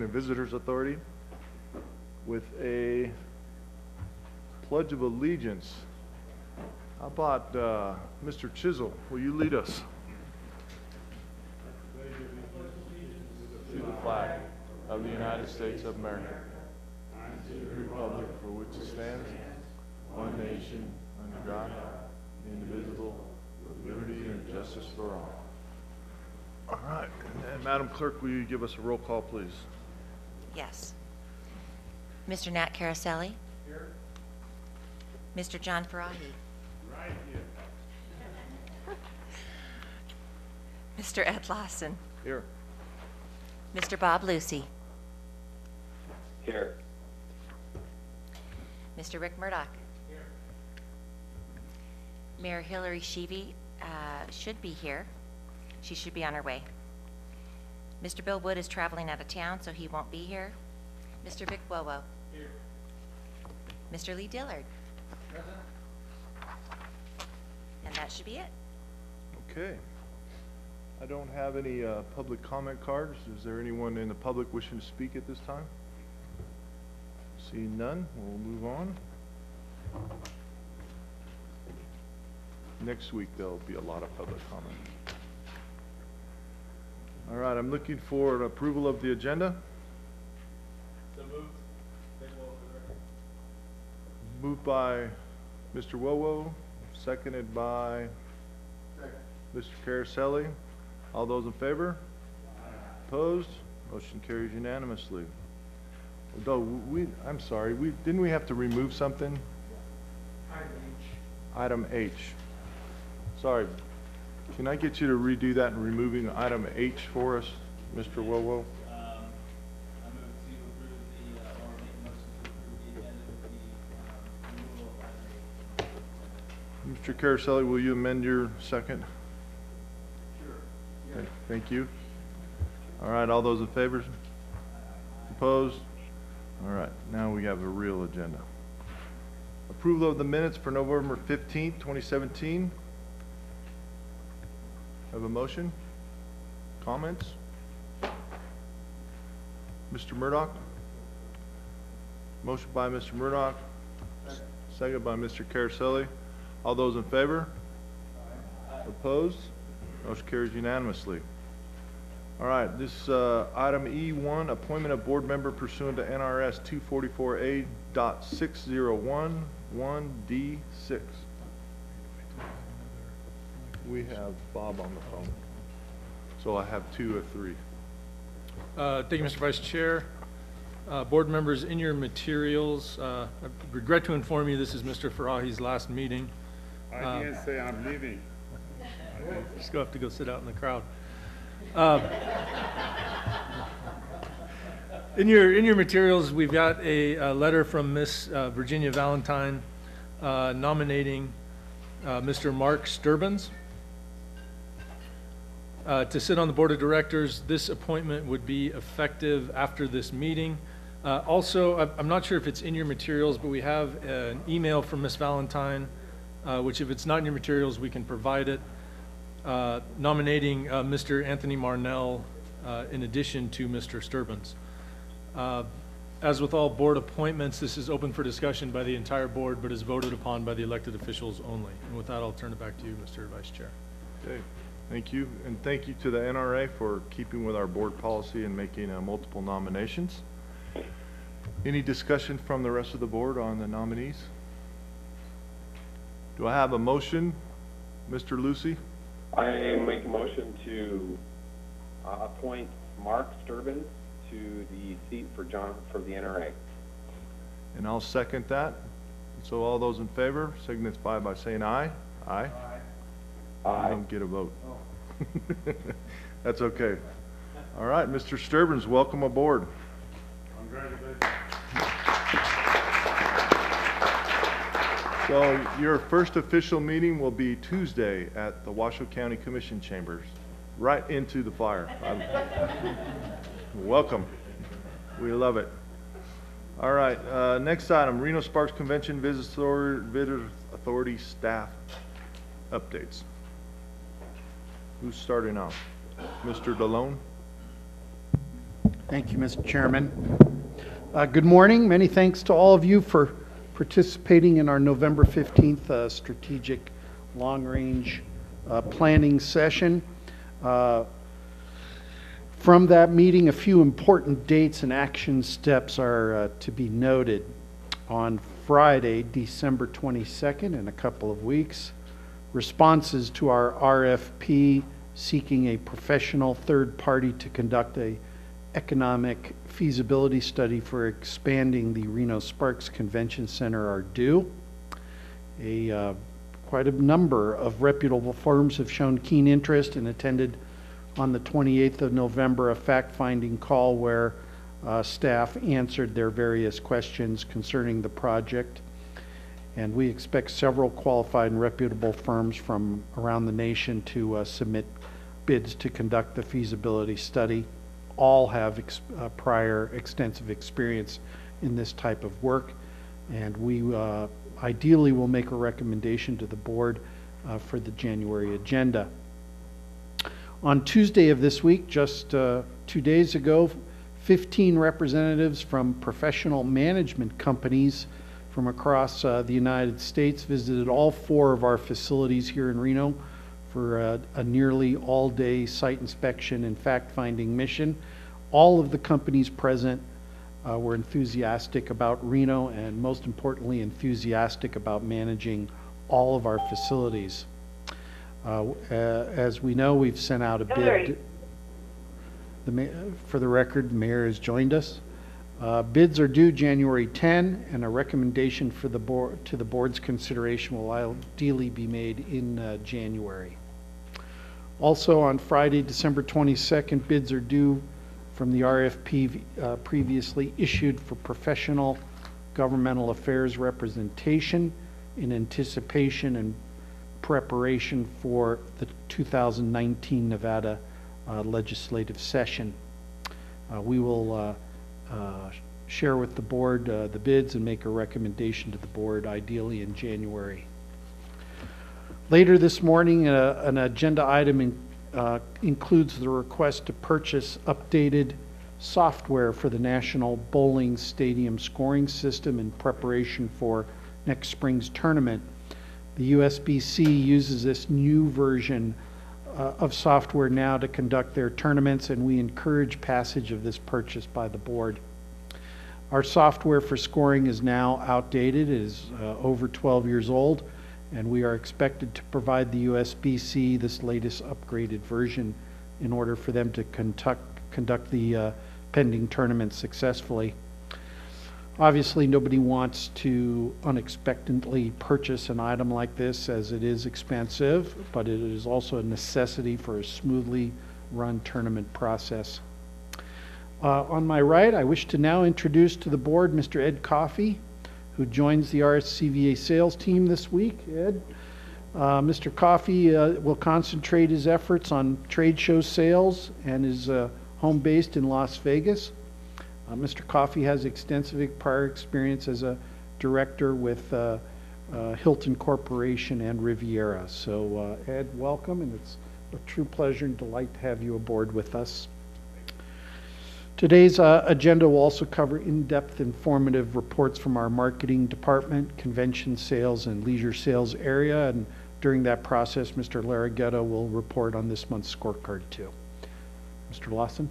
and Visitors Authority with a Pledge of Allegiance. How about Mr. Chisel, will you lead us? To the flag of the United States of America, and to the republic for which it stands, one nation, under God, indivisible, with liberty and justice for all. All right, and Madam Clerk, will you give us a roll call, please? Yes. Mr. Nat Caraselli? Here. Mr. John Farahi? Right here. Mr. Ed Lawson? Here. Mr. Bob Lucy? Here. Mr. Rick Murdoch? Here. Mayor Hillary Sheevy should be here. She should be on her way. Mr. Bill Wood is traveling out of town, so he won't be here. Mr. Vic Wowo? Here. Mr. Lee Dillard? Present. And that should be it. Okay. I don't have any public comment cards. Is there anyone in the public wishing to speak at this time? Seeing none, we'll move on. Next week, there'll be a lot of public comment. All right, I'm looking for an approval of the agenda. So moved. Moved by Mr. Wowo, seconded by Mr. Caraselli. All those in favor? Opposed? Motion carries unanimously. Although I'm sorry, didn't we have to remove something? Item H. Sorry. Can I get you to redo that and removing item H for us, Mr. Wowo? I move to approve the, or make a motion to approve the agenda with the removal of item H. Mr. Caraselli, will you amend your second? Sure. Okay, thank you. All right, all those in favor? Opposed? All right, now we have a real agenda. Approval of the minutes for November 15th, 2017. Have a motion? Comments? Mr. Murdoch? Motion by Mr. Murdoch. Second by Mr. Caraselli. All those in favor? Opposed? Motion carries unanimously. All right, this item E1, appointment of board member pursuant to NRS 244A.601(1)D6. We have Bob on the phone. So I have 2 of 3. Thank you, Mr. Vice Chair. Board members, in your materials, I regret to inform you this is Mr. Farahi's last meeting. I didn't say I'm leaving. Just go have to go sit out in the crowd. In your materials, we've got a letter from Miss Virginia Valentine nominating Mr. Mark Sturbins to sit on the board of directors. This appointment would be effective after this meeting. Also, I'm not sure if it's in your materials, but we have an email from Miss Valentine, which if it's not in your materials, we can provide it, nominating Mr. Anthony Marnell in addition to Mr. Sturbins. As with all board appointments, this is open for discussion by the entire board, but is voted upon by the elected officials only. And with that, I'll turn it back to you, Mr. Vice Chair. Okay, thank you. And thank you to the NRA for keeping with our board policy and making multiple nominations. Any discussion from the rest of the board on the nominees? Do I have a motion, Mr. Lucy? I make a motion to appoint Mark Sturbins to the seat for the NRA. And I'll second that. So all those in favor, signify by saying aye. Aye. I Aye. don't get a vote. That's okay. All right, Mr. Sturbins, welcome aboard. Congratulations. So your first official meeting will be Tuesday at the Washoe County Commission Chambers, right into the fire. Welcome. We love it. All right, next item, Reno Sparks Convention Visitor Authority staff updates. Who's starting off? Mr. DeLone? Thank you, Mr. Chairman. Good morning. Many thanks to all of you for participating in our November 15th strategic long-range planning session. From that meeting, a few important dates and action steps are to be noted. On Friday, December 22nd, in a couple of weeks, responses to our RFP seeking a professional third party to conduct a economic feasibility study for expanding the Reno Sparks Convention Center are due. Quite a number of reputable firms have shown keen interest and attended on the 28th of November a fact-finding call where staff answered their various questions concerning the project. And we expect several qualified and reputable firms from around the nation to submit bids to conduct the feasibility study. All have prior extensive experience in this type of work, and we ideally will make a recommendation to the board for the January agenda. On Tuesday of this week, just 2 days ago, 15 representatives from professional management companies from across the United States visited all 4 of our facilities here in Reno for a nearly all-day site inspection and fact-finding mission. All of the companies present were enthusiastic about Reno and, most importantly, enthusiastic about managing all of our facilities. As we know, we've sent out a bid. For the record, the mayor has joined us. Bids are due January 10, and a recommendation for the board to the board's consideration will ideally be made in January. Also on Friday, December 22nd, bids are due from the RFP previously issued for professional governmental affairs representation in anticipation and preparation for the 2019 Nevada legislative session. We will share with the board the bids and make a recommendation to the board ideally in January. Later this morning, an agenda item includes the request to purchase updated software for the National Bowling Stadium scoring system in preparation for next spring's tournament. The USBC uses this new version of software now to conduct their tournaments, and we encourage passage of this purchase by the board. Our software for scoring is now outdated. It is over 12 years old, and we are expected to provide the USBC this latest upgraded version in order for them to conduct the pending tournament successfully. Obviously, nobody wants to unexpectedly purchase an item like this, as it is expensive, but it is also a necessity for a smoothly run tournament process. On my right, I wish to now introduce to the board Mr. Ed Coffey, who joins the RSCVA sales team this week. Ed, Mr. Coffey will concentrate his efforts on trade show sales and is home based in Las Vegas. Mr. Coffey has extensive prior experience as a director with Hilton Corporation and Riviera. So Ed, welcome, and it's a true pleasure and delight to have you aboard with us. Today's agenda will also cover in-depth informative reports from our marketing department, convention sales, and leisure sales area, and during that process, Mr. Larragetto will report on this month's scorecard too. Mr. Lawson.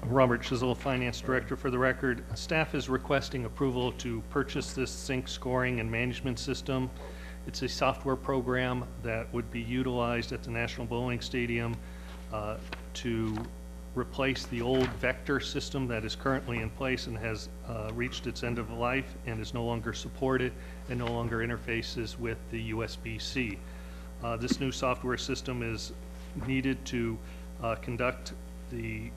Robert Chisel, Finance Director. For the record, staff is requesting approval to purchase this sync scoring and management system. It's a software program that would be utilized at the National Bowling Stadium to replace the old Vector system that is currently in place and has reached its end of life and is no longer supported and no longer interfaces with the USB-C. This new software system is needed to conduct the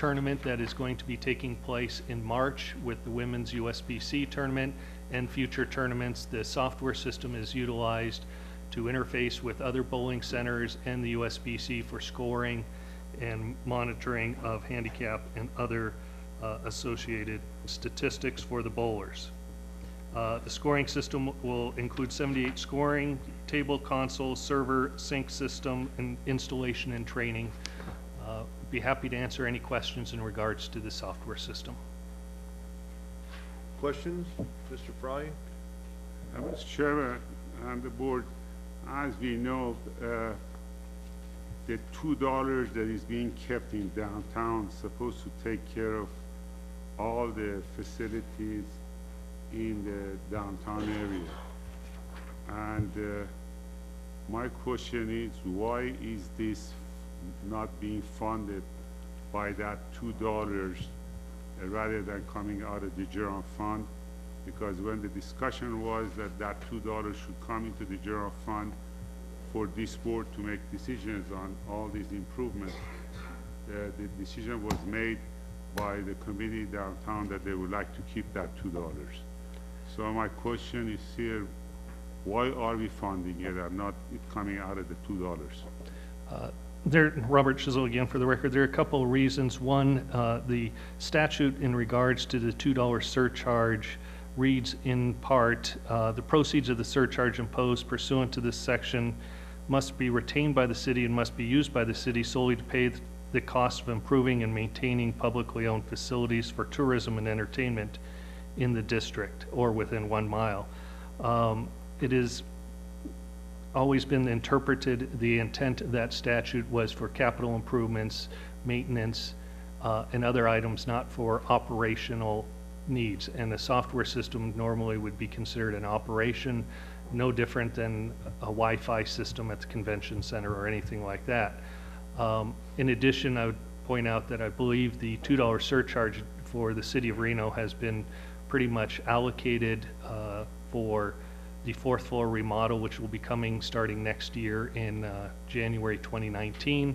tournament that is going to be taking place in March with the women's USBC tournament and future tournaments. The software system is utilized to interface with other bowling centers and the USBC for scoring and monitoring of handicap and other associated statistics for the bowlers. The scoring system will include 78 scoring, table, console, server, sync system, and installation and training. Be happy to answer any questions in regards to the software system. Questions? Mr. Fry? Mr. Chairman and the board, as we know, the $2 that is being kept in downtown is supposed to take care of all the facilities in the downtown area. And my question is, why is this not being funded by that $2 rather than coming out of the general fund? Because when the discussion was that that $2 should come into the general fund for this board to make decisions on all these improvements, the decision was made by the committee downtown that they would like to keep that $2. So my question is here, why are we funding it and not it coming out of the $2? Robert Chisel again for the record. There are a couple of reasons. One, the statute in regards to the $2 surcharge reads in part, the proceeds of the surcharge imposed pursuant to this section must be retained by the city and must be used by the city solely to pay the cost of improving and maintaining publicly owned facilities for tourism and entertainment in the district or within 1 mile. It has always been interpreted, the intent of that statute was for capital improvements, maintenance, and other items, not for operational needs. And the software system normally would be considered an operation, no different than a Wi-Fi system at the convention center or anything like that. In addition, I would point out that I believe the $2 surcharge for the city of Reno has been pretty much allocated for the 4th floor remodel, which will be coming starting next year in January 2019.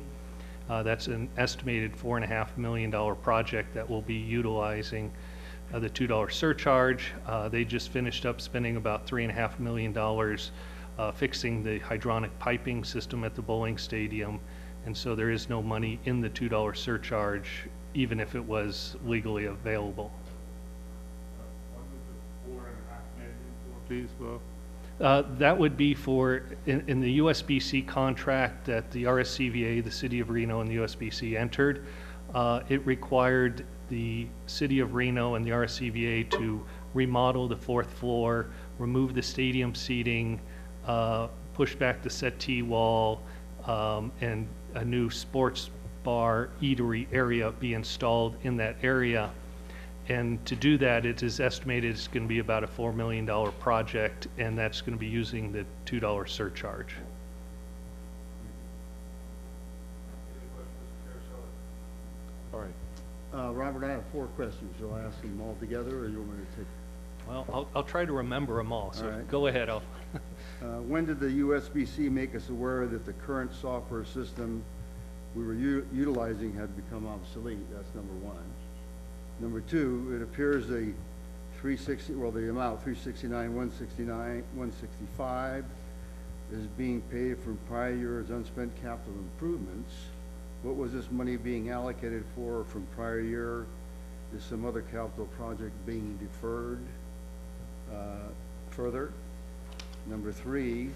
That's an estimated $4.5 million project that will be utilizing the $2 surcharge. They just finished up spending about $3.5 million fixing the hydronic piping system at the bowling stadium, and so there is no money in the $2 surcharge, even if it was legally available. Please, Bob. That would be for, in the USBC contract that the RSCVA, the City of Reno, and the USBC entered, it required the City of Reno and the RSCVA to remodel the 4th floor, remove the stadium seating, push back the settee wall, and a new sports bar eatery area be installed in that area. And to do that, it is estimated it's going to be about a $4 million project, and that's going to be using the $2 surcharge. All right. Robert, I have 4 questions. Shall I ask them all together, or you want me to take? Well, I'll try to remember them all, so All right. go ahead. When did the USBC make us aware that the current software system we were utilizing had become obsolete? That's number 1. Number 2, it appears the the amount 369, 169, 165 is being paid from prior year's unspent capital improvements. What was this money being allocated for from prior year? Is some other capital project being deferred further? Number 3,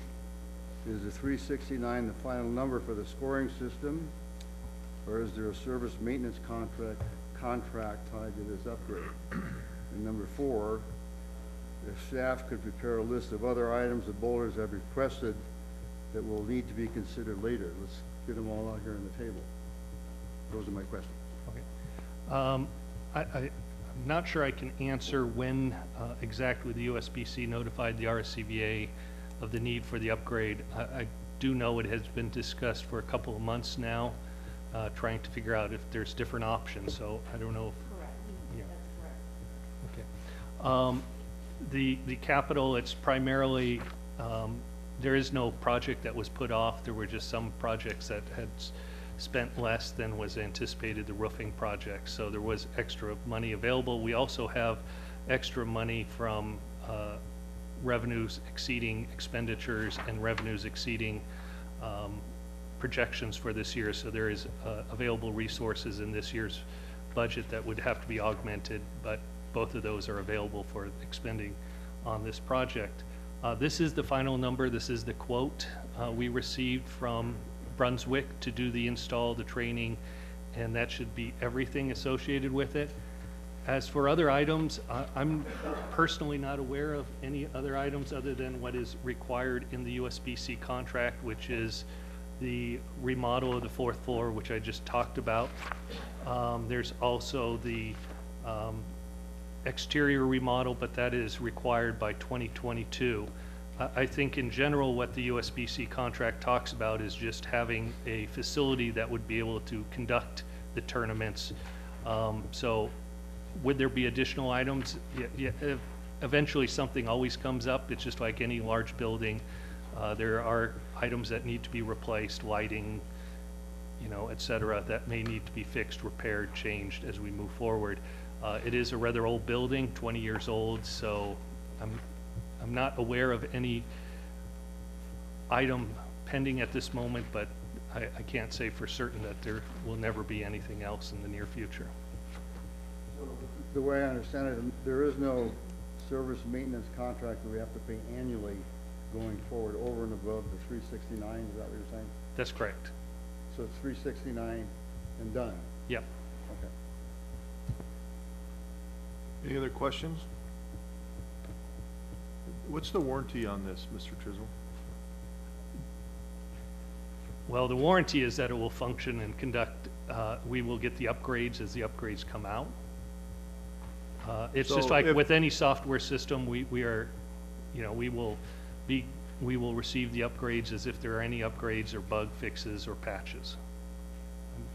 is the 369 the final number for the scoring system, or is there a service maintenance contract tied to this upgrade? And number 4, if staff could prepare a list of other items that bowlers have requested that will need to be considered later. Let's get them all out here on the table. Those are my questions. Okay. I'm not sure I can answer when exactly the USBC notified the RSCVA of the need for the upgrade. I do know it has been discussed for a couple of months now, trying to figure out if there's different options, so I don't know if... Correct. Yeah. That's correct. Okay. The capital, it's primarily, there is no project that was put off. There were just some projects that had spent less than was anticipated, the roofing project. So there was extra money available. We also have extra money from revenues exceeding expenditures and revenues exceeding projections for this year. So there is available resources in this year's budget that would have to be augmented, but both of those are available for expending on this project. This is the final number. This is the quote we received from Brunswick to do the install, the training, and that should be everything associated with it. As for other items, I'm personally not aware of any other items other than what is required in the USBC contract, which is the remodel of the 4th floor, which I just talked about. There's also the exterior remodel, but that is required by 2022. I think in general what the USBC contract talks about is just having a facility that would be able to conduct the tournaments. So would there be additional items? Yeah, eventually something always comes up. It's just like any large building. There are items that need to be replaced, lighting, you know, et cetera, that may need to be fixed, repaired, changed as we move forward. It is a rather old building, 20 years old, so I'm not aware of any item pending at this moment, but I can't say for certain that there will never be anything else in the near future. The way I understand it, there is no service maintenance contract that we have to pay annually going forward over and above the 369, is that what you're saying? That's correct. So it's 369 and done? Yep. Okay. Any other questions? What's the warranty on this, Mr. Chisholm? Well, the warranty is that it will function and conduct, we will get the upgrades as the upgrades come out. It's So just like if- with any software system, we are, you know, we will receive the upgrades as if there are any upgrades or bug fixes or patches.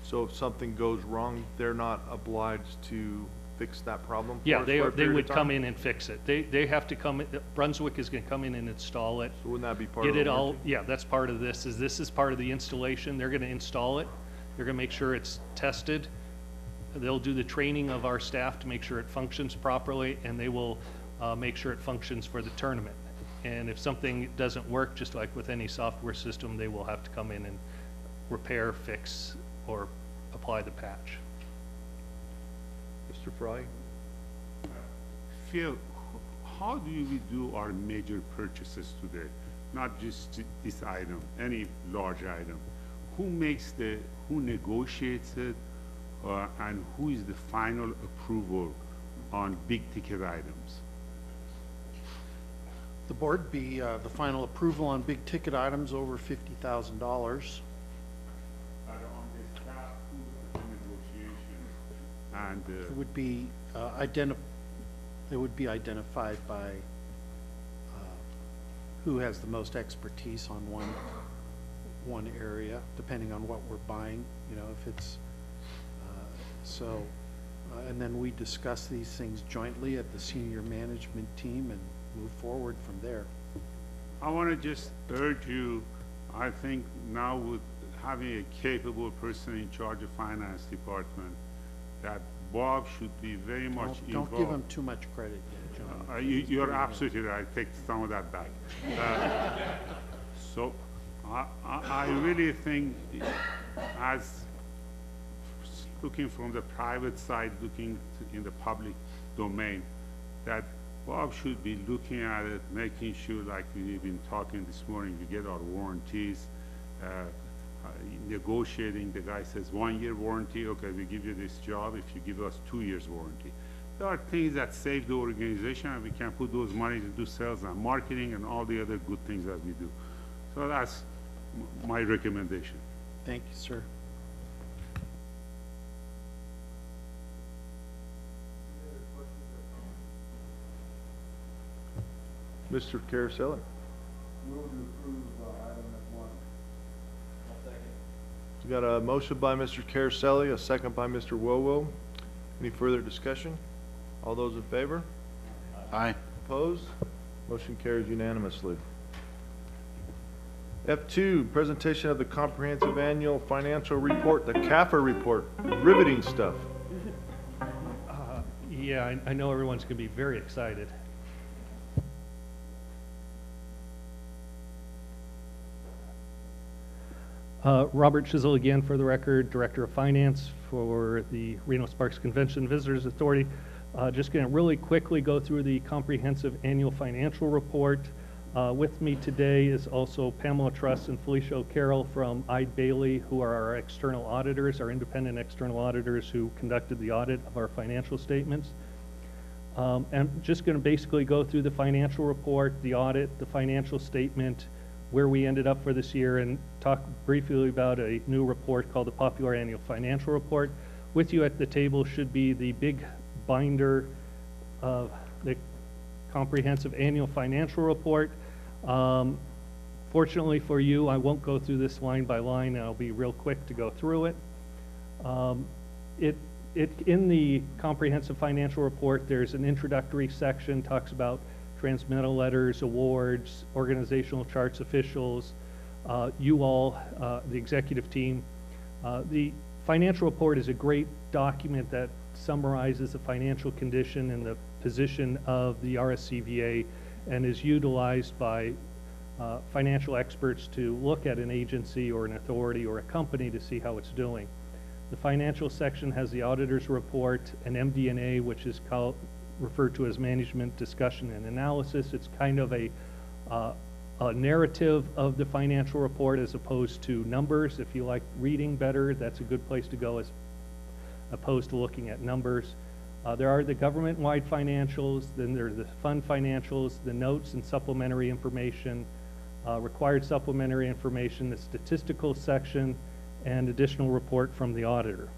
So if something goes wrong, they're not obliged to fix that problem? Yeah, for they a period would of time? come in and fix it. They have to come, Brunswick is gonna come in and install it. So wouldn't that be part Get of the it all, warranty? yeah, that's part of this, this is part of the installation. They're gonna install it. They're gonna make sure it's tested. They'll do the training of our staff to make sure it functions properly, and they will make sure it functions for the tournament. And if something doesn't work, just like with any software system, they will have to come in and repair, fix, or apply the patch. Mr. Fry? Phil, how do we do our major purchases today? Not just this item, any large item. Who negotiates it, and who is the final approval on big ticket items? The board be the final approval on big ticket items over $50,000. On the staff, who does the negotiation? And It would be identified by who has the most expertise on one area, depending on what we're buying, you know, if it's, and then we discuss these things jointly at the senior management team and move forward from there. I want to just urge you, I think now with having a capable person in charge of finance department, that Bob should be very much involved. Don't give him too much credit yet, John. You're absolutely right. I take some of that back. So I really think, as looking from the private side, looking in the public domain, that Bob should be looking at it, making sure, like we've been talking this morning, we get our warranties, negotiating. The guy says 1 year warranty, okay, we give you this job if you give us 2 years warranty. There are things that save the organization, and we can put those money to do sales and marketing and all the other good things that we do. So that's my recommendation. Thank you, sir. Mr. Carosella? Move to approve item F1. We got a motion by Mr. Caroselli, a second by Mr. Wowo. Any further discussion? All those in favor? Aye. Opposed? Motion carries unanimously. F2, presentation of the comprehensive annual financial report, the CAFR report, riveting stuff. Yeah, I know everyone's going to be very excited. Robert Chisel again, for the record, Director of Finance for the Reno Sparks Convention Visitors Authority. Just going to really quickly go through the comprehensive annual financial report. With me today is also Pamela Truss and Felicia O'Carroll from Eide Bailey, who are our external auditors, our independent external auditors who conducted the audit of our financial statements. And just going to basically go through the financial report, the audit, the financial statement, where we ended up for this year, and talk briefly about a new report called the Popular Annual Financial Report. With you at the table should be the big binder of the comprehensive annual financial report. Fortunately for you, I won't go through this line by line. I'll be real quick to go through it. In the comprehensive financial report, there's an introductory section, talks about transmittal letters, awards, organizational charts, officials, you all, the executive team. The financial report is a great document that summarizes the financial condition and the position of the RSCVA and is utilized by financial experts to look at an agency or an authority or a company to see how it's doing. The financial section has the auditor's report, an MD&A, which is referred to as management discussion and analysis. It's kind of a narrative of the financial report as opposed to numbers. If you like reading better, that's a good place to go as opposed to looking at numbers. There are the government-wide financials, then there are the fund financials, the notes and supplementary information, required supplementary information, the statistical section, and additional report from the auditor.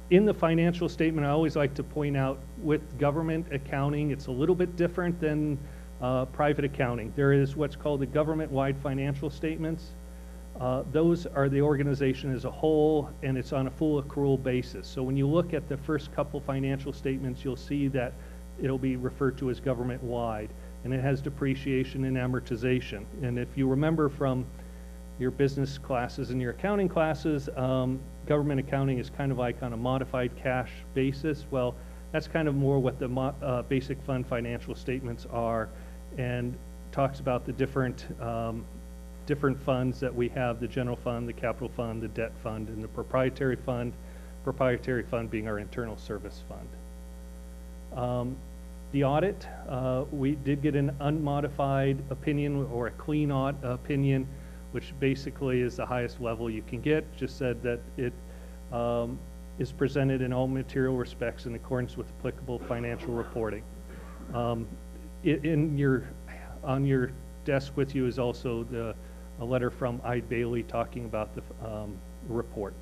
In the financial statement, I always like to point out with government accounting, it's a little bit different than private accounting. There is what's called the government-wide financial statements. Those are the organization as a whole, and it's on a full accrual basis. So when you look at the first couple financial statements, you'll see that it'll be referred to as government-wide, and it has depreciation and amortization. And if you remember from your business classes and your accounting classes, government accounting is kind of like on a modified cash basis. Well, that's kind of more what the basic fund financial statements are, and talks about the different funds that we have: the general fund, the capital fund, the debt fund, and the proprietary fund being our internal service fund. The audit, we did get an unmodified opinion, or a clean audit opinion, which basically is the highest level you can get. Just said that it is presented in all material respects in accordance with applicable financial reporting. On your desk with you is also a letter from Eide Bailey talking about the report.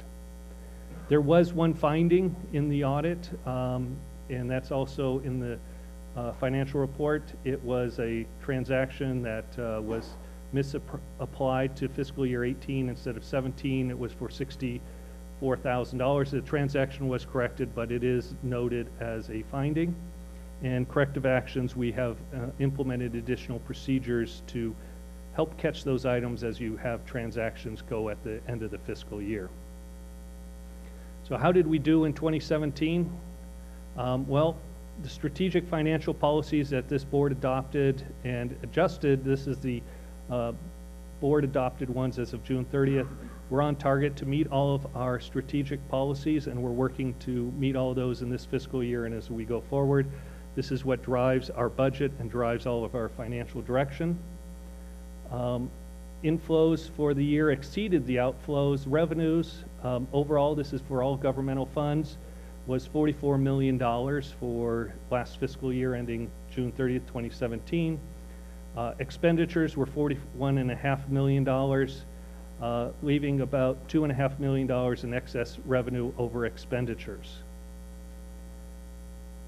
There was one finding in the audit, and that's also in the financial report. It was a transaction that was misapplied to fiscal year 18 instead of 17. It was for $64,000. The transaction was corrected, but it is noted as a finding. And corrective actions, we have implemented additional procedures to help catch those items as you have transactions go at the end of the fiscal year. So how did we do in 2017? Well, the strategic financial policies that this board adopted and adjusted, this is the board adopted ones as of June 30th. We're on target to meet all of our strategic policies, and we're working to meet all of those in this fiscal year and as we go forward. This is what drives our budget and drives all of our financial direction. Inflows for the year exceeded the outflows. Revenues, overall, this is for all governmental funds, was $44 million for last fiscal year ending June 30th, 2017. Expenditures were $41.5 million, leaving about $2.5 million in excess revenue over expenditures.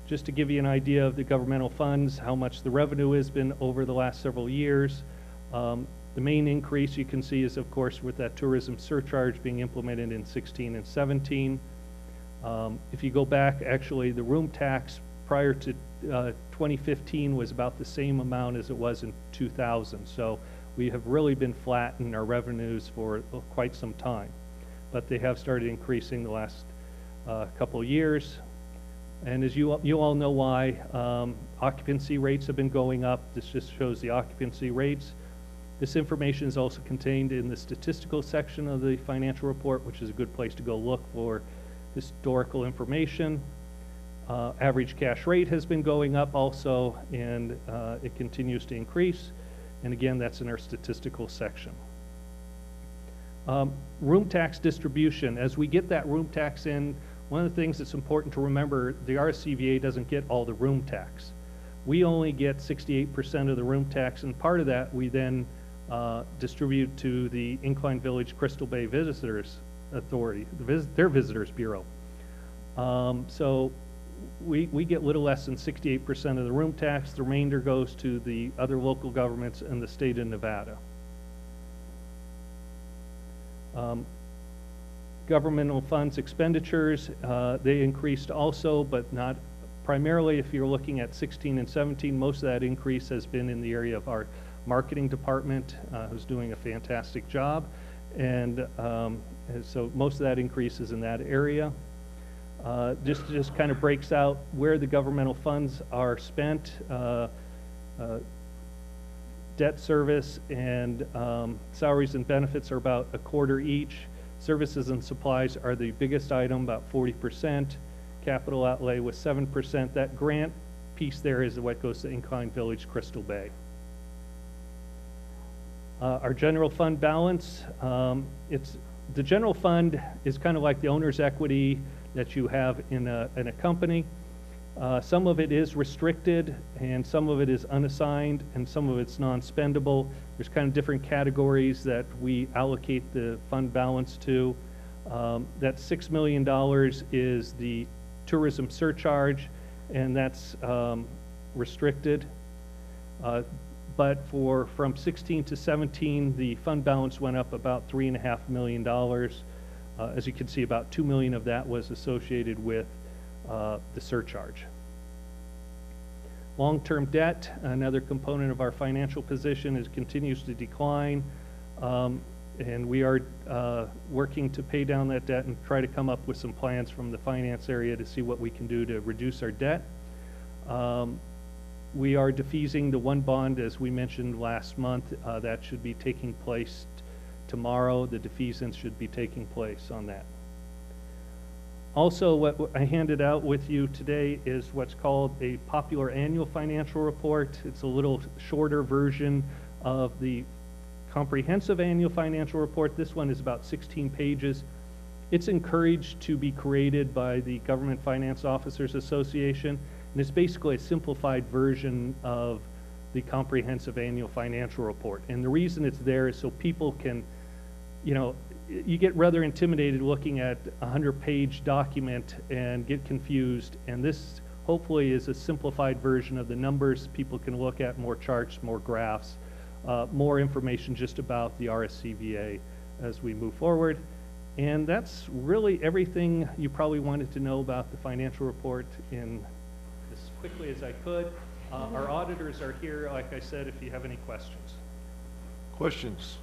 Just to give you an idea of the governmental funds, how much the revenue has been over the last several years. The main increase you can see is, of course, with that tourism surcharge being implemented in 16 and 17. If you go back, actually, the room tax prior to 2015 was about the same amount as it was in 2000. So we have really been flat in our revenues for quite some time. But they have started increasing the last couple of years. And as you all know why, occupancy rates have been going up. This just shows the occupancy rates. This information is also contained in the statistical section of the financial report, which is a good place to go look for historical information. Average cash rate has been going up also, and it continues to increase. And again, that's in our statistical section. Room tax distribution. As we get that room tax in, one of the things that's important to remember, the RSCVA doesn't get all the room tax. We only get 68% of the room tax, and part of that we then distribute to the Incline Village Crystal Bay Visitors Authority, their Visitors Bureau. So we get little less than 68% of the room tax. The remainder goes to the other local governments and the state of Nevada. Governmental funds expenditures, they increased also, but not primarily. If you're looking at 16 and 17, most of that increase has been in the area of our marketing department, who's doing a fantastic job. And so most of that increase is in that area. Just kind of breaks out where the governmental funds are spent. Debt service and salaries and benefits are about a quarter each. Services and supplies are the biggest item, about 40%. Capital outlay was 7%. That grant piece there is what goes to Incline Village, Crystal Bay. Our general fund balance, the general fund is kind of like the owner's equity that you have in a company. Some of it is restricted, and some of it is unassigned, and some of it's non-spendable. There's kind of different categories that we allocate the fund balance to. That $6 million is the tourism surcharge, and that's restricted. But from 16 to 17, the fund balance went up about $3.5 million. As you can see, about $2 million of that was associated with the surcharge. Long-term debt, another component of our financial position, continues to decline, and we are working to pay down that debt and try to come up with some plans from the finance area to see what we can do to reduce our debt. We are defeasing the one bond, as we mentioned last month. That should be taking place tomorrow. The defeasance should be taking place on that. Also, what I handed out with you today is what's called a popular annual financial report. It's a little shorter version of the comprehensive annual financial report. This one is about 16 pages. It's encouraged to be created by the Government Finance Officers Association, and it's basically a simplified version of the comprehensive annual financial report. And the reason it's there is so people can, you get rather intimidated looking at a 100-page document and get confused, and this hopefully is a simplified version of the numbers. People can look at more charts, more graphs, more information just about the RSCVA as we move forward. And that's really everything you probably wanted to know about the financial report in as quickly as I could. Our auditors are here, like I said, if you have any questions. Questions?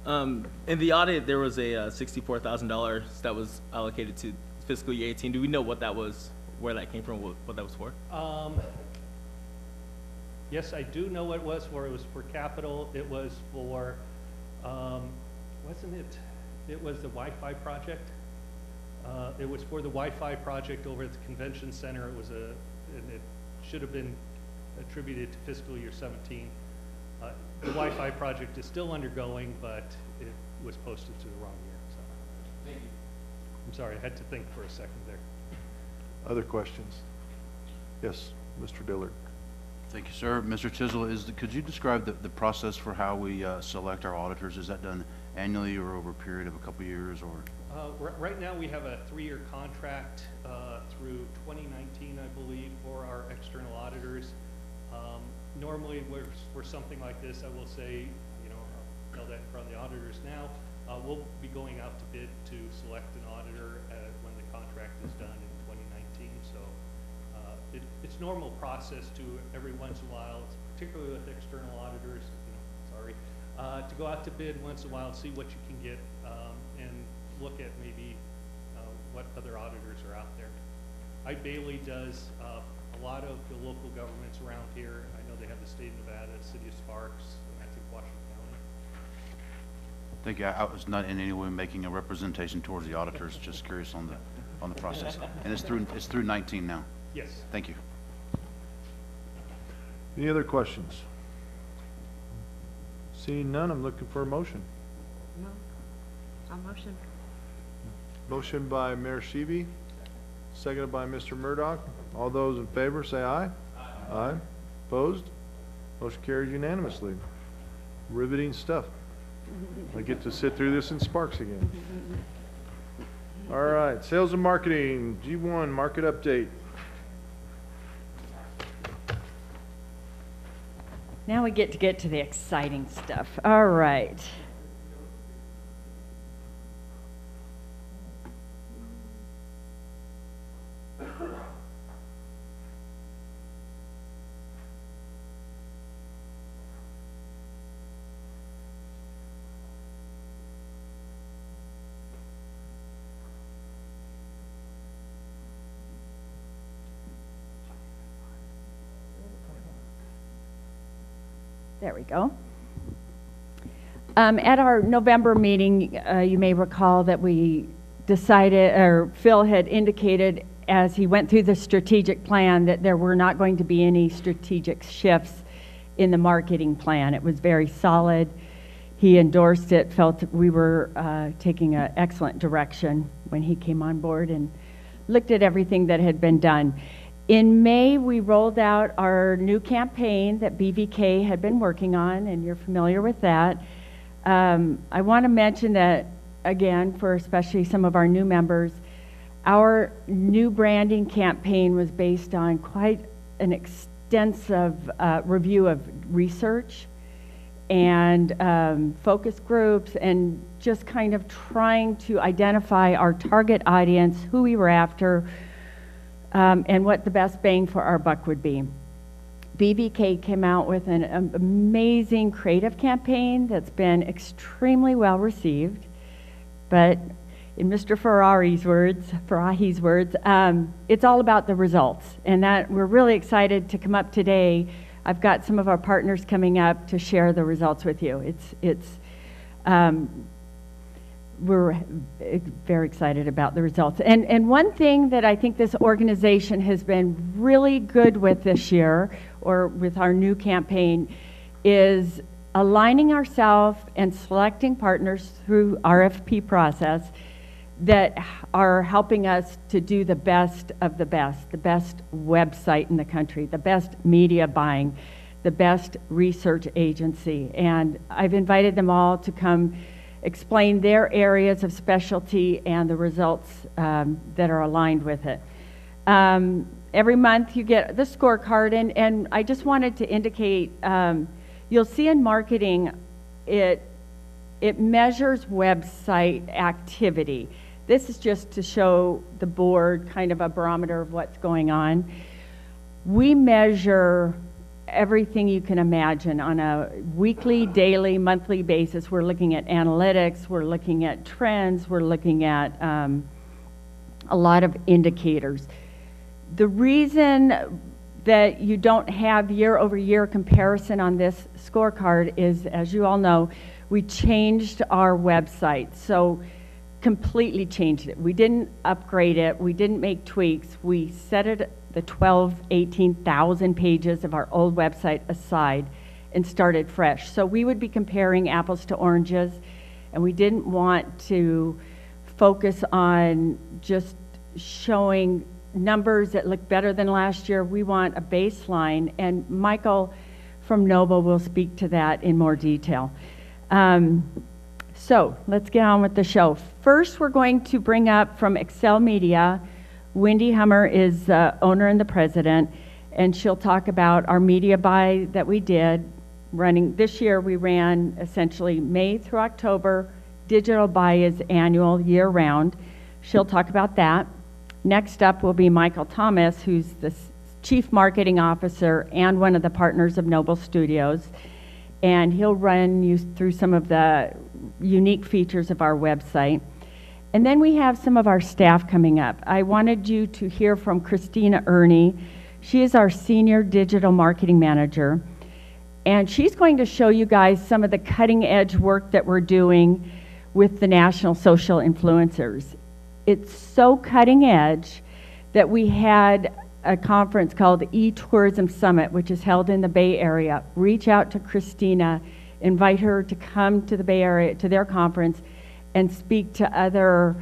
In the audit, there was a $64,000 that was allocated to fiscal year 18. Do we know what that was, where that came from, what that was for? Yes, I do know what it was for. It was for capital. It was for, wasn't it? It was the Wi-Fi project. It was for the Wi-Fi project over at the convention center. It was and it should have been attributed to fiscal year 17. The Wi-Fi project is still undergoing, but it was posted to the wrong year. So. Thank you. I'm sorry, I had to think for a second there. Other questions? Yes, Mr. Dillard. Thank you, sir. Mr. Chisel, could you describe the process for how we select our auditors? Is that done annually or over a period of a couple years, or? Right now we have a 3-year contract through 2019, I believe, for our external auditors. Normally, for something like this, I will say, I'll tell that in front of the auditors now, we'll be going out to bid to select an auditor when the contract is done in 2019. So it's normal process to every once in a while, particularly with external auditors, sorry, to go out to bid once in a while, see what you can get, and look at maybe what other auditors are out there. Bailey does a lot of the local governments around here. I know they have the state of Nevada, city of Sparks, and I think Washington County. Thank you. I was not in any way making a representation towards the auditors, just curious on the process. And it's through 19 now. Yes. Thank you. Any other questions? Seeing none, I'm looking for a motion. No, I'll motion. Motion by Mayor Sheeby, seconded by Mr. Murdoch. All those in favor, say aye. Aye. Aye. Opposed? Motion carries unanimously. Riveting stuff. I get to sit through this in Sparks again. All right, sales and marketing, G1, market update. Now we get to the exciting stuff. All right. There we go. At our November meeting, you may recall that we decided, or Phil had indicated as he went through the strategic plan, that there were not going to be any strategic shifts in the marketing plan. It was very solid. He endorsed it, felt we were taking an excellent direction when he came on board and looked at everything that had been done. In May, we rolled out our new campaign that BVK had been working on, and you're familiar with that. I want to mention that, again, for especially some of our new members, our new branding campaign was based on quite an extensive review of research and focus groups, and just kind of trying to identify our target audience, who we were after, and what the best bang for our buck would be. BVK came out with an amazing creative campaign that's been extremely well received, but in Mr. Farahi's words, it's all about the results, and that we're really excited to come up today. I've got some of our partners coming up to share the results with you. We're very excited about the results. And one thing that I think this organization has been really good with this year, or with our new campaign, is aligning ourselves and selecting partners through RFP process that are helping us to do the best of the best website in the country, the best media buying, the best research agency. And I've invited them all to come explain their areas of specialty and the results that are aligned with it. Every month you get the scorecard, and I just wanted to indicate, you'll see in marketing, it measures website activity. This is just to show the board kind of a barometer of what's going on. We measure everything you can imagine on a weekly, daily, monthly basis. We're looking at analytics, we're looking at trends, we're looking at a lot of indicators. The reason that you don't have year-over-year comparison on this scorecard is, as you all know, we changed our website. So completely changed it. We didn't upgrade it, we didn't make tweaks, we set it the 18,000 pages of our old website aside and started fresh. So we would be comparing apples to oranges, and we didn't want to focus on just showing numbers that look better than last year. We want a baseline, and Michael from Nova will speak to that in more detail. So let's get on with the show. First, we're going to bring up from Excel Media. Wendy Hummer is the owner and the president, and she'll talk about our media buy that we did. Running this year, we ran essentially May through October. Digital buy is annual, year-round. She'll talk about that. Next up will be Michael Thomas, who's the Chief Marketing Officer and one of the partners of Noble Studios. And he'll run you through some of the unique features of our website. And then we have some of our staff coming up. I wanted you to hear from Christina Ernie. She is our Senior Digital Marketing Manager. And she's going to show you guys some of the cutting edge work that we're doing with the national social influencers. It's so cutting edge that we had a conference called the E-Tourism Summit, which is held in the Bay Area. Reach out to Christina, invite her to come to the Bay Area, to their conference, and speak to other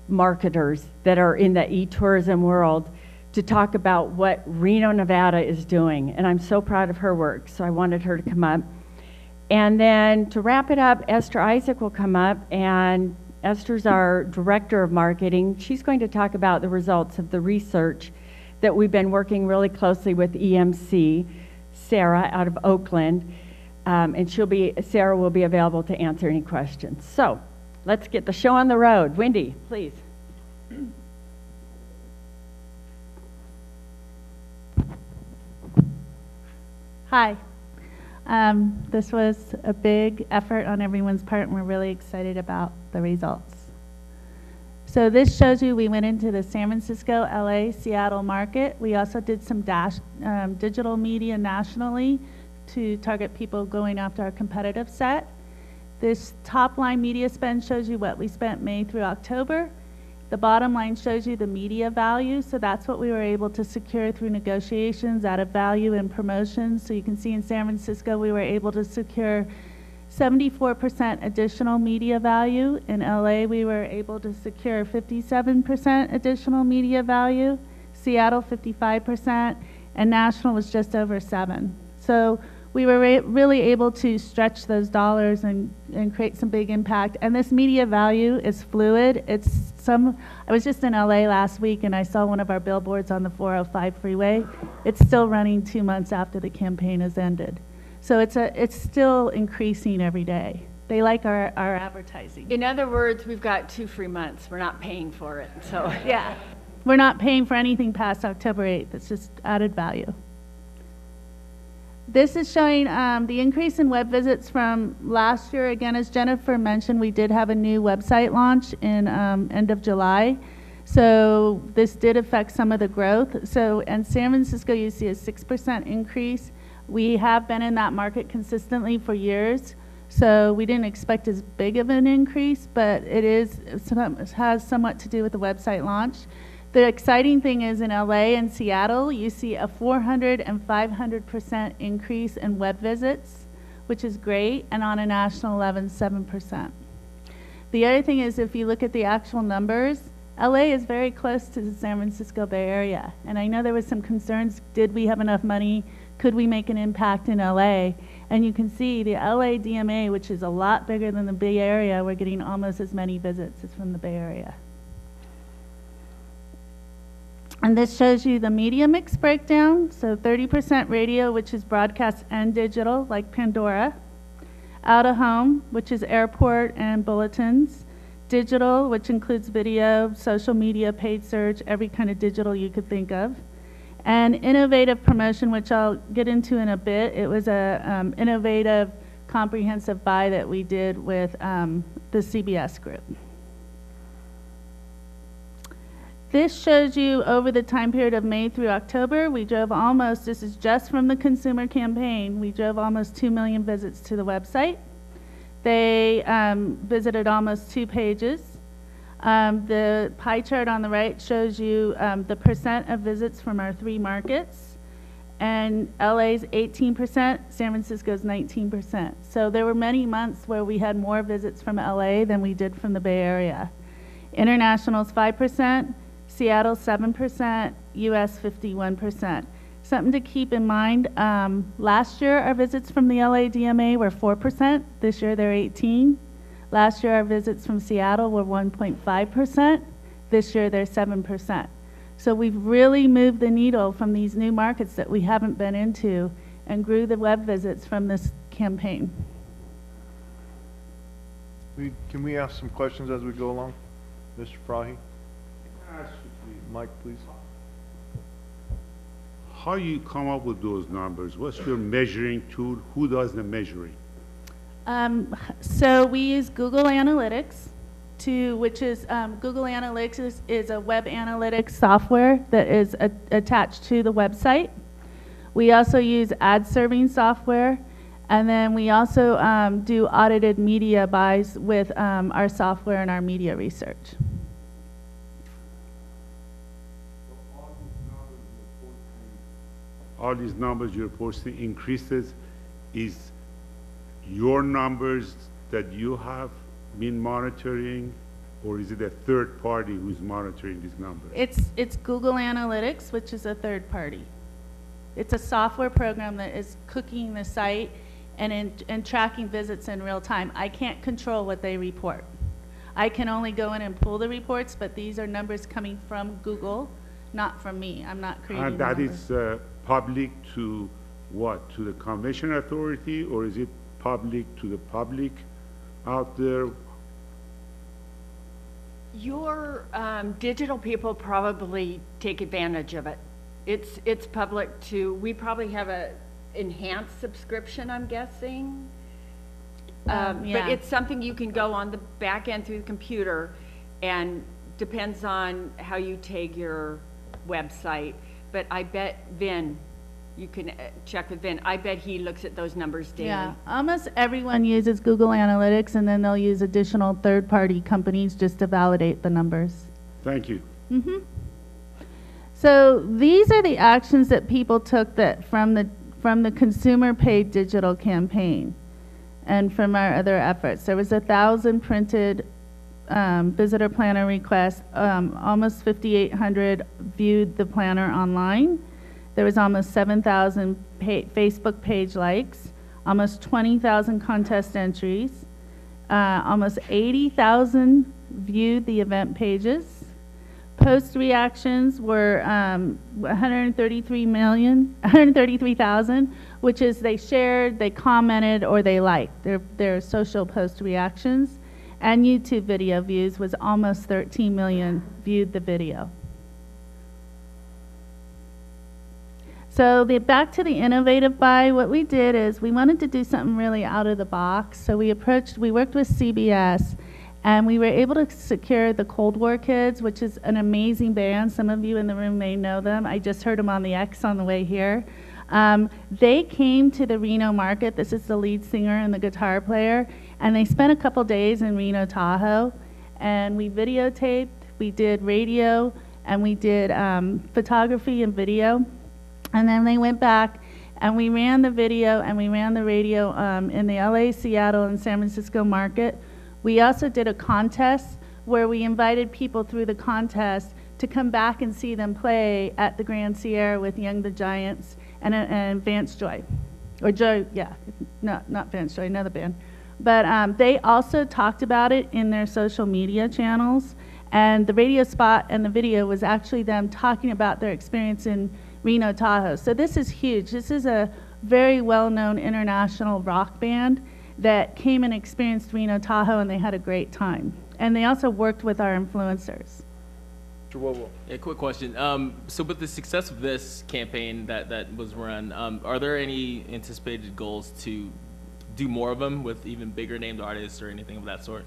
marketers that are in the e-tourism world to talk about what Reno, Nevada is doing. And I'm so proud of her work, so I wanted her to come up. And then to wrap it up, Esther Isaac will come up, and Esther's our Director of Marketing. She's going to talk about the results of the research that we've been working really closely with EMC, Sarah out of Oakland, and Sarah will be available to answer any questions. So let's get the show on the road. Wendy, please. Hi. This was a big effort on everyone's part, and we're really excited about the results. So this shows you we went into the San Francisco, LA, Seattle market. We also did some digital media nationally to target people going after our competitive set. This top line media spend shows you what we spent May through October. The bottom line shows you the media value, so that's what we were able to secure through negotiations, added value and promotions. So you can see in San Francisco we were able to secure 74% additional media value. In LA, we were able to secure 57% additional media value. Seattle, 55%, and national was just over 7%. So we were really able to stretch those dollars and create some big impact. And this media value is fluid. I was just in LA last week and I saw one of our billboards on the 405 freeway. It's still running 2 months after the campaign has ended. So it's still increasing every day. They like our advertising. In other words, we've got 2 free months. We're not paying for it, so. Yeah, we're not paying for anything past October 8th. It's just added value. This is showing the increase in web visits from last year. Again, as Jennifer mentioned, we did have a new website launch in end of July. So this did affect some of the growth. So in San Francisco, you see a 6% increase. We have been in that market consistently for years, so we didn't expect as big of an increase, but it has somewhat to do with the website launch. The exciting thing is in LA and Seattle, you see a 400 and 500% increase in web visits, which is great, and on a national level, 7%. The other thing is if you look at the actual numbers, LA is very close to the San Francisco Bay Area, and I know there was some concerns, did we have enough money? Could we make an impact in LA? And you can see the LA DMA, which is a lot bigger than the Bay Area, we're getting almost as many visits as from the Bay Area. And this shows you the media mix breakdown. So 30% radio, which is broadcast and digital, like Pandora. Out of home, which is airport and bulletins. Digital, which includes video, social media, paid search, every kind of digital you could think of. And innovative promotion, which I'll get into in a bit. It was a innovative, comprehensive buy that we did with the CBS group. This shows you over the time period of May through October, we drove almost, this is just from the consumer campaign, we drove almost 2 million visits to the website. They visited almost 2 pages. The pie chart on the right shows you the percent of visits from our 3 markets. And LA's 18%, San Francisco's 19%. So there were many months where we had more visits from LA than we did from the Bay Area. International's 5%, Seattle 7%, US 51%. Something to keep in mind, last year our visits from the LA DMA were 4%, this year they're 18%. Last year our visits from Seattle were 1.5%, this year they're 7%. So we've really moved the needle from these new markets that we haven't been into and grew the web visits from this campaign. Can we ask some questions as we go along? Mr. Frahi? Mike, please. how you come up with those numbers? What's your measuring tool? Who does the measuring? So we use Google Analytics which is, Google Analytics is a web analytics software that is attached to the website. We also use ad serving software, and then we also do audited media buys with our software and our media research. All these numbers you're posting increases is your numbers that you have been monitoring, or is it a third party who's monitoring these numbers? It's Google Analytics, which is a third party. It's a software program that is cooking the site and tracking visits in real time. I can't control what they report. I can only go in and pull the reports, but these are numbers coming from Google, not from me. I'm not creating And the that numbers. is public to what? To the Convention Authority, or is it public to the public out there? Your digital people probably take advantage of it. It's public too. We probably have a enhanced subscription, I'm guessing. But yeah. it's something you can go on the back end through the computer, and depends on how you tag your website. But I bet Vin, you can check with Vin. I bet he looks at those numbers daily. Yeah, almost everyone uses Google Analytics, and then they'll use additional third-party companies just to validate the numbers. Thank you. So these are the actions that people took that from the consumer paid digital campaign and from our other efforts. There was 1,000 printed visitor planner requests, almost 5,800 viewed the planner online. There was almost 7,000 Facebook page likes, almost 20,000 contest entries, almost 80,000 viewed the event pages. Post reactions were 133,000, which is they shared, they commented, or they liked. Their social post reactions. And YouTube video views was almost 13 million viewed the video. So back to the innovative buy, what we did is we wanted to do something really out of the box. So we worked with CBS, and we were able to secure the Cold War Kids, which is an amazing band. Some of you in the room may know them. I just heard them on the X on the way here. They came to the Reno market. This is the lead singer and the guitar player. And they spent a couple days in Reno, Tahoe. And we videotaped, we did radio, and we did photography and video. And then they went back, and we ran the video and we ran the radio in the LA, Seattle, and San Francisco market. We also did a contest where we invited people through the contest to come back and see them play at the Grand Sierra with Young the Giants and Vance Joy. Or Joy, yeah, not Vance Joy, another band. But they also talked about it in their social media channels. And the radio spot and the video was actually them talking about their experience in Reno, Tahoe. So this is huge. This is a very well-known international rock band that came and experienced Reno, Tahoe, and they had a great time. And they also worked with our influencers. Yeah, quick question. So with the success of this campaign that was run, are there any anticipated goals to do more of them with even bigger named artists or anything of that sort?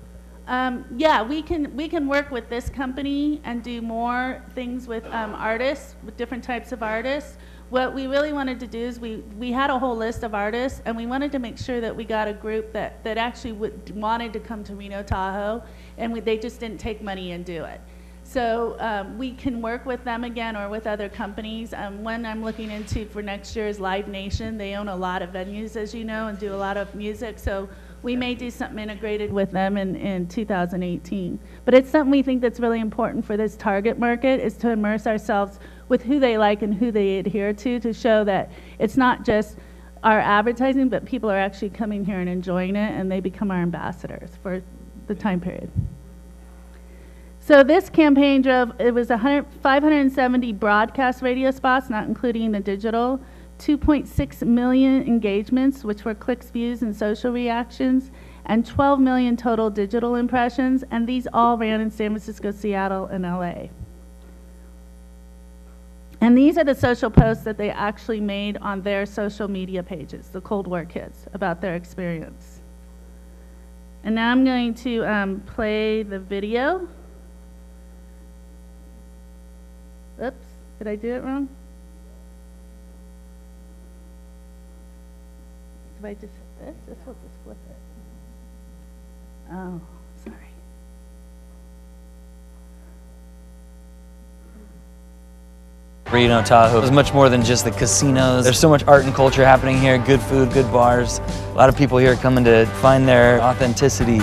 Yeah, we can work with this company and do more things with artists, with different types of artists. What we really wanted to do is we had a whole list of artists, and we wanted to make sure that we got a group that actually wanted to come to Reno, Tahoe, and they just didn't take money and do it. So we can work with them again or with other companies. One I'm looking into for next year is Live Nation. They own a lot of venues, as you know, and do a lot of music. So we may do something integrated with them in 2018. But it's something we think that's really important for this target market, is to immerse ourselves with who they like and who they adhere to show that it's not just our advertising, but people are actually coming here and enjoying it, and they become our ambassadors for the time period. So this campaign it was 570 broadcast radio spots, not including the digital, 2.6 million engagements, which were clicks, views, and social reactions, and 12 million total digital impressions, and these all ran in San Francisco, Seattle, and LA. And these are the social posts that they actually made on their social media pages, the Cold War kids, about their experience. And now I'm going to play the video. Oops, did I do it wrong? If I just hit this will just flip it. Oh, sorry. Reno Tahoe is much more than just the casinos. There's so much art and culture happening here, good food, good bars. A lot of people here coming to find their authenticity.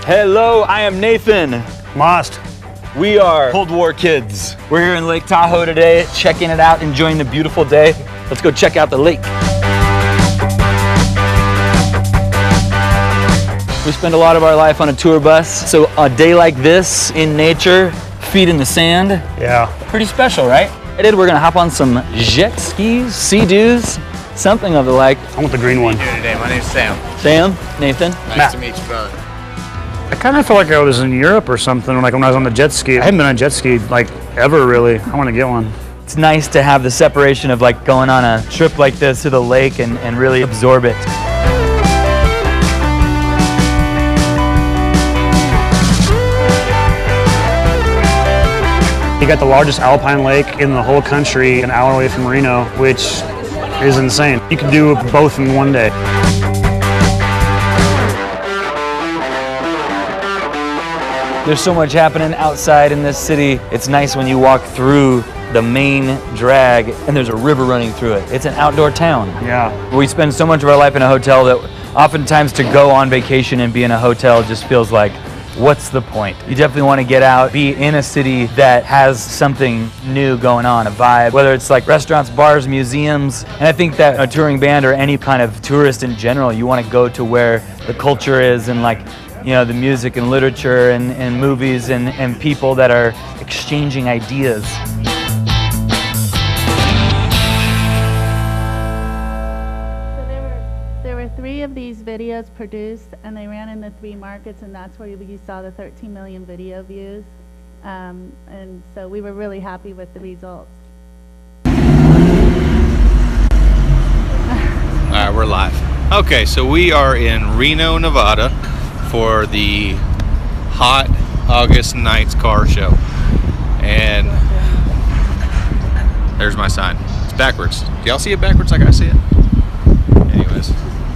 Hello, I am Nathan. Most. We are Cold War kids. We're here in Lake Tahoe today, checking it out, enjoying the beautiful day. Let's go check out the lake. We spend a lot of our life on a tour bus, so a day like this in nature, feet in the sand, yeah, pretty special, right? We're gonna hop on some jet skis, Sea-Doos, something of the like. I want the green one. How you doing today? My name's Sam. Sam, Nathan. Nice to meet you, brother. I kind of felt like I was in Europe or something, like when I was on the jet ski. I haven't been on a jet ski like ever really. I want to get one. It's nice to have the separation of like going on a trip like this to the lake and really absorb it. You got the largest alpine lake in the whole country, an hour away from Reno, which is insane. You can do both in one day. There's so much happening outside in this city. It's nice when you walk through the main drag and there's a river running through it. It's an outdoor town. Yeah. We spend so much of our life in a hotel that oftentimes to go on vacation and be in a hotel just feels like, what's the point? You definitely want to get out, be in a city that has something new going on, a vibe, whether it's like restaurants, bars, museums. And I think that a touring band or any kind of tourist in general, you want to go to where the culture is and like, you know, the music and literature and movies and people that are exchanging ideas. Of these videos produced, and they ran in the 3 markets, and that's where you saw the 13 million video views. And so we were really happy with the results. All right, we're live. Okay, so we are in Reno, Nevada for the Hot August Nights car show. And there's my sign. It's backwards. Do y'all see it backwards like I see it? Anyways.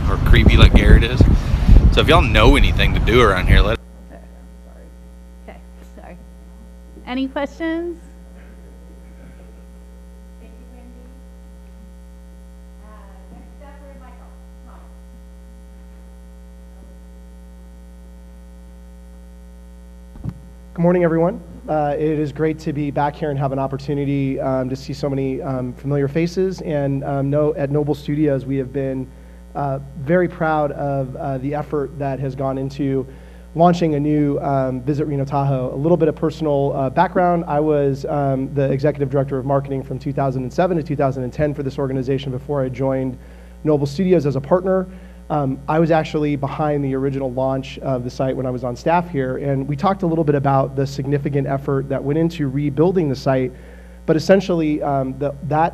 Or creepy like Garrett is. So if y'all know anything to do around here, let. Okay, sorry. Any questions? Thank you, Wendy. Next up, we're Michael. Good morning, everyone. It is great to be back here and have an opportunity to see so many familiar faces. And at Noble Studios, we have been very proud of the effort that has gone into launching a new Visit Reno Tahoe. A little bit of personal background. I was the executive director of marketing from 2007 to 2010 for this organization before I joined Noble Studios as a partner. I was actually behind the original launch of the site when I was on staff here, and we talked a little bit about the significant effort that went into rebuilding the site, but essentially that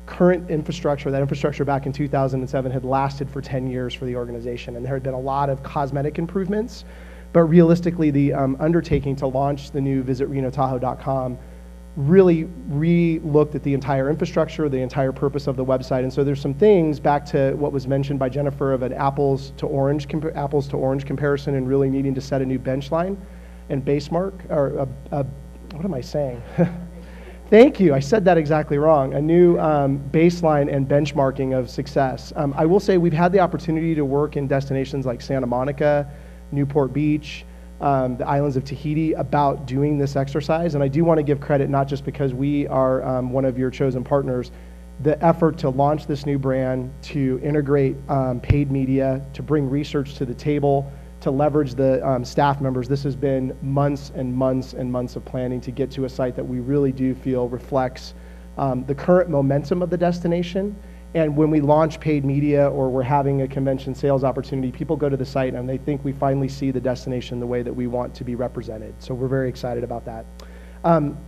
current infrastructure, that infrastructure back in 2007 had lasted for 10 years for the organization, and there had been a lot of cosmetic improvements, but realistically the undertaking to launch the new visitrenotahoe.com really re-looked at the entire infrastructure, the entire purpose of the website. And so there's some things, back to what was mentioned by Jennifer, of an apples to orange comparison, and really needing to set a new bench line and base mark, or what am I saying? Thank you, I said that exactly wrong. A new baseline and benchmarking of success. I will say we've had the opportunity to work in destinations like Santa Monica, Newport Beach, the islands of Tahiti about doing this exercise. And I do want to give credit, not just because we are one of your chosen partners, the effort to launch this new brand, to integrate paid media, to bring research to the table, to leverage the staff members. This has been months and months and months of planning to get to a site that we really do feel reflects the current momentum of the destination And when we launch paid media or we're having a convention sales opportunity, people go to the site and they think we finally see the destination the way that we want to be represented. So we're very excited about that.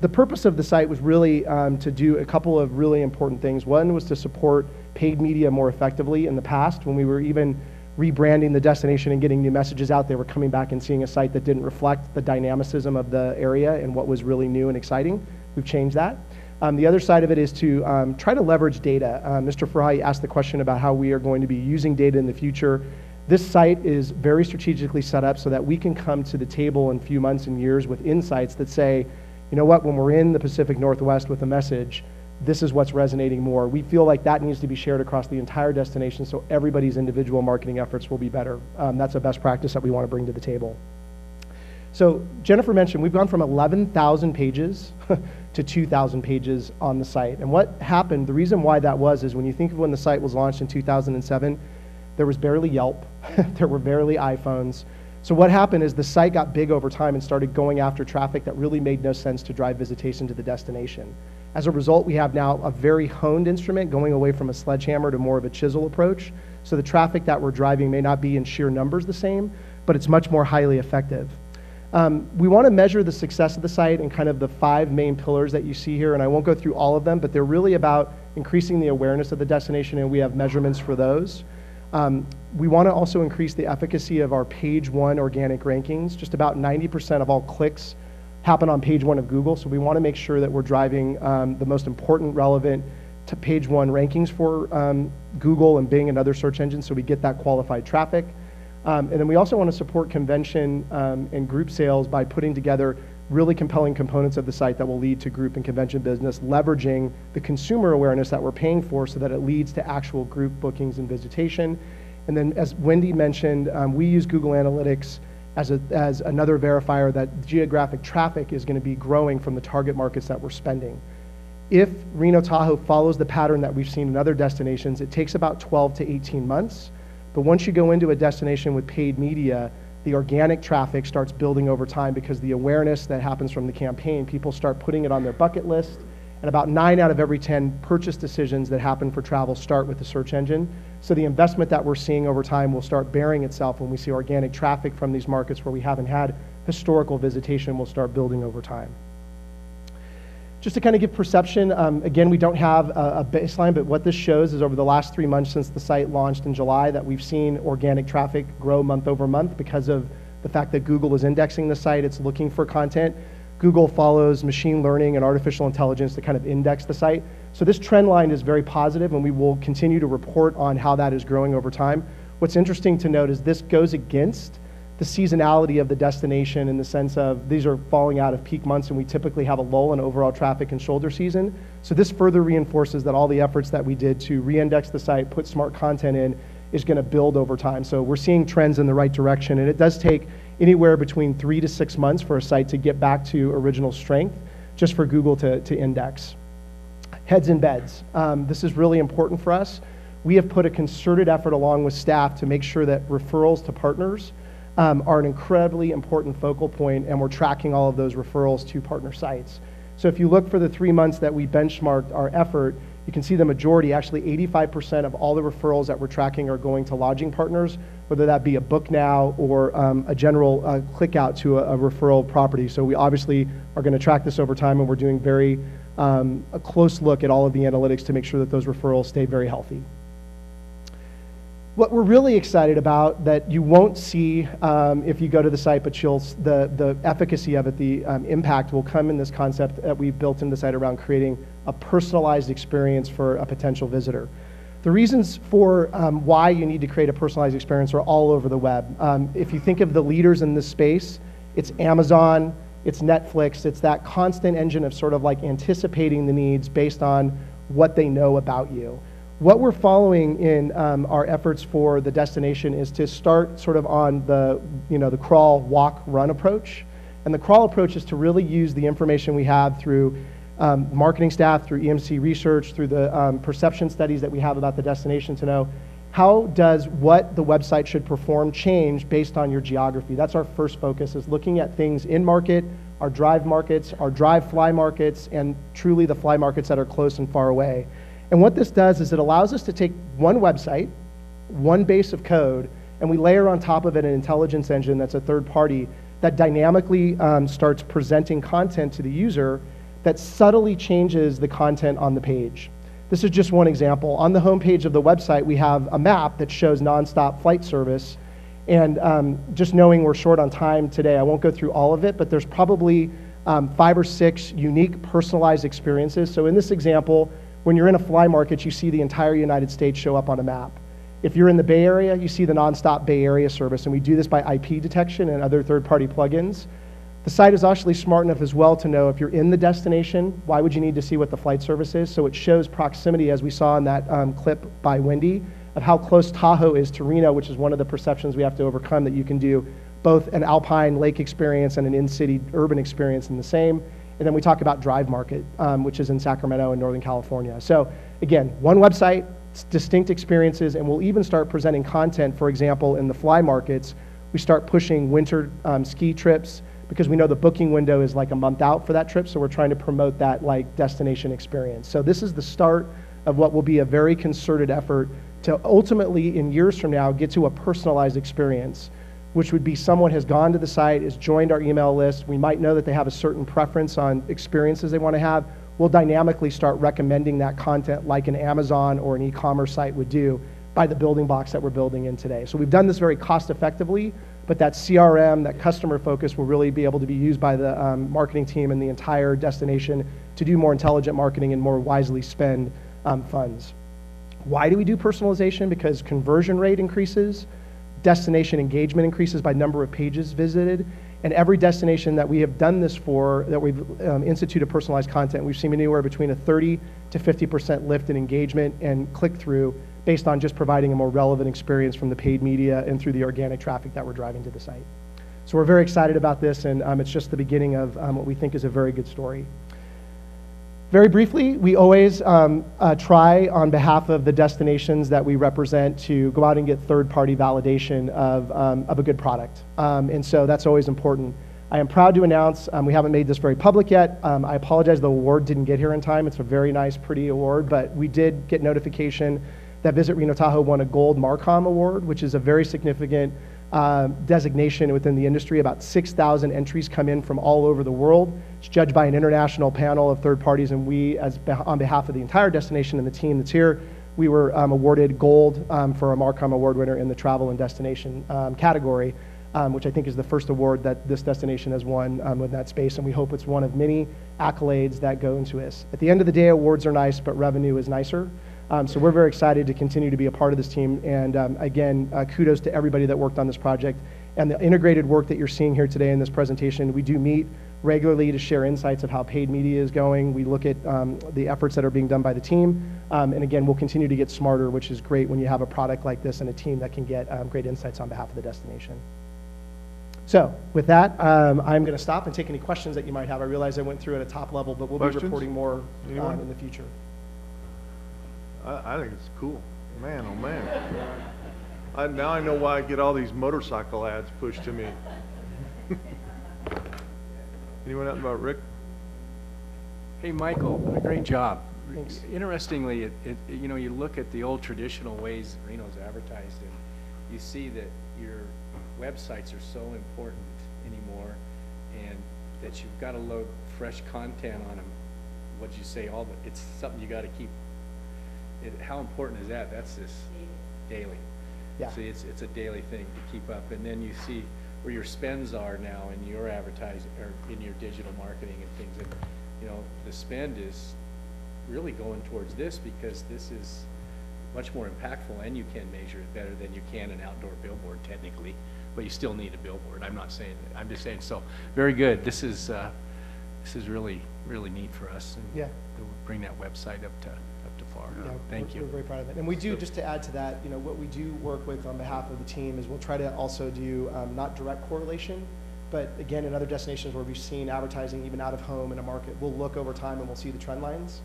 The purpose of the site was really to do a couple of really important things. One was to support paid media more effectively. In the past, when we were even rebranding the destination and getting new messages out, they were coming back and seeing a site that didn't reflect the dynamicism of the area and what was really new and exciting. We've changed that. The other side of it is to try to leverage data. Mr. Farahi asked the question about how we are going to be using data in the future. This site is very strategically set up so that we can come to the table in a few months and years with insights that say, you know what, when we're in the Pacific Northwest with a message, this is what's resonating more. We feel like that needs to be shared across the entire destination so everybody's individual marketing efforts will be better. That's a best practice that we want to bring to the table. So Jennifer mentioned we've gone from 11,000 pages to 2,000 pages on the site. And what happened, the reason why that was, is when you think of when the site was launched in 2007, there was barely Yelp, there were barely iPhones. So what happened is the site got big over time and started going after traffic that really made no sense to drive visitation to the destination. As a result, we have now a very honed instrument going away from a sledgehammer to more of a chisel approach. So the traffic that we're driving may not be in sheer numbers the same, but it's much more highly effective. We want to measure the success of the site in kind of the 5 main pillars that you see here, and I won't go through all of them, but they're really about increasing the awareness of the destination, and we have measurements for those. We want to also increase the efficacy of our page 1 organic rankings. Just about 90% of all clicks happen on page 1 of Google, so we want to make sure that we're driving the most important, relevant to page 1 rankings for Google and Bing and other search engines so we get that qualified traffic. And then we also want to support convention and group sales by putting together really compelling components of the site that will lead to group and convention business, leveraging the consumer awareness that we're paying for so that it leads to actual group bookings and visitation. And then as Wendy mentioned, we use Google Analytics as another verifier that geographic traffic is going to be growing from the target markets that we're spending. If Reno Tahoe follows the pattern that we've seen in other destinations, it takes about 12 to 18 months. But once you go into a destination with paid media, the organic traffic starts building over time because the awareness that happens from the campaign, people start putting it on their bucket list, and about 9 out of every 10 purchase decisions that happen for travel start with the search engine. So the investment that we're seeing over time will start bearing itself when we see organic traffic from these markets where we haven't had historical visitation will start building over time. Just to kind of give perception, again, we don't have a baseline, but what this shows is over the last 3 months since the site launched in July that we've seen organic traffic grow month over month because of the fact that Google is indexing the site, it's looking for content. Google follows machine learning and artificial intelligence to kind of index the site. So this trend line is very positive and we will continue to report on how that is growing over time. What's interesting to note is this goes against the seasonality of the destination in the sense of these are falling out of peak months and we typically have a lull in overall traffic in shoulder season. So this further reinforces that all the efforts that we did to re-index the site, put smart content in, is going to build over time. So we're seeing trends in the right direction, and it does take anywhere between 3 to 6 months for a site to get back to original strength just for Google to index. Heads in beds. This is really important for us. We have put a concerted effort along with staff to make sure that referrals to partners are an incredibly important focal point, and we're tracking all of those referrals to partner sites. So if you look for the 3 months that we benchmarked our effort, you can see the majority, actually 85% of all the referrals that we're tracking are going to lodging partners, whether that be a book now or a general click out to a referral property. So we obviously are going to track this over time, and we're doing a close look at all of the analytics to make sure that those referrals stay very healthy. What we're really excited about that you won't see if you go to the site, but the efficacy of it, the impact will come in this concept that we've built into the site around creating a personalized experience for a potential visitor. The reasons for why you need to create a personalized experience are all over the web. If you think of the leaders in this space, it's Amazon, it's Netflix, it's that constant engine of sort of like anticipating the needs based on what they know about you. What we're following in our efforts for the destination is to start sort of on the crawl, walk, run approach. And the crawl approach is to really use the information we have through marketing staff, through EMC research, through the perception studies that we have about the destination to know how does what the website should perform change based on your geography. That's our first focus, is looking at things in market, our drive markets, our drive fly markets, and truly the fly markets that are close and far away. And what this does is it allows us to take one website, one base of code, and we layer on top of it an intelligence engine that's a third party that dynamically starts presenting content to the user that subtly changes the content on the page. This is just one example. On the homepage of the website, we have a map that shows nonstop flight service. And just knowing we're short on time today, I won't go through all of it, but there's probably 5 or 6 unique personalized experiences. So in this example, when you're in a fly market, you see the entire United States show up on a map. If you're in the Bay Area, you see the nonstop Bay Area service, and we do this by IP detection and other third-party plugins. The site is actually smart enough as well to know if you're in the destination, why would you need to see what the flight service is? So it shows proximity, as we saw in that clip by Wendy, of how close Tahoe is to Reno, which is one of the perceptions we have to overcome, that you can do both an alpine lake experience and an in-city urban experience in the same. And then we talk about Drive Market, which is in Sacramento in Northern California. So again, one website, distinct experiences, and we'll even start presenting content. For example, in the fly markets, we start pushing winter ski trips because we know the booking window is like a month out for that trip, so we're trying to promote that like destination experience. So this is the start of what will be a very concerted effort to ultimately, in years from now, get to a personalized experience, which would be someone has gone to the site, has joined our email list. We might know that they have a certain preference on experiences they want to have. We'll dynamically start recommending that content like an Amazon or an e-commerce site would do by the building blocks that we're building in today. So we've done this very cost effectively, but that CRM, that customer focus, will really be able to be used by the marketing team and the entire destination to do more intelligent marketing and more wisely spend funds. Why do we do personalization? Because conversion rate increases, destination engagement increases by number of pages visited, and every destination that we have done this for, that we've instituted personalized content, we've seen anywhere between a 30 to 50% lift in engagement and click-through based on just providing a more relevant experience from the paid media and through the organic traffic that we're driving to the site. So we're very excited about this, and it's just the beginning of what we think is a very good story. Very briefly, we always try on behalf of the destinations that we represent to go out and get third-party validation of a good product. And so that's always important. I am proud to announce, we haven't made this very public yet. I apologize, the award didn't get here in time. It's a very nice, pretty award, but we did get notification that Visit Reno Tahoe won a Gold Marcom Award, which is a very significant designation within the industry. About 6,000 entries come in from all over the world. It's judged by an international panel of third parties, and we, on behalf of the entire destination and the team that's here, we were awarded gold for a Marcom Award winner in the travel and destination category, which I think is the first award that this destination has won in that space, and we hope it's one of many accolades that go into this. At the end of the day, awards are nice, but revenue is nicer. So we're very excited to continue to be a part of this team. And again, kudos to everybody that worked on this project. And the integrated work that you're seeing here today in this presentation, we do meet regularly to share insights of how paid media is going. We look at the efforts that are being done by the team. And again, we'll continue to get smarter, which is great when you have a product like this and a team that can get great insights on behalf of the destination. So with that, I'm going to stop and take any questions that you might have. I realize I went through at a top level, but we'll be reporting more in the future. I think it's cool. Man, oh man. Now I know why I get all these motorcycle ads pushed to me. Anyone else about Rick? Hey, Michael, great job. Thanks. Interestingly, you know, you look at the old traditional ways Reno's advertised, and you see that your websites are so important anymore, and that you've got to load fresh content on them. What'd you say? It's something you got to keep. How important is that? That's this daily. Yeah. See, it's a daily thing to keep up, and then you see where your spends are now in your advertising or in your digital marketing and things. And you know, the spend is really going towards this because this is much more impactful, and you can measure it better than you can an outdoor billboard technically. But you still need a billboard. I'm not saying. I'm just saying. So very good. This is really neat for us. And yeah. To bring that website up to par. Yeah, Thank you. We're very proud of it. And we do, just to add to that, you know, what we do work with on behalf of the team is we'll try to also do not direct correlation, but again, in other destinations where we've seen advertising even out of home in a market, we'll look over time and we'll see the trend lines.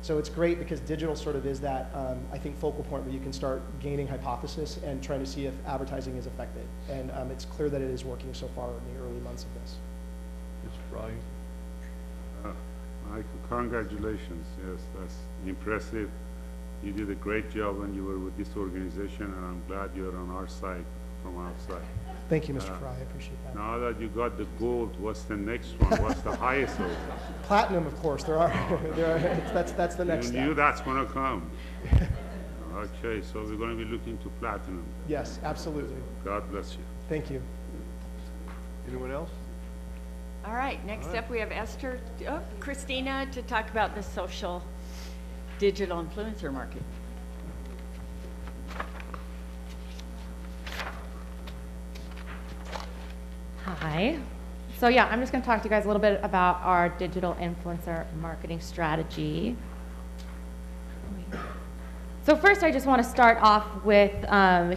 So it's great because digital sort of is that, I think, focal point where you can start gaining hypothesis and trying to see if advertising is effective. And it's clear that it is working so far in the early months of this. It's right. Michael, congratulations. Yes, that's impressive. You did a great job when you were with this organization, and I'm glad you're on our side from outside. Thank you, Mr. Fry, I appreciate that. Now that you got the gold, what's the next one? What's the highest of it? Platinum, of course, that's the next You step. knew that's gonna come. Okay, so we're gonna be looking to platinum. Yes, absolutely. God bless you. Thank you. Anyone else? All right, next up we have Christina to talk about the social digital influencer market. Hi. So yeah, I'm just going to talk to you guys a little bit about our digital influencer marketing strategy. So first, I just want to start off with,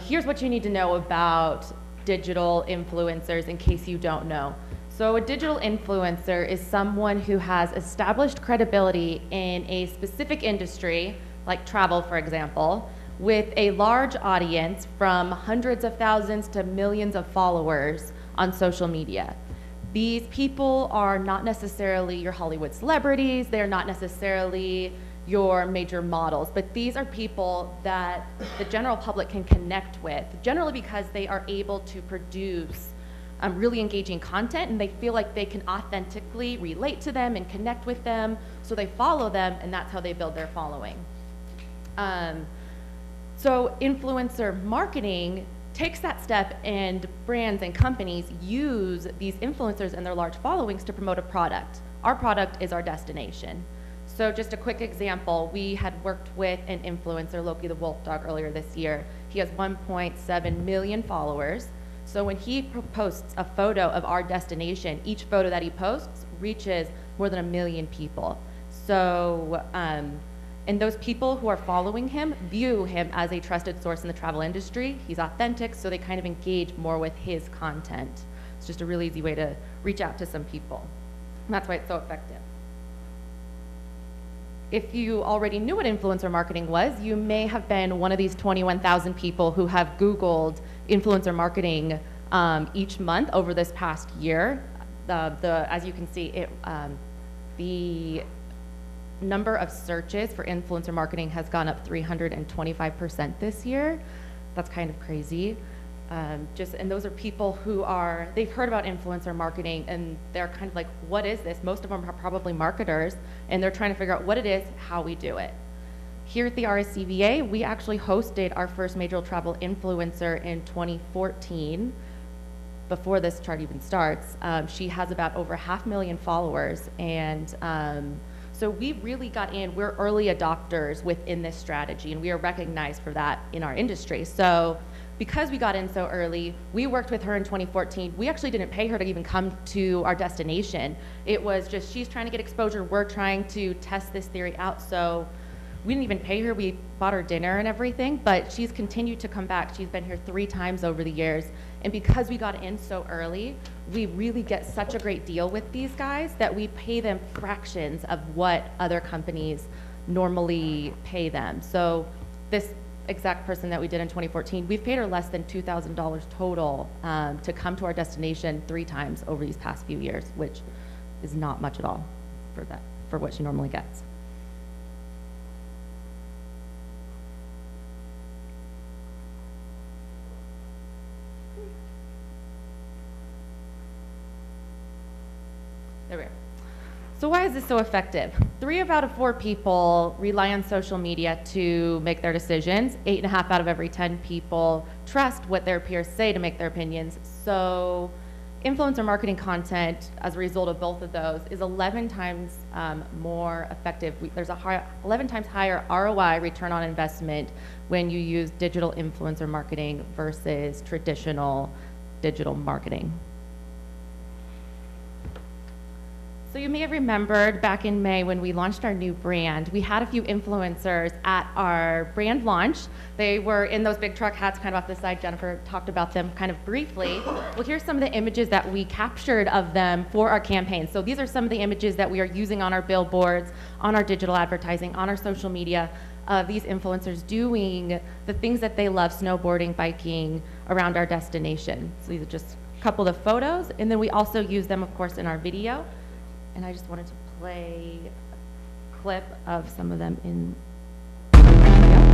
here's what you need to know about digital influencers in case you don't know. So a digital influencer is someone who has established credibility in a specific industry, like travel, for example, with a large audience from hundreds of thousands to millions of followers on social media. These people are not necessarily your Hollywood celebrities, they're not necessarily your major models, but these are people that the general public can connect with, generally because they are able to produce really engaging content, and they feel like they can authentically relate to them and connect with them, so they follow them, and that's how they build their following. So influencer marketing takes that step, and brands and companies use these influencers and their large followings to promote a product. Our product is our destination. So just a quick example, we had worked with an influencer, Loki the Wolf Dog, earlier this year. He has 1.7 million followers. So when he posts a photo of our destination, each photo that he posts reaches more than 1 million people. So, and those people who are following him view him as a trusted source in the travel industry. He's authentic, so they kind of engage more with his content. It's just a really easy way to reach out to some people. And that's why it's so effective. If you already knew what influencer marketing was, you may have been one of these 21,000 people who have Googled influencer marketing each month over this past year. As you can see, the number of searches for influencer marketing has gone up 325% this year. That's kind of crazy. And those are people who they've heard about influencer marketing, and they're kind of like, what is this? Most of them are probably marketers, and they're trying to figure out what it is, how we do it. Here at the RSCVA, we actually hosted our first major travel influencer in 2014. Before this chart even starts, she has about over 500,000 followers, and so we really got in, we're early adopters within this strategy, and we are recognized for that in our industry. So because we got in so early, we worked with her in 2014. We actually didn't pay her to even come to our destination. It was just, she's trying to get exposure, we're trying to test this theory out. So we didn't even pay her, we bought her dinner and everything, but she's continued to come back. She's been here 3 times over the years. And because we got in so early, we really get such a great deal with these guys that we pay them fractions of what other companies normally pay them. So this exact person that we did in 2014, we've paid her less than $2,000 total to come to our destination 3 times over these past few years, which is not much at all for what she normally gets. There we are. So why is this so effective? 3 out of 4 people rely on social media to make their decisions. 8.5 out of every 10 people trust what their peers say to make their opinions. So influencer marketing content, as a result of both of those, is 11 times more effective. There's a 11 times higher ROI, return on investment, when you use digital influencer marketing versus traditional digital marketing. So you may have remembered back in May when we launched our new brand, we had a few influencers at our brand launch. They were in those big truck hats kind of off the side. Jennifer talked about them kind of briefly. Well, here's some of the images that we captured of them for our campaign. So these are some of the images that we are using on our billboards, on our digital advertising, on our social media, these influencers doing the things that they love, snowboarding, biking, around our destination. So these are just a couple of photos, and then we also use them, of course, in our video. And I just wanted to play a clip of some of them in. There we go.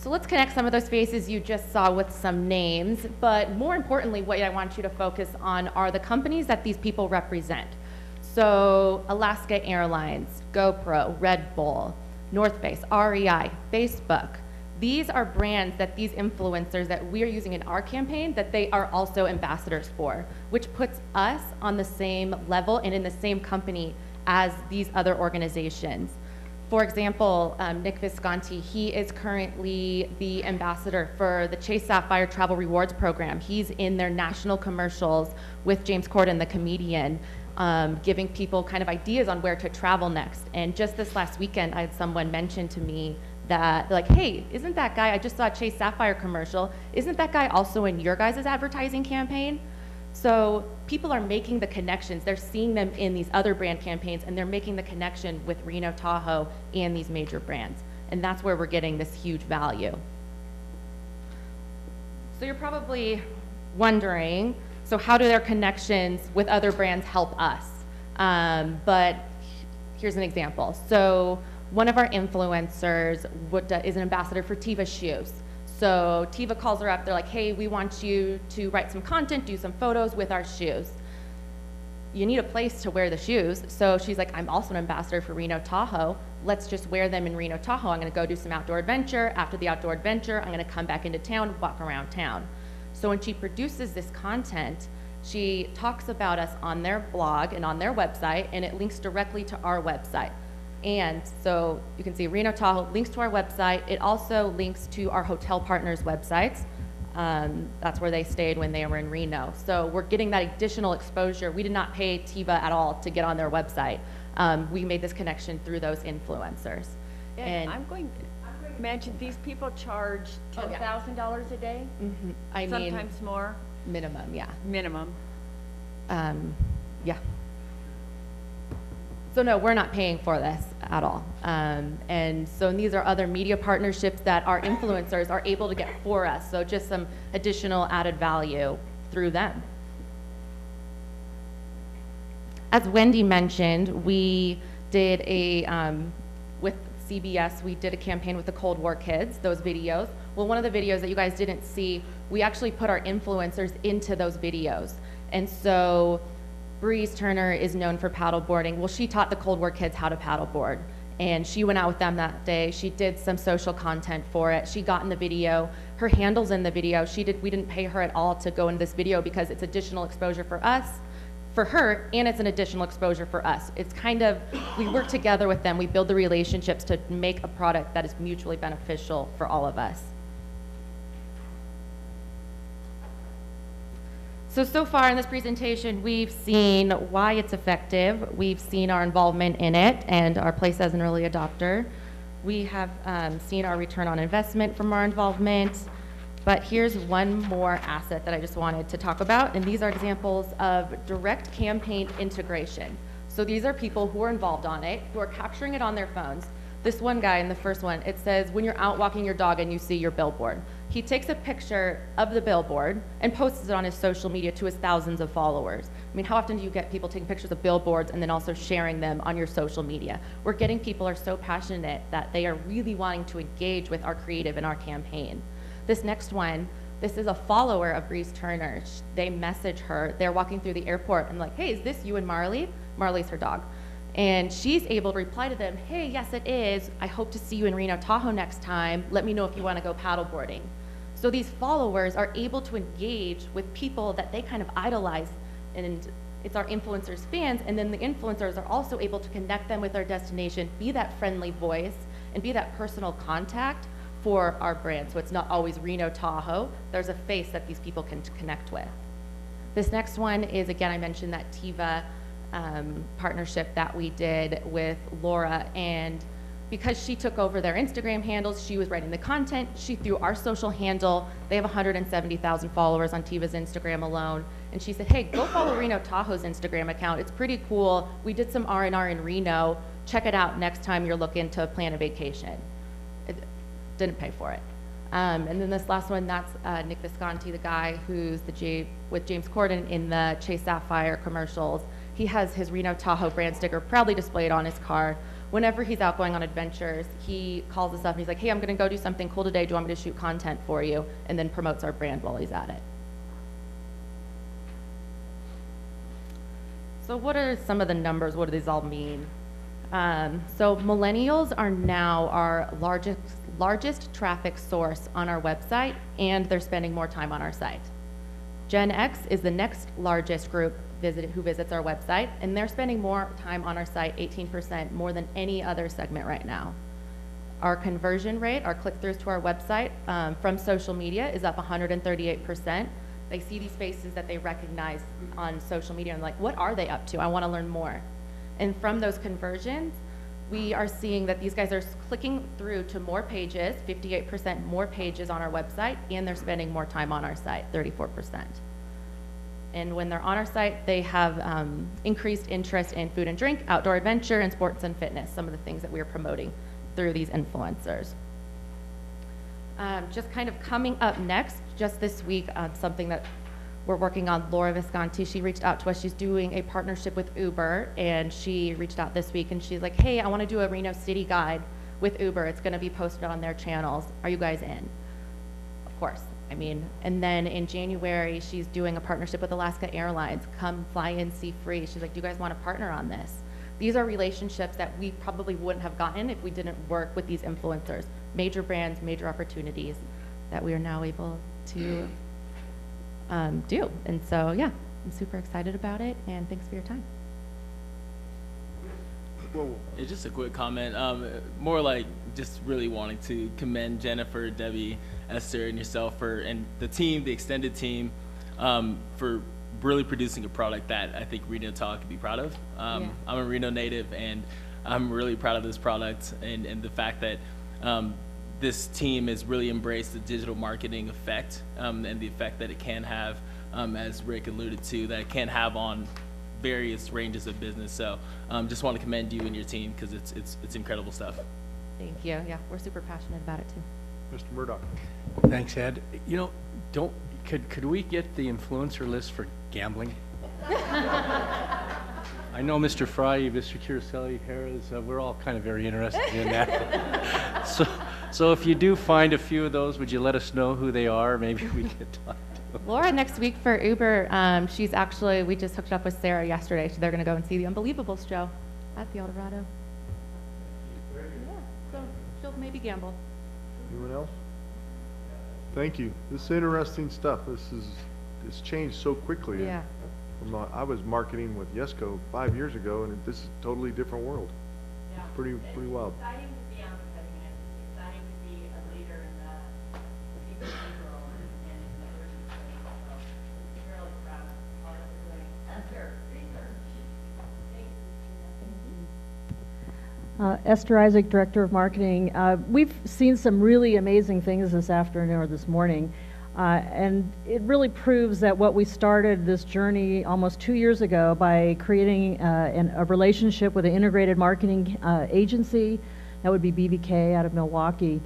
So let's connect some of those faces you just saw with some names, but more importantly, what I want you to focus on are the companies that these people represent. So Alaska Airlines, GoPro, Red Bull, North Face, REI, Facebook. These are brands that these influencers that we're using in our campaign that they are also ambassadors for, which puts us on the same level and in the same company as these other organizations. For example, Nick Visconti, he is currently the ambassador for the Chase Sapphire Travel Rewards Program. He's in their national commercials with James Corden, the comedian, giving people kind of ideas on where to travel next. And just this last weekend, I had someone mention to me that, like, hey, isn't that guy, I just saw a Chase Sapphire commercial, isn't that guy also in your guys' advertising campaign? So people are making the connections. They're seeing them in these other brand campaigns, and they're making the connection with Reno Tahoe and these major brands. And that's where we're getting this huge value. So you're probably wondering, so how do their connections with other brands help us? But here's an example. So one of our influencers is an ambassador for Teva shoes. So Teva calls her up, they're like, hey, we want you to write some content, do some photos with our shoes. You need a place to wear the shoes. So she's like, I'm also an ambassador for Reno Tahoe. Let's just wear them in Reno Tahoe. I'm gonna go do some outdoor adventure. After the outdoor adventure, I'm gonna come back into town, walk around town. So when she produces this content, she talks about us on their blog and on their website, and it links directly to our website. And so you can see Reno Tahoe links to our website. It also links to our hotel partners' websites. That's where they stayed when they were in Reno. So we're getting that additional exposure. We did not pay Teva at all to get on their website. We made this connection through those influencers. And I'm going to mention these people charge $10,000 a day. Mm-hmm. I mean, sometimes more. Minimum, yeah. Minimum. Yeah. So no, we're not paying for this at all. And so these are other media partnerships that our influencers are able to get for us. So just some additional added value through them. As Wendy mentioned, we did with CBS, we did a campaign with the Cold War kids, those videos. Well, one of the videos that you guys didn't see, we actually put our influencers into those videos. And so Breeze Turner is known for paddleboarding. Well, she taught the Cold War kids how to paddleboard. And she went out with them that day. She did some social content for it. She got in the video. Her handle's in the video. We didn't pay her at all to go in this video because it's additional exposure for us, for her, and it's an additional exposure for us. It's kind of, we work together with them. We build the relationships to make a product that is mutually beneficial for all of us. So far in this presentation, we've seen why it's effective. We've seen our involvement in it and our place as an early adopter. We have seen our return on investment from our involvement. But here's one more asset that I just wanted to talk about, and these are examples of direct campaign integration. So these are people who are involved on it, who are capturing it on their phones. This one guy in the first one, it says, when you're out walking your dog and you see your billboard. He takes a picture of the billboard and posts it on his social media to his thousands of followers. I mean, how often do you get people taking pictures of billboards and then also sharing them on your social media? We're getting people are so passionate that they are really wanting to engage with our creative and our campaign. This next one, this is a follower of Breeze Turner. They message her, they're walking through the airport and like, hey, is this you and Marley? Marley's her dog. And she's able to reply to them, hey, yes, it is. I hope to see you in Reno Tahoe next time. Let me know if you want to go paddleboarding. So these followers are able to engage with people that they kind of idolize, and it's our influencers' fans, and then the influencers are also able to connect them with our destination, be that friendly voice, and be that personal contact for our brand. So it's not always Reno Tahoe. There's a face that these people can connect with. This next one is, again, I mentioned that Teva partnership that we did with Laura, and because she took over their Instagram handles, she was writing the content, she threw our social handle. They have 170,000 followers on Tiva's Instagram alone. And she said, hey, go follow Reno Tahoe's Instagram account. It's pretty cool. We did some R&R in Reno. Check it out next time you're looking to plan a vacation. It didn't pay for it. And then this last one, that's Nick Visconti, the guy who's with James Corden in the Chase Sapphire commercials. He has his Reno Tahoe brand sticker proudly displayed on his car. Whenever he's out going on adventures, he calls us up and he's like, hey, I'm gonna go do something cool today. Do you want me to shoot content for you? And then promotes our brand while he's at it. So what are some of the numbers? What do these all mean? So millennials are now our largest traffic source on our website, and they're spending more time on our site. Gen X is the next largest group who visits our website, and they're spending more time on our site, 18%, more than any other segment right now. Our conversion rate, our click-throughs to our website from social media is up 138%. They see these faces that they recognize on social media and like, what are they up to? I want to learn more. And from those conversions, we are seeing that these guys are clicking through to more pages, 58% more pages on our website, and they're spending more time on our site, 34%. And when they're on our site, they have increased interest in food and drink, outdoor adventure, and sports and fitness, some of the things that we are promoting through these influencers. Just kind of coming up next, just this week, something that we're working on, Laura Visconti, she reached out to us. She's doing a partnership with Uber, and she reached out this week, and she's like, hey, I want to do a Reno City guide with Uber. It's going to be posted on their channels. Are you guys in? Of course. I mean, and then in January, she's doing a partnership with Alaska Airlines. Come fly in, see free. She's like, do you guys want to partner on this? These are relationships that we probably wouldn't have gotten if we didn't work with these influencers. Major brands, major opportunities that we are now able to do. And so, yeah, I'm super excited about it, and thanks for your time. Yeah, just a quick comment. More like just really wanting to commend Jennifer, Debbie, Esther, and yourself and the team, the extended team, for really producing a product that I think Reno Tahoe could be proud of. I'm a Reno native, and I'm really proud of this product and the fact that this team has really embraced the digital marketing effect and the effect that it can have, as Rick alluded to, that it can have on various ranges of business. So just want to commend you and your team because it's incredible stuff. Thank you. Yeah, we're super passionate about it too. Mr. Murdoch. Thanks, Ed. You know, could we get the influencer list for gambling? I know Mr. Fry, Mr. Kiraselli, Harris, we're all kind of very interested in that. So if you do find a few of those, would you let us know who they are? Maybe we could talk to them. Laura, next week for Uber, she's actually, we just hooked up with Sarah yesterday, so they're going to go and see the Unbelievables show at the Eldorado. Yeah, so she'll maybe gamble. Anyone else? Thank you. This is interesting stuff. It's changed so quickly. Yeah. I was marketing with Yesco 5 years ago, and this is a totally different world. Yeah. It's pretty wild. It's exciting to be on the cutting edge. It's exciting to be a leader in the CPG world and in the diversity space. So I'm really proud of all that we're doing. Esther, research. Esther Isaac, Director of Marketing. We've seen some really amazing things this afternoon or this morning. And it really proves that what we started this journey almost 2 years ago by creating a relationship with an integrated marketing agency, that would be BBK out of Milwaukee.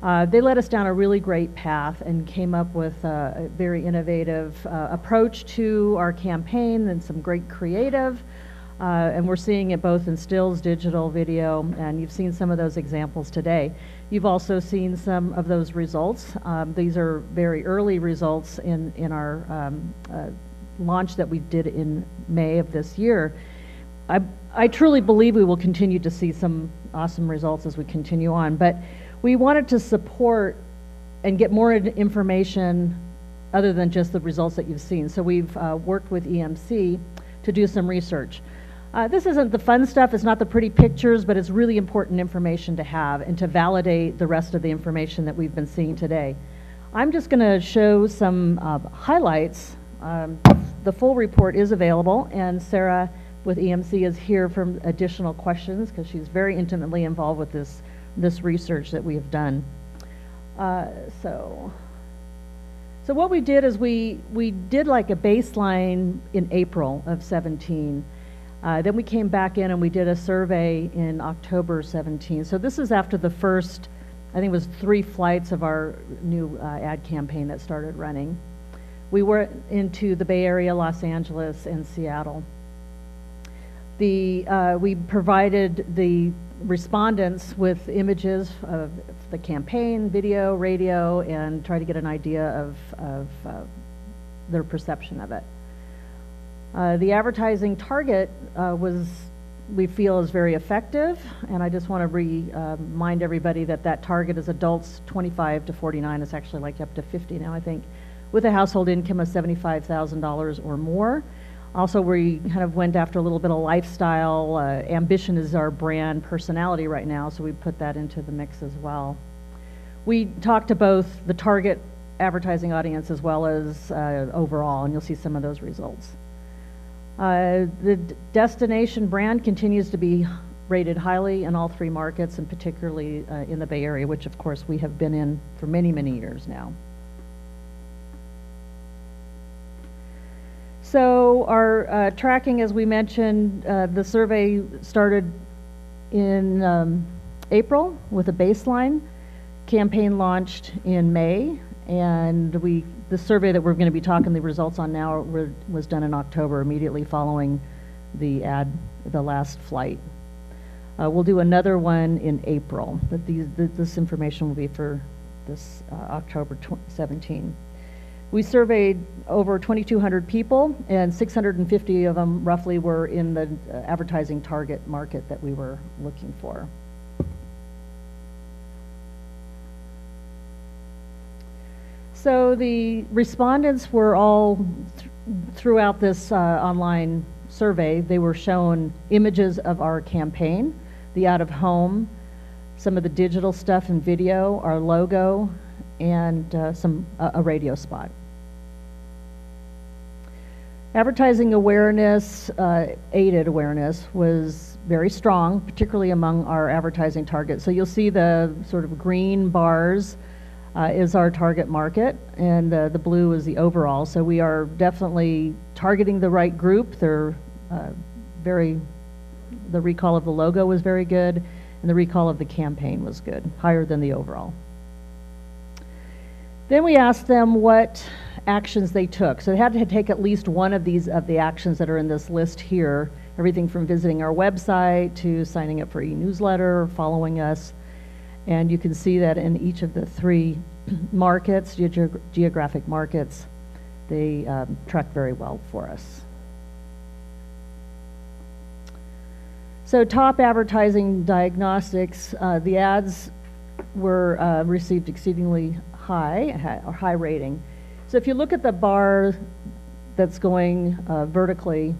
They led us down a really great path and came up with a very innovative approach to our campaign and some great creative. And we're seeing it both in stills, digital, video, and you've seen some of those examples today. You've also seen some of those results. These are very early results in our launch that we did in May of this year. I truly believe we will continue to see some awesome results as we continue on, but we wanted to support and get more information other than just the results that you've seen. So we've worked with EMC to do some research. This isn't the fun stuff, it's not the pretty pictures, but it's really important information to have and to validate the rest of the information that we've been seeing today. I'm just going to show some highlights. The full report is available, and Sarah with EMC is here for additional questions because she's very intimately involved with this this research that we have done. So what we did is we did like a baseline in April of 17. Then we came back in and we did a survey in October 17. So this is after the first, I think it was 3 flights of our new ad campaign that started running. We were into the Bay Area, Los Angeles, and Seattle. We provided the respondents with images of the campaign, video, radio, and try to get an idea of their perception of it. The advertising target we feel is very effective, and I just want to remind everybody that target is adults 25 to 49. It's actually like up to 50 now, I think, with a household income of $75,000 or more. Also, we kind of went after a little bit of lifestyle. Ambition is our brand personality right now, so we put that into the mix as well. We talked to both the target advertising audience as well as overall, and you'll see some of those results. The destination brand continues to be rated highly in all 3 markets, and particularly in the Bay Area, which of course we have been in for many, many years now. So our tracking, as we mentioned, the survey started in April with a baseline. Campaign launched in May, and the survey that we're going to be talking the results on now was done in October, immediately following the last flight. We'll do another one in April, but this information will be for this October 17. We surveyed over 2,200 people, and 650 of them roughly were in the advertising target market that we were looking for. So the respondents were all throughout this online survey. They were shown images of our campaign, the out-of-home, some of the digital stuff and video, our logo, and a radio spot. Advertising awareness, aided awareness, was very strong, particularly among our advertising targets. So you'll see the sort of green bars is our target market, and the blue is the overall. So we are definitely targeting the right group. The recall of the logo was very good, and the recall of the campaign was good, higher than the overall. Then we asked them what actions they took. So they had to take at least one of the actions that are in this list here, everything from visiting our website to signing up for e-newsletter, following us. And you can see that in each of the 3 markets, geographic markets, they track very well for us. So top advertising diagnostics, the ads were received exceedingly high rating. So if you look at the bar that's going vertically,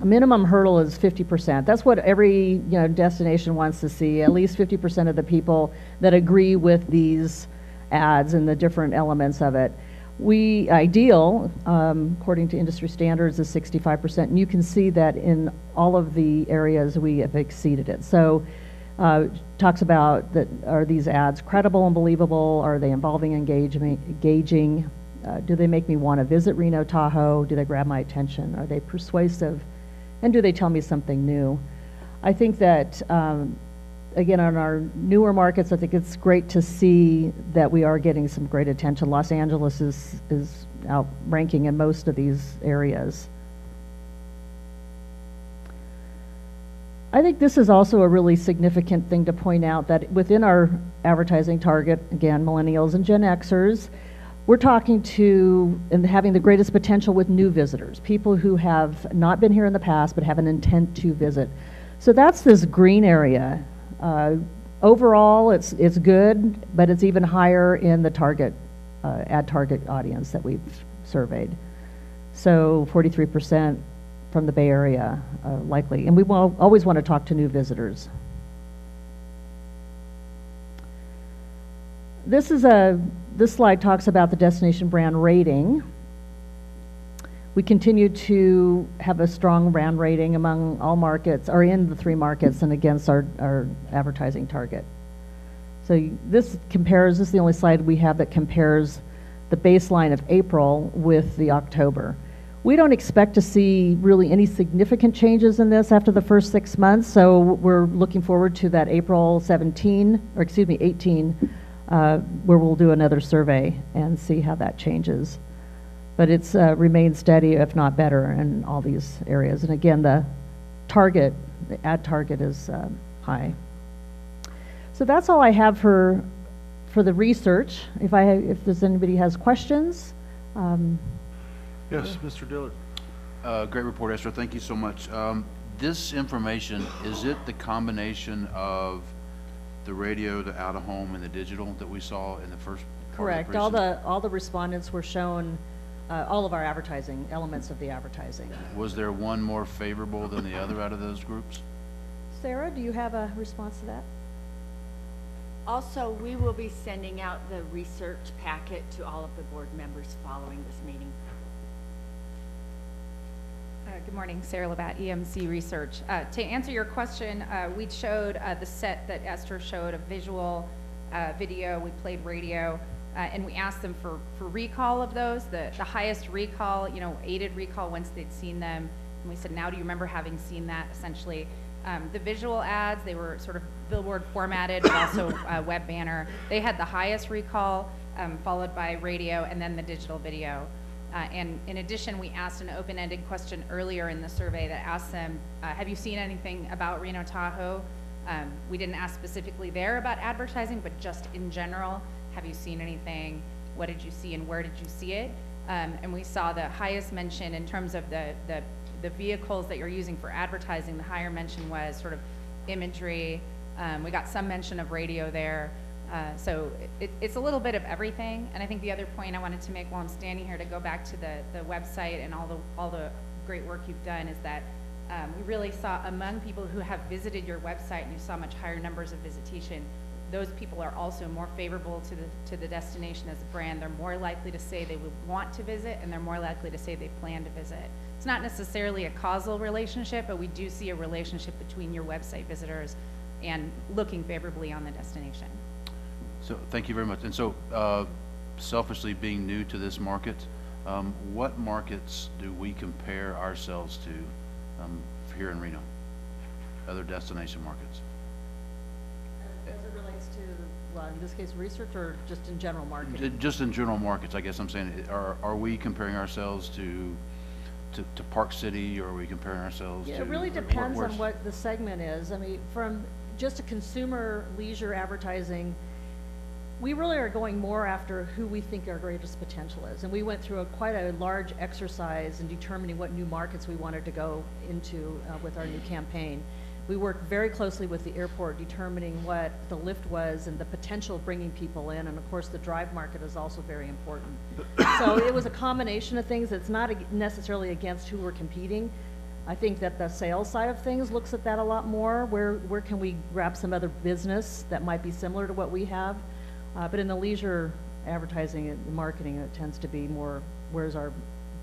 a minimum hurdle is 50%. That's what every destination wants to see, at least 50% of the people that agree with these ads and the different elements of it. Ideal, according to industry standards, is 65%, and you can see that in all of the areas we have exceeded it. So talks about that, are these ads credible and believable? Are they involving, engaging? Do they make me want to visit Reno, Tahoe? Do they grab my attention? Are they persuasive? And do they tell me something new? I think that, again, on our newer markets, I think it's great to see that we are getting some great attention. Los Angeles is outranking in most of these areas. I think this is also a really significant thing to point out, that within our advertising target, again, millennials and Gen Xers, we're talking to and having the greatest potential with new visitors, people who have not been here in the past but have an intent to visit. So that's this green area. Overall, it's good, but it's even higher in the ad target audience that we've surveyed. So 43% from the Bay Area, likely. And we will always want to talk to new visitors. This slide talks about the destination brand rating. We continue to have a strong brand rating among all markets, or in the 3 markets, and against our advertising target. So this compares, this is the only slide we have that compares the baseline of April with the October. We don't expect to see really any significant changes in this after the first 6 months, so we're looking forward to that April 18, where we'll do another survey and see how that changes. But it's remained steady, if not better, in all these areas. And again, the ad target is high. So that's all I have for the research. If there's anybody has questions. Yes, Mr. Dillard. Great report, Esther. Thank you so much. This information, is it the combination of the radio, the out-of-home, and the digital that we saw in the first part of the Correct. All the respondents were shown all of our advertising, elements of the advertising. Was there one more favorable than the other out of those groups? Sarah, do you have a response to that? Also, we will be sending out the research packet to all of the board members following this meeting. Good morning, Sarah Labatt, EMC Research. To answer your question, we showed the set that Esther showed, a visual, video, we played radio, and we asked them for recall of those, the highest recall, aided recall once they'd seen them. And we said, now do you remember having seen that, essentially? The visual ads, they were sort of billboard formatted, but also web banner. They had the highest recall, followed by radio, and then the digital video. And in addition, we asked an open-ended question earlier in the survey that asked them, have you seen anything about Reno Tahoe? We didn't ask specifically there about advertising, but just in general, have you seen anything? What did you see and where did you see it? And we saw the highest mention in terms of the vehicles that you're using for advertising. The higher mention was sort of imagery. We got some mention of radio there. So it's a little bit of everything. And I think the other point I wanted to make while I'm standing here, to go back to the website and all the great work you've done, is that we really saw among people who have visited your website, and you saw much higher numbers of visitation, those people are also more favorable to the destination as a brand. They're more likely to say they would want to visit, and they're more likely to say they plan to visit. It's not necessarily a causal relationship, but we do see a relationship between your website visitors and looking favorably on the destination. So thank you very much. And so selfishly, being new to this market, what markets do we compare ourselves to here in Reno? Other destination markets? As it relates to, well, in this case, research, or just in general marketing? Just in general markets, I guess I'm saying. Are we comparing ourselves to Park City, or are we comparing ourselves to? It really depends on what the segment is. I mean, from just a consumer leisure advertising, we really are going more after who we think our greatest potential is. And we went through quite a large exercise in determining what new markets we wanted to go into with our new campaign. We worked very closely with the airport, determining what the lift was and the potential of bringing people in. And of course, the drive market is also very important. So it was a combination of things. It's not necessarily against who we're competing. I think that the sales side of things looks at that a lot more. Where can we grab some other business that might be similar to what we have? But in the leisure advertising and marketing, it tends to be more, where's our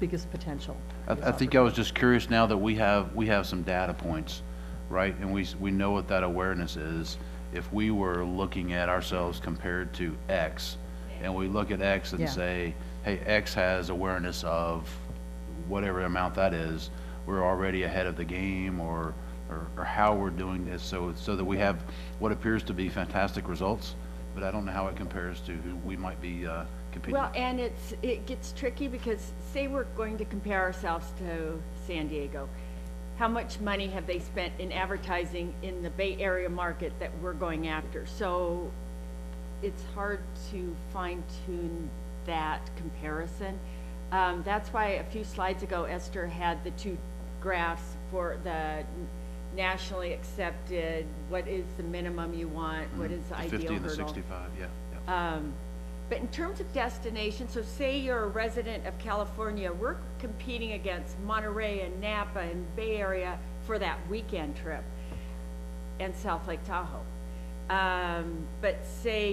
biggest potential? I think I was just curious, now that we have some data points, right? And we know what that awareness is. If we were looking at ourselves compared to X, and we look at X and say, hey, X has awareness of whatever amount that is, we're already ahead of the game, or how we're doing this, so that we have what appears to be fantastic results. But I don't know how it compares to who we might be competing. Well, and it gets tricky, because say we're going to compare ourselves to San Diego. How much money have they spent in advertising in the Bay Area market that we're going after? So it's hard to fine-tune that comparison. That's why a few slides ago, Esther had the two graphs for the nationally accepted, what is the minimum you want, what is the ideal 50 and the hurdle. 65, yeah. But in terms of destination, so say you're a resident of California, we're competing against Monterey and Napa and Bay Area for that weekend trip, and South Lake Tahoe. But say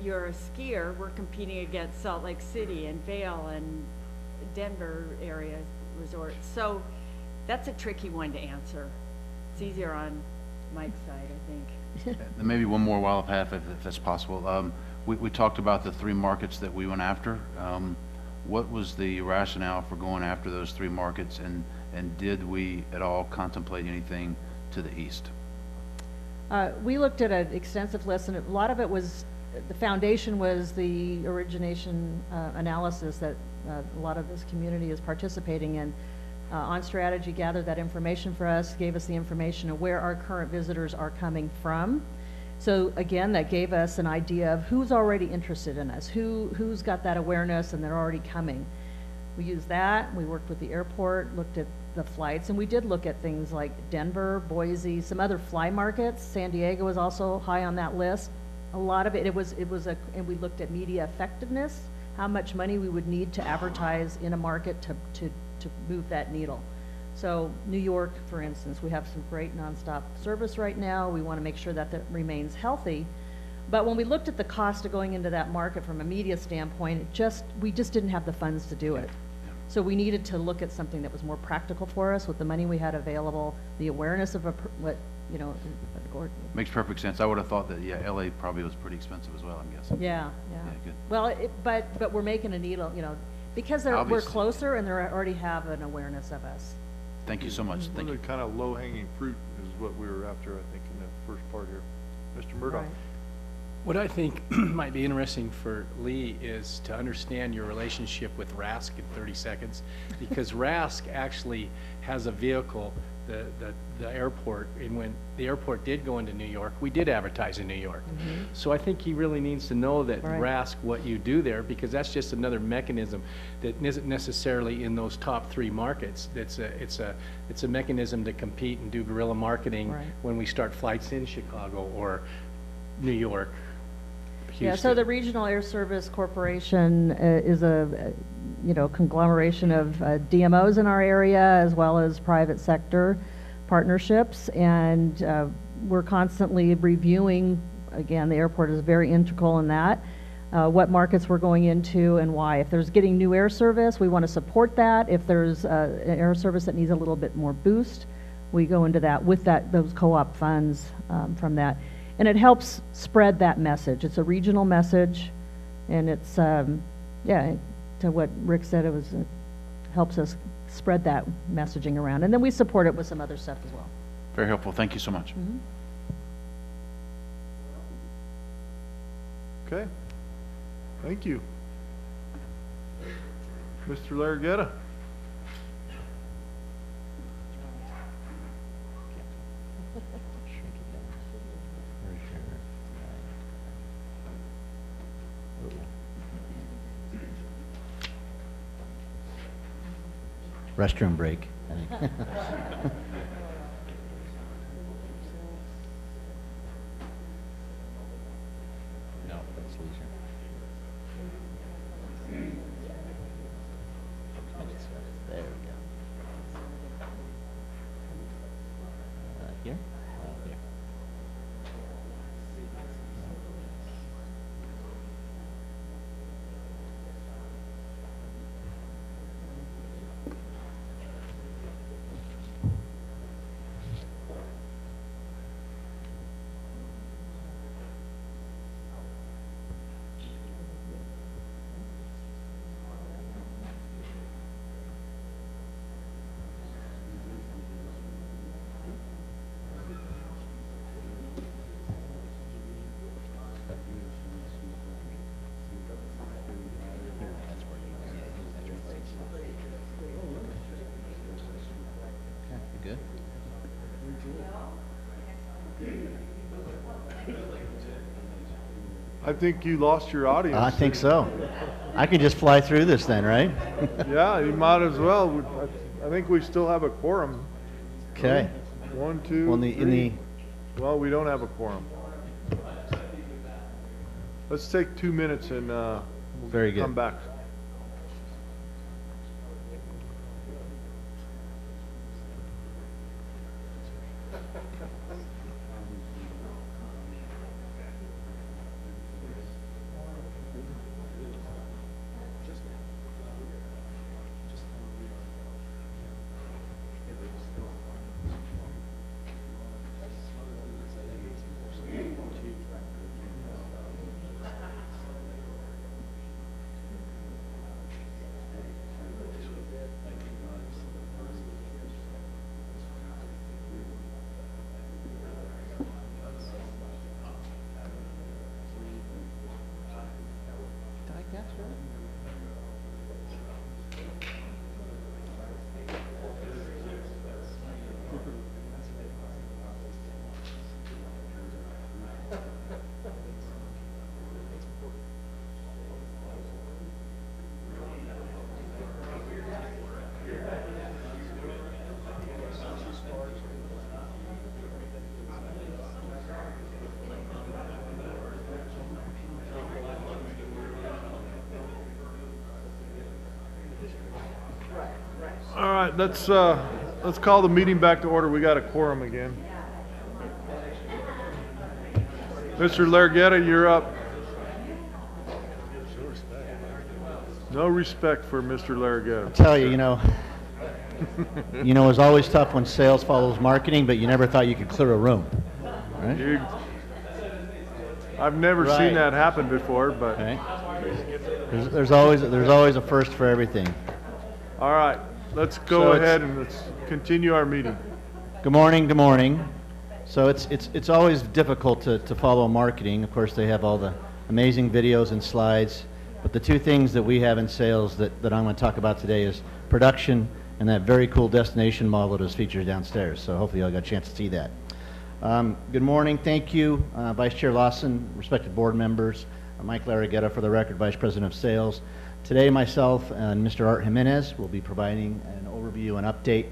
you're a skier, we're competing against Salt Lake City and Vail and Denver area resorts. So that's a tricky one to answer. It's easier on Mike's side, I think. And maybe one more while I have, if that's possible. We talked about the 3 markets that we went after. What was the rationale for going after those 3 markets, and did we at all contemplate anything to the east? We looked at an extensive list, and a lot of it was, the foundation was the origination analysis that a lot of this community is participating in. On Strategy gathered that information for us, gave us the information of where our current visitors are coming from. So again, that gave us an idea of who's already interested in us, who's got that awareness and they're already coming. We used that, we worked with the airport, looked at the flights, and we did look at things like Denver, Boise, some other fly markets. San Diego was also high on that list. A lot of it, and we looked at media effectiveness, how much money we would need to advertise in a market to move that needle. So New York, for instance, we have some great nonstop service right now. We want to make sure that that remains healthy. But when we looked at the cost of going into that market from a media standpoint, we just didn't have the funds to do it. So we needed to look at something that was more practical for us with the money we had available, the awareness of Makes perfect sense. I would have thought that, yeah, LA probably was pretty expensive as well, I'm guessing. Yeah. Good. Well, but we're making a needle, because we're Obviously. closer and they already have an awareness of us. Thank you so much. Thank you. Kind of low-hanging fruit is what we were after, I think, in the first part here. Mr. Murdoch. Right. What I think might be interesting for Lee is to understand your relationship with RASC in 30 seconds, because RASC actually has a vehicle, the airport, and when the airport did go into New York, we did advertise in New York. So I think he really needs to know that RASC, what you do there, because that's just another mechanism that isn't necessarily in those top 3 markets. It's a mechanism to compete and do guerrilla marketing when we start flights in Chicago or New York. Houston. Yeah, so the Regional Air Service Corporation is a conglomeration of DMOs in our area as well as private sector partnerships, and we're constantly reviewing. Again, the airport is very integral in that. What markets we're going into and why. If there's getting new air service, we want to support that. If there's an air service that needs a little bit more boost, we go into that with those co-op funds from that. And it helps spread that message. It's a regional message, and it's, to what Rick said, it helps us spread that messaging around. And then we support it with some other stuff as well. Very helpful. Thank you so much. Okay. Thank you. Mr. Larraguetta. Restroom break, I think. No, that's leisure. There we go. Here? Here. Good. I think you lost your audience. I think so. I could just fly through this then, right? Yeah, you might as well. I think we still have a quorum. Okay. 1, 2, Well, 3. Well, we don't have a quorum. Let's take 2 minutes and we'll Very good. come back. right, let's call the meeting back to order. We got a quorum again. Mr. Largetta, you're up. No respect for Mr. Largetta. I tell you, it's always tough when sales follows marketing, but you never thought you could clear a room, right? I've never Right. seen that happen before, but. Okay. There's always a first for everything. All right, let's go So ahead and let's continue our meeting. Good morning, good morning. So it's always difficult to follow marketing. Of course, they have all the amazing videos and slides, but the two things that we have in sales that I'm going to talk about today is production and that very cool destination model that is featured downstairs. So hopefully you all got a chance to see that. Good morning, thank you, Vice Chair Lawson, respected board members, Mike Larragetta, for the record, Vice President of Sales. Today, myself and Mr. Art Jimenez will be providing an overview and update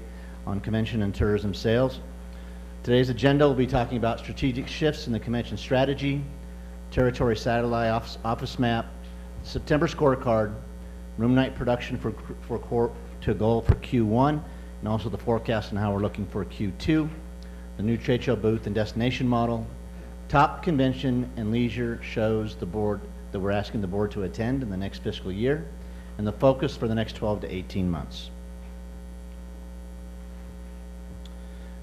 on convention and tourism sales. Today's agenda will be talking about strategic shifts in the convention strategy, territory satellite office map, September scorecard, room night production to goal for Q1, and also the forecast and how we're looking for Q2, the new trade show booth and destination model, top convention and leisure shows the board that we're asking the board to attend in the next fiscal year, and the focus for the next 12 to 18 months.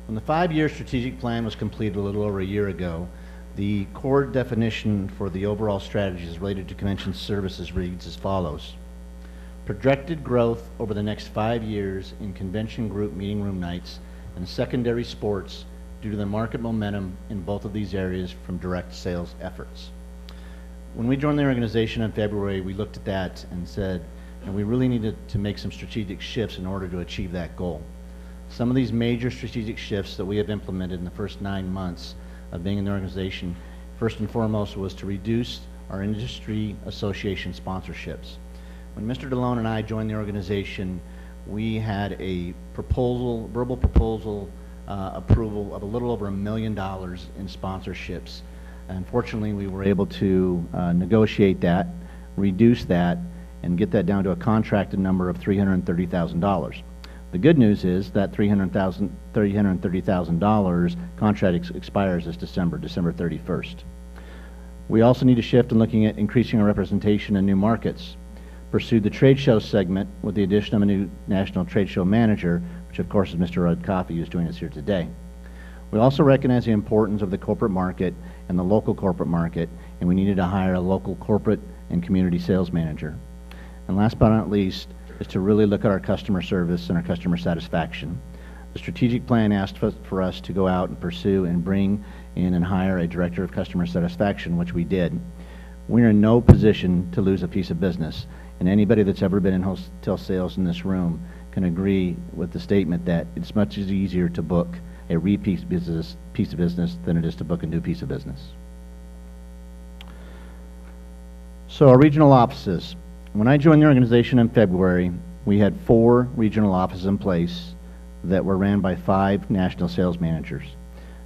When the 5-year strategic plan was completed a little over a year ago, the core definition for the overall strategies related to convention services reads as follows. Projected growth over the next 5 years in convention group meeting room nights and secondary sports due to the market momentum in both of these areas from direct sales efforts. When we joined the organization in February, we looked at that and said, we really needed to make some strategic shifts in order to achieve that goal. Some of these major strategic shifts that we have implemented in the first 9 months of being in the organization, first and foremost, was to reduce our industry association sponsorships. When Mr. DeLone and I joined the organization, we had a verbal proposal approval of a little over $1 million in sponsorships. Unfortunately, we were able to negotiate that, reduce that, and get that down to a contracted number of $330,000. The good news is that $330,000 contract expires this December 31st. We also need to shift in looking at increasing our representation in new markets. Pursued the trade show segment with the addition of a new national trade show manager, which of course is Mr. Rudd Coffey, who's joining us here today. We also recognize the importance of the corporate market and the local corporate market, and we needed to hire a local corporate and community sales manager. And last but not least, is to really look at our customer service and our customer satisfaction. The strategic plan asked for us to go out and pursue and bring in and hire a director of customer satisfaction, which we did. We're in no position to lose a piece of business, and anybody that's ever been in hotel sales in this room can agree with the statement that it's much easier to book a repeat piece of business than it is to book a new piece of business. So our regional offices. When I joined the organization in February, we had 4 regional offices in place that were ran by 5 national sales managers.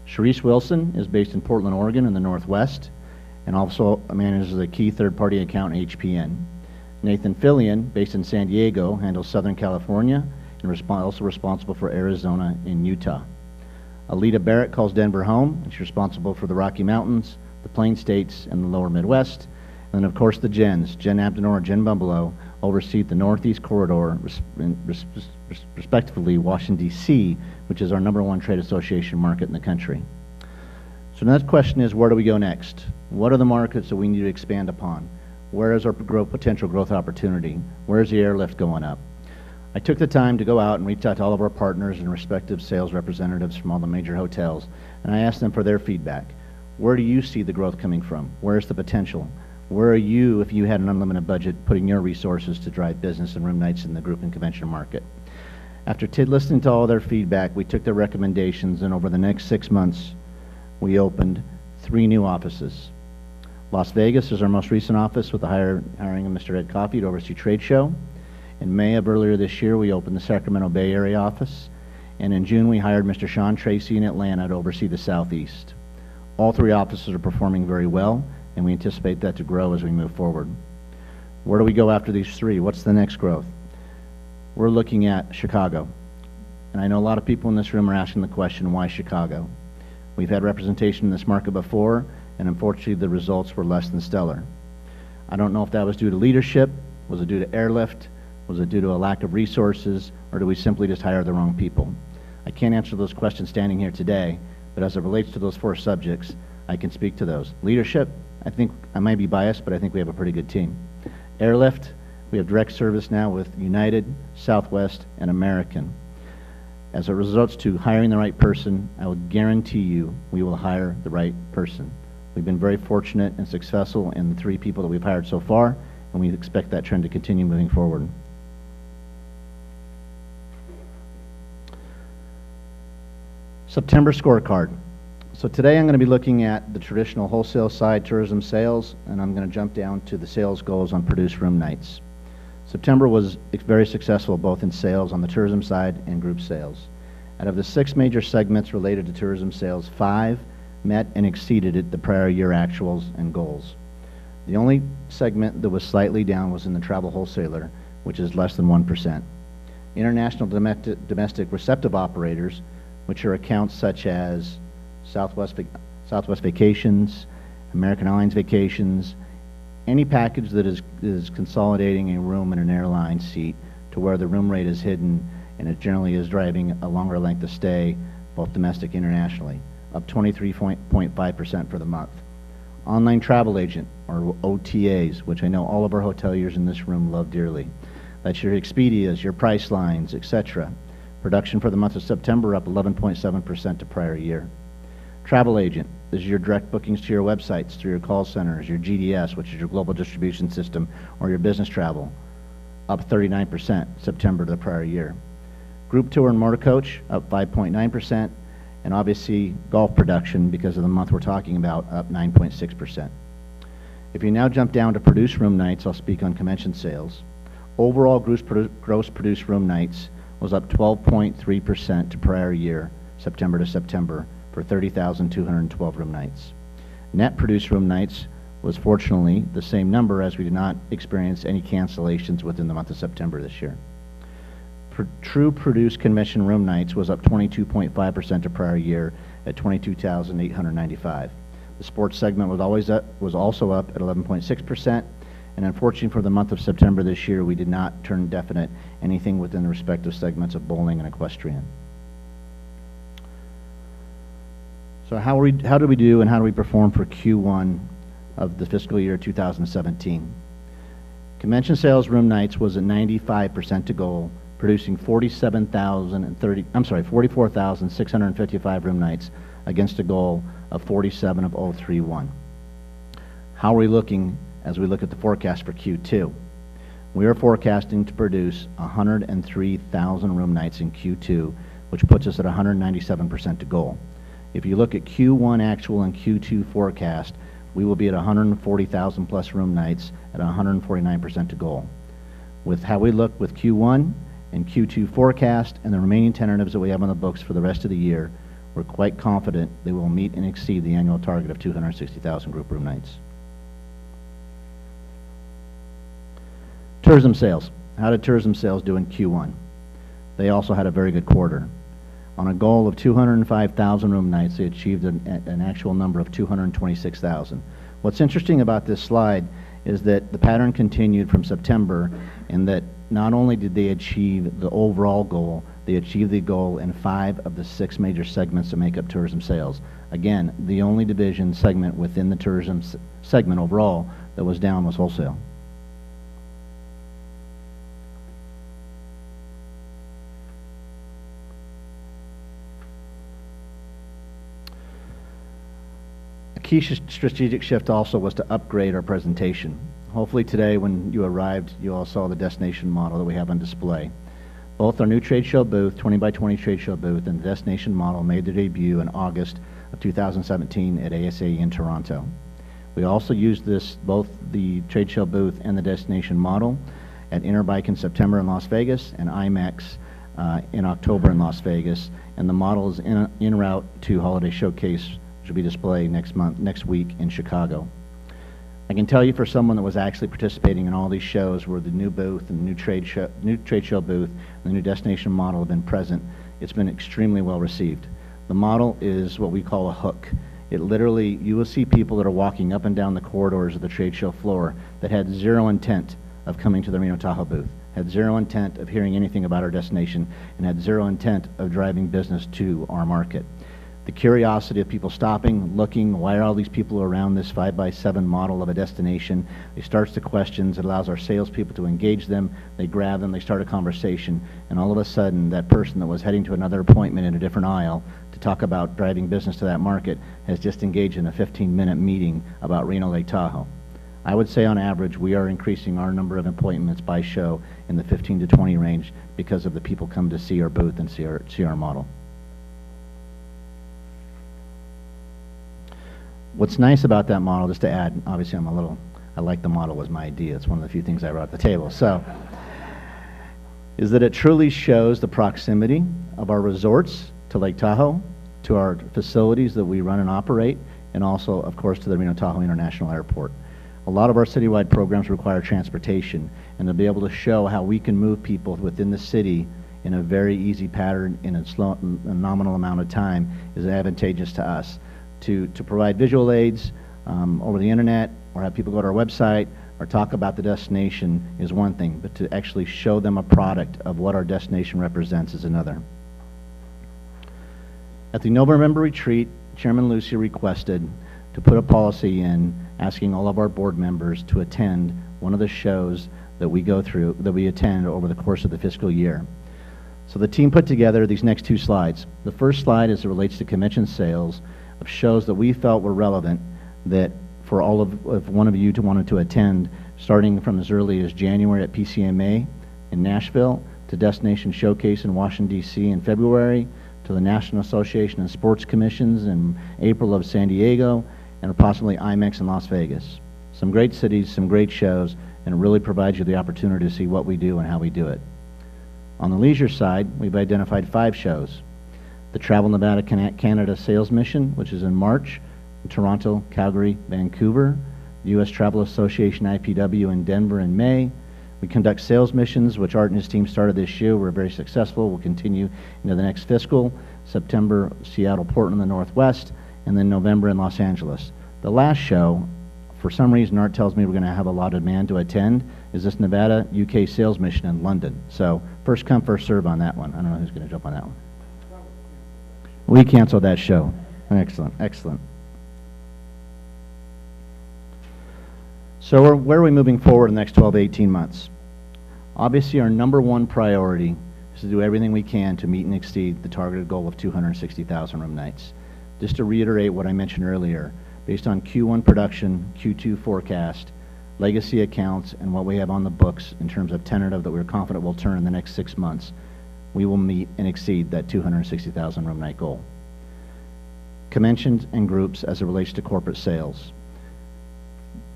Sharice Wilson is based in Portland, Oregon in the Northwest, and also manages a key third-party account HPN. Nathan Fillion, based in San Diego, handles Southern California and also responsible for Arizona and Utah. Alita Barrett calls Denver home, and she's responsible for the Rocky Mountains, the Plain States, and the Lower Midwest. And then, of course, the Jens, Jen Abdenor and Jen Bumbleau, oversee the Northeast Corridor, respectively Washington, D.C., which is our #1 trade association market in the country. So the next question is, where do we go next? What are the markets that we need to expand upon? Where is our potential growth opportunity? Where's the airlift going up? I took the time to go out and reach out to all of our partners and respective sales representatives from all the major hotels, and I asked them for their feedback. Where do you see the growth coming from? Where's the potential? Where are you, if you had an unlimited budget, putting your resources to drive business and room nights in the group and convention market? After listening to all their feedback, we took their recommendations, and over the next 6 months, we opened 3 new offices. Las Vegas is our most recent office with the hiring of Mr. Ed Coffey to oversee trade show. In May of earlier this year, we opened the Sacramento Bay Area office, and in June, we hired Mr. Sean Tracy in Atlanta to oversee the Southeast. All 3 offices are performing very well, and we anticipate that to grow as we move forward. Where do we go after these 3? What's the next growth? We're looking at Chicago. And I know a lot of people in this room are asking the question, why Chicago? We've had representation in this market before, and unfortunately the results were less than stellar. I don't know if that was due to leadership, was it due to airlift, was it due to a lack of resources, or do we simply just hire the wrong people? I can't answer those questions standing here today, but as it relates to those 4 subjects, I can speak to those. Leadership, I think I might be biased, but I think we have a pretty good team. Airlift, we have direct service now with United, Southwest, and American. As it results to hiring the right person, I will guarantee you we will hire the right person. We've been very fortunate and successful in the 3 people that we've hired so far, and we expect that trend to continue moving forward. September scorecard. So today I'm going to be looking at the traditional wholesale side, tourism sales, and I'm going to jump down to the sales goals on produced room nights. September was very successful both in sales on the tourism side and group sales. Out of the 6 major segments related to tourism sales, 5 met and exceeded the prior year actuals and goals. The only segment that was slightly down was in the travel wholesaler, which is less than 1%. International domestic receptive operators, which are accounts such as Southwest Vacations, American Airlines Vacations, any package that is consolidating a room in an airline seat to where the room rate is hidden and it generally is driving a longer length of stay, both domestic and internationally, up 23.5% for the month. Online travel agent, or OTAs, which I know all of our hoteliers in this room love dearly. That's your Expedias, your Pricelines, etc. Production for the month of September up 11.7% to prior year. Travel agent, this is your direct bookings to your websites, through your call centers, your GDS, which is your global distribution system, or your business travel, up 39% September to the prior year. Group tour and motor coach up 5.9%, and obviously golf production, because of the month we're talking about, up 9.6%. If you now jump down to produced room nights, I'll speak on convention sales. Overall gross produced room nights was up 12.3% to prior year, September to September, for 30,212 room nights. Net produced room nights was fortunately the same number, as we did not experience any cancellations within the month of September this year. True produced convention room nights was up 22.5% to prior year at 22,895. The sports segment was also up at 11.6%, and unfortunately for the month of September this year, we did not turn definite anything within the respective segments of bowling and equestrian. So how did we do and how do we perform for Q1 of the fiscal year 2017? Convention sales room nights was at 95% to goal, producing 44,655 room nights against a goal of 47,031. How are we looking as we look at the forecast for Q2? We are forecasting to produce 103,000 room nights in Q2, which puts us at 197% to goal. If you look at Q1 actual and Q2 forecast, we will be at 140,000 plus room nights at 149% to goal. With how we look with Q1 and Q2 forecast and the remaining tentatives that we have on the books for the rest of the year, we're quite confident they will meet and exceed the annual target of 260,000 group room nights. Tourism sales. How did tourism sales do in Q1? They also had a very good quarter. On a goal of 205,000 room nights, they achieved an actual number of 226,000. What's interesting about this slide is that the pattern continued from September, in that not only did they achieve the overall goal, they achieved the goal in 5 of the 6 major segments that make up tourism sales. Again, the only division segment within the tourism segment overall that was down was wholesale. Key strategic shift also was to upgrade our presentation. Hopefully today when you arrived, you all saw the destination model that we have on display. Both our new trade show booth, 20 by 20 trade show booth, and the destination model made their debut in August of 2017 at ASA in Toronto. We also used both the trade show booth and the destination model at Interbike in September in Las Vegas and IMEX in October in Las Vegas, and the model is en route to Holiday Showcase, which will be displayed next week in Chicago. I can tell you, for someone that was actually participating in all these shows where the new booth and the new trade show booth and the new destination model have been present, it's been extremely well received. The model is what we call a hook. It literally, you will see people that are walking up and down the corridors of the trade show floor that had zero intent of coming to the Reno Tahoe booth, had zero intent of hearing anything about our destination, and had zero intent of driving business to our market. The curiosity of people stopping, looking, why are all these people around this 5x7 model of a destination? It starts the questions. It allows our salespeople to engage them. They grab them. They start a conversation. And all of a sudden, that person that was heading to another appointment in a different aisle to talk about driving business to that market has just engaged in a 15-minute meeting about Reno Lake Tahoe. I would say on average, we are increasing our number of appointments by show in the 15 to 20 range because of the people come to see our booth and see our model. What's nice about that model, just to add, obviously I like the model, was my idea. It's one of the few things I brought to the table. So, is that it truly shows the proximity of our resorts to Lake Tahoe, to our facilities that we run and operate, and also, of course, to the Reno Tahoe International Airport. A lot of our citywide programs require transportation, and to be able to show how we can move people within the city in a very easy pattern in a nominal amount of time is advantageous to us. To provide visual aids over the internet, or have people go to our website or talk about the destination is one thing, but to actually show them a product of what our destination represents is another. At the November retreat, Chairman Lucy requested to put a policy in asking all of our board members to attend one of the shows that we attend over the course of the fiscal year. So the team put together these next two slides. The first slide is it relates to convention sales of shows that we felt were relevant, that for all of one of you to wanted to attend, starting from as early as January at PCMA in Nashville, to Destination Showcase in Washington, D.C. in February, to the National Association of Sports Commissions in April of San Diego, and possibly IMEX in Las Vegas. Some great cities, some great shows, and it really provides you the opportunity to see what we do and how we do it. On the leisure side, we've identified 5 shows. The Travel Nevada Canada Sales Mission, which is in March, in Toronto, Calgary, Vancouver. The U.S. Travel Association IPW in Denver in May. We conduct sales missions, which Art and his team started this year. We're very successful. We'll continue into the next fiscal. September, Seattle, Portland, the Northwest, and then November in Los Angeles. The last show, for some reason Art tells me we're going to have a lot of demand to attend, is this Nevada UK Sales Mission in London. So first come, first serve on that one. I don't know who's going to jump on that one. We canceled that show. Excellent, excellent. So where are we moving forward in the next 12 to 18 months? Obviously, our number one priority is to do everything we can to meet and exceed the targeted goal of 260,000 room nights. Just to reiterate what I mentioned earlier, based on Q1 production, Q2 forecast, legacy accounts, and what we have on the books in terms of tentative that we're confident will turn in the next 6 months, we will meet and exceed that 260,000 room night goal. Conventions and groups as it relates to corporate sales.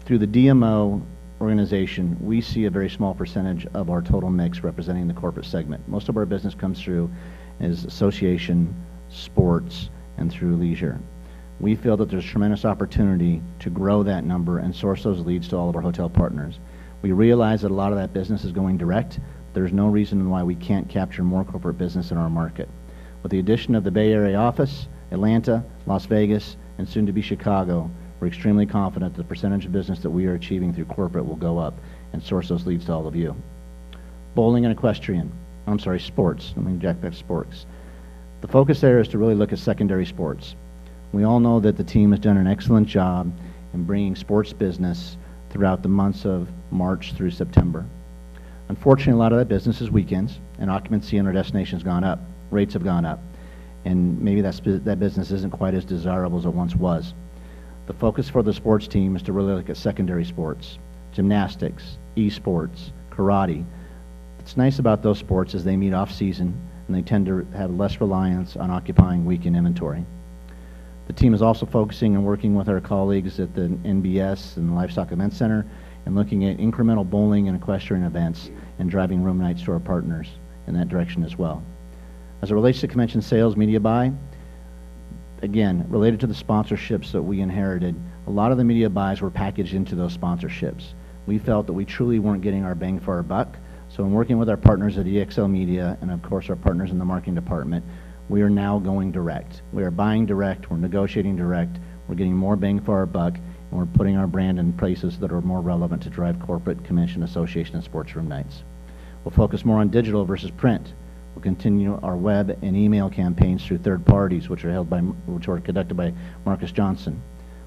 Through the DMO organization, we see a very small percentage of our total mix representing the corporate segment. Most of our business comes through as association, sports, and through leisure. We feel that there's tremendous opportunity to grow that number and source those leads to all of our hotel partners. We realize that a lot of that business is going direct. There's no reason why we can't capture more corporate business in our market. With the addition of the Bay Area office, Atlanta, Las Vegas, and soon to be Chicago, we're extremely confident the percentage of business that we are achieving through corporate will go up and source those leads to all of you. Bowling and equestrian, sports, jackpot sports. The focus there is to really look at secondary sports. We all know that the team has done an excellent job in bringing sports business throughout the months of March through September. Unfortunately, a lot of that business is weekends, and occupancy in our destination has gone up. Rates have gone up. And maybe that business isn't quite as desirable as it once was. The focus for the sports team is to really look at secondary sports, gymnastics, esports, karate. What's nice about those sports is they meet off-season, and they tend to have less reliance on occupying weekend inventory. The team is also focusing and working with our colleagues at the NBS and the Livestock Event Center and looking at incremental bowling and equestrian events and driving room nights to our partners in that direction as well. As it relates to convention sales, media buy, again, related to the sponsorships that we inherited, a lot of the media buys were packaged into those sponsorships. We felt that we truly weren't getting our bang for our buck, So in working with our partners at EXL Media and of course our partners in the marketing department, we are now going direct. We are buying direct, we're negotiating direct, we're getting more bang for our buck, and we're putting our brand in places that are more relevant to drive corporate, convention, association, and sports room nights. We'll focus more on digital versus print. We'll continue our web and email campaigns through third parties, which are conducted by Marcus Johnson.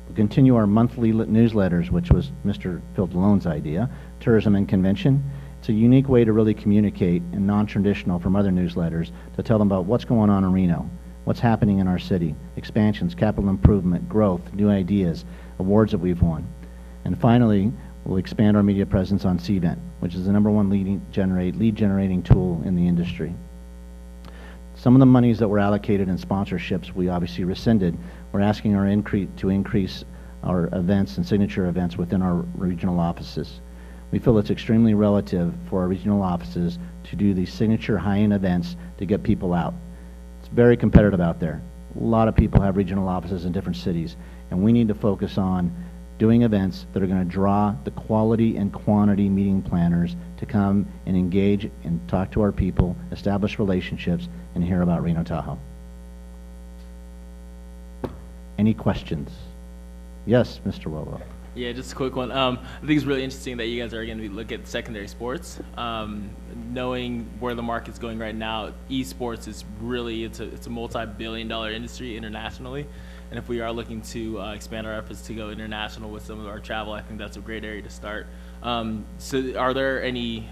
We'll continue our monthly newsletters, which was Mr. Phil DeLone's idea, Tourism and Convention. It's a unique way to really communicate and non-traditional from other newsletters to tell them about what's going on in Reno, what's happening in our city, expansions, capital improvement, growth, new ideas, awards that we've won. And finally, we'll expand our media presence on CVent, which is the #1 lead generating tool in the industry. Some of the monies that were allocated in sponsorships we obviously rescinded. We're asking our to increase our events and signature events within our regional offices. We feel it's extremely relative for our regional offices to do these signature high-end events to get people out. It's very competitive out there. A lot of people have regional offices in different cities, and we need to focus on doing events that are going to draw the quality and quantity meeting planners to come and engage and talk to our people, establish relationships, and hear about Reno Tahoe. Any questions? Yes, Mr. Wowo. Yeah, just a quick one. I think it's really interesting that you guys are going to look at secondary sports. Knowing where the market's going right now, esports is really, it's a multi-billion-dollar industry internationally. And if we are looking to expand our efforts to go international with some of our travel, I think that's a great area to start. So are there any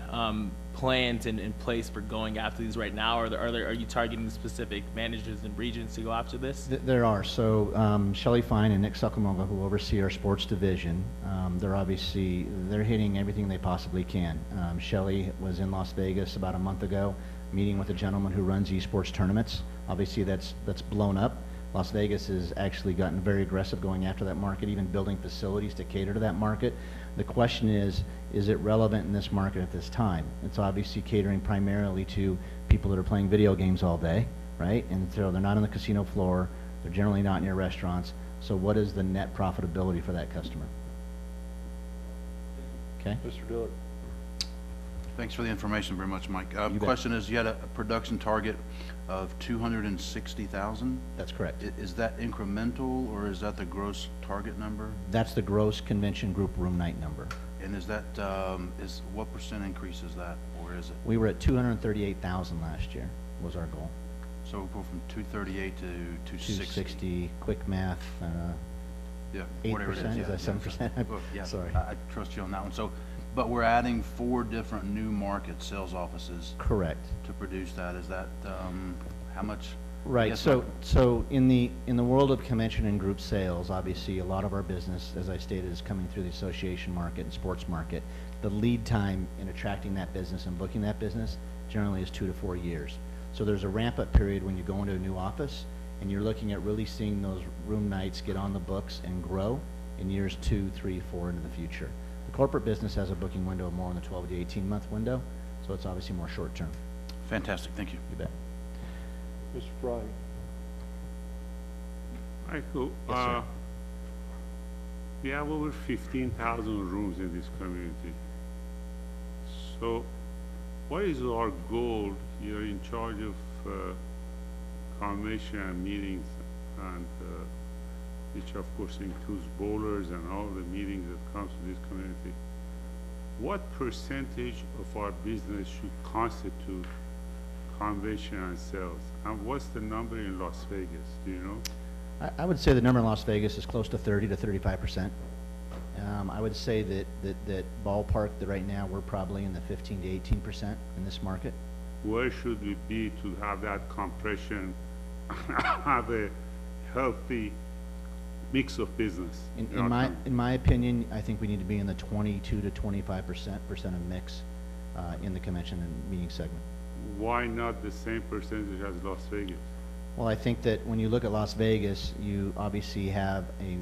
plans in place for going after these right now? Are you targeting specific managers and regions to go after this? There are. So Shelley Fine and Nick Succamoga, who oversee our sports division, they're hitting everything they possibly can. Shelley was in Las Vegas about a month ago, meeting with a gentleman who runs esports tournaments. Obviously that's blown up. Las Vegas has actually gotten very aggressive going after that market, even building facilities to cater to that market. The question is it relevant in this market at this time? It's obviously catering primarily to people that are playing video games all day, right? And so they're not on the casino floor, they're generally not near restaurants. So what is the net profitability for that customer? Okay? Mr. Dillard. Thanks for the information very much, Mike. Question is, you had a production target of 260,000? That's correct. Is that incremental, or is that the gross target number? That's the gross convention group room night number. And is that, what % increase is that, or is it? We were at 238,000 last year, was our goal. So we'll go from 238 to 260. Quick math, yeah, 8%, is that 7%? Yeah, Sorry. I trust you on that one. So, but we're adding 4 different new market sales offices. Correct. To produce that. Is that, how much? Right. So in the world of convention and group sales, obviously a lot of our business, as I stated, is coming through the association market and sports market. The lead time in attracting that business and booking that business generally is 2 to 4 years. So there's a ramp-up period when you go into a new office, and you're looking at really seeing those room nights get on the books and grow in years 2, 3, 4 into the future. The corporate business has a booking window more in the 12 to 18-month window, so it's obviously more short-term. Fantastic. Thank you. You bet. Mr. Fry. Michael, Yes, sir. we have over 15,000 rooms in this community. So what is our goal? You're in charge of convention and meetings, and which of course includes bowlers and all the meetings that comes to this community. What percentage of our business should constitute convention and sales? And what's the number in Las Vegas? Do you know? I would say the number in Las Vegas is close to 30 to 35%. I would say that ballpark that right now we're probably in the 15 to 18% in this market. Where should we be to have that compression, have a healthy mix of business? In my opinion, I think we need to be in the 22 to 25% of mix in the convention and meeting segment. Why not the same percentage as Las Vegas? Well, I think that when you look at Las Vegas, you obviously have a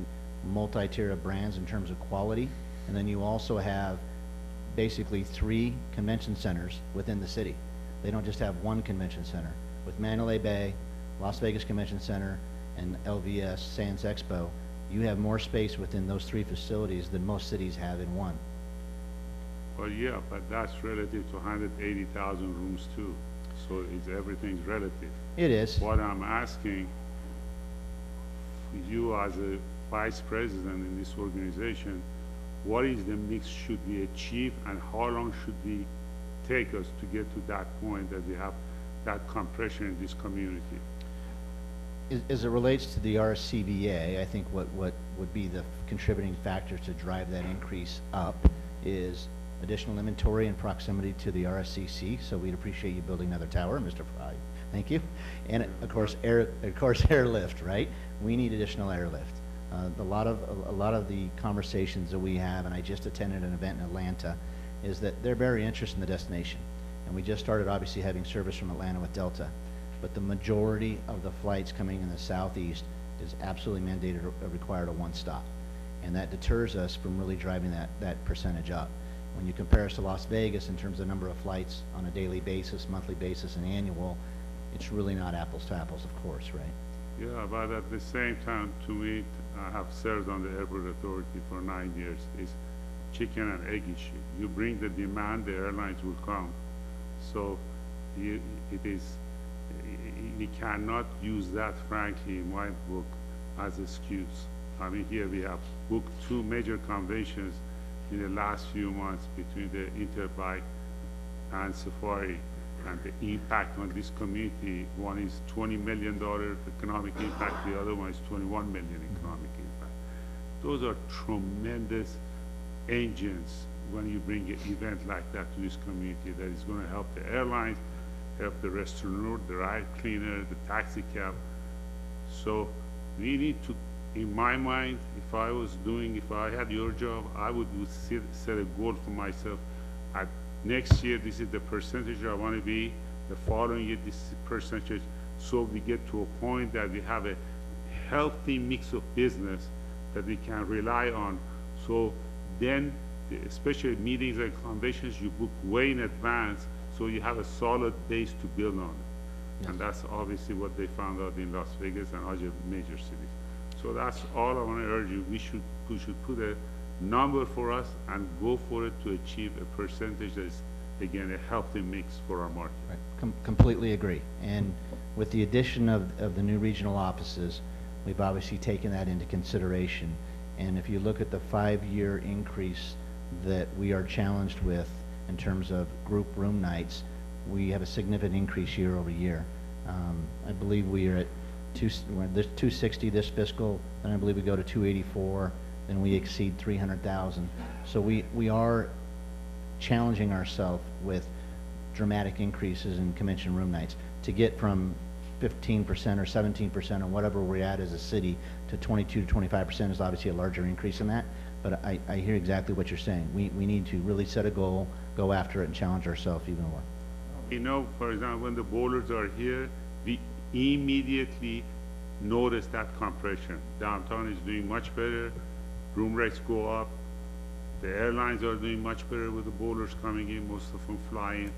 multi-tier of brands in terms of quality, and then you also have basically 3 convention centers within the city. They don't just have one convention center. With Mandalay Bay, Las Vegas Convention Center, and LVS Sands Expo, you have more space within those 3 facilities than most cities have in one. But yeah, but that's relative to 180,000 rooms too. So everything's relative. It is. What I'm asking you as a vice president in this organization, what is the mix should we achieve and how long should we take us to get to that point that we have that compression in this community? As it relates to the RSCVA, I think what would be the contributing factor to drive that increase up is additional inventory and proximity to the RSCC. So we'd appreciate you building another tower, Mr. Fry. Thank you. And of course, airlift, right? We need additional airlift. A lot of the conversations that we have, and I just attended an event in Atlanta, is that they're very interested in the destination. And we just started obviously having service from Atlanta with Delta. But the majority of the flights coming in the southeast is absolutely mandated or required a one-stop. And that deters us from really driving that percentage up. When you compare us to Las Vegas in terms of the number of flights on a daily basis, monthly basis, and annual, it's really not apples to apples, of course, right? Yeah, but at the same time, to me, I have served on the airport authority for 9 years. It's chicken and egg issue. You bring the demand, the airlines will come. So we cannot use that, frankly, in my book, as an excuse. I mean, here we have booked 2 major conventions in the last few months between the Interbike and Safari, and the impact on this community, one is $20 million economic impact, the other one is $21 million economic impact. Those are tremendous engines when you bring an event like that to this community that is going to help the airlines, help the restaurant, the ride cleaner, the taxi cab. So we need to, in my mind, if I had your job, I would set a goal for myself. At next year, this is the percentage I want to be. The following year, this is the percentage. So we get to a point that we have a healthy mix of business that we can rely on. So then, especially meetings and conventions, you book way in advance, so you have a solid base to build on. Yes. And that's obviously what they found out in Las Vegas and other major cities. So that's all I want to urge you. We should put a number for us and go for it to achieve a percentage that is, again, a healthy mix for our market. Right. Completely agree. And with the addition of the new regional offices, we've obviously taken that into consideration. And if you look at the 5-year increase that we are challenged with in terms of group room nights, we have a significant increase year over year. I believe we are at 260 this fiscal, and I believe we go to 284, then we exceed 300,000. So we are challenging ourselves with dramatic increases in convention room nights. To get from 15% or 17% or whatever we're at as a city to 22 to 25% is obviously a larger increase in that. But I hear exactly what you're saying. We need to really set a goal, go after it, and challenge ourselves even more. You know, for example, when the bowlers are here, we immediately notice that compression. Downtown is doing much better. Room rates go up. The airlines are doing much better with the bowlers coming in, most of them flying.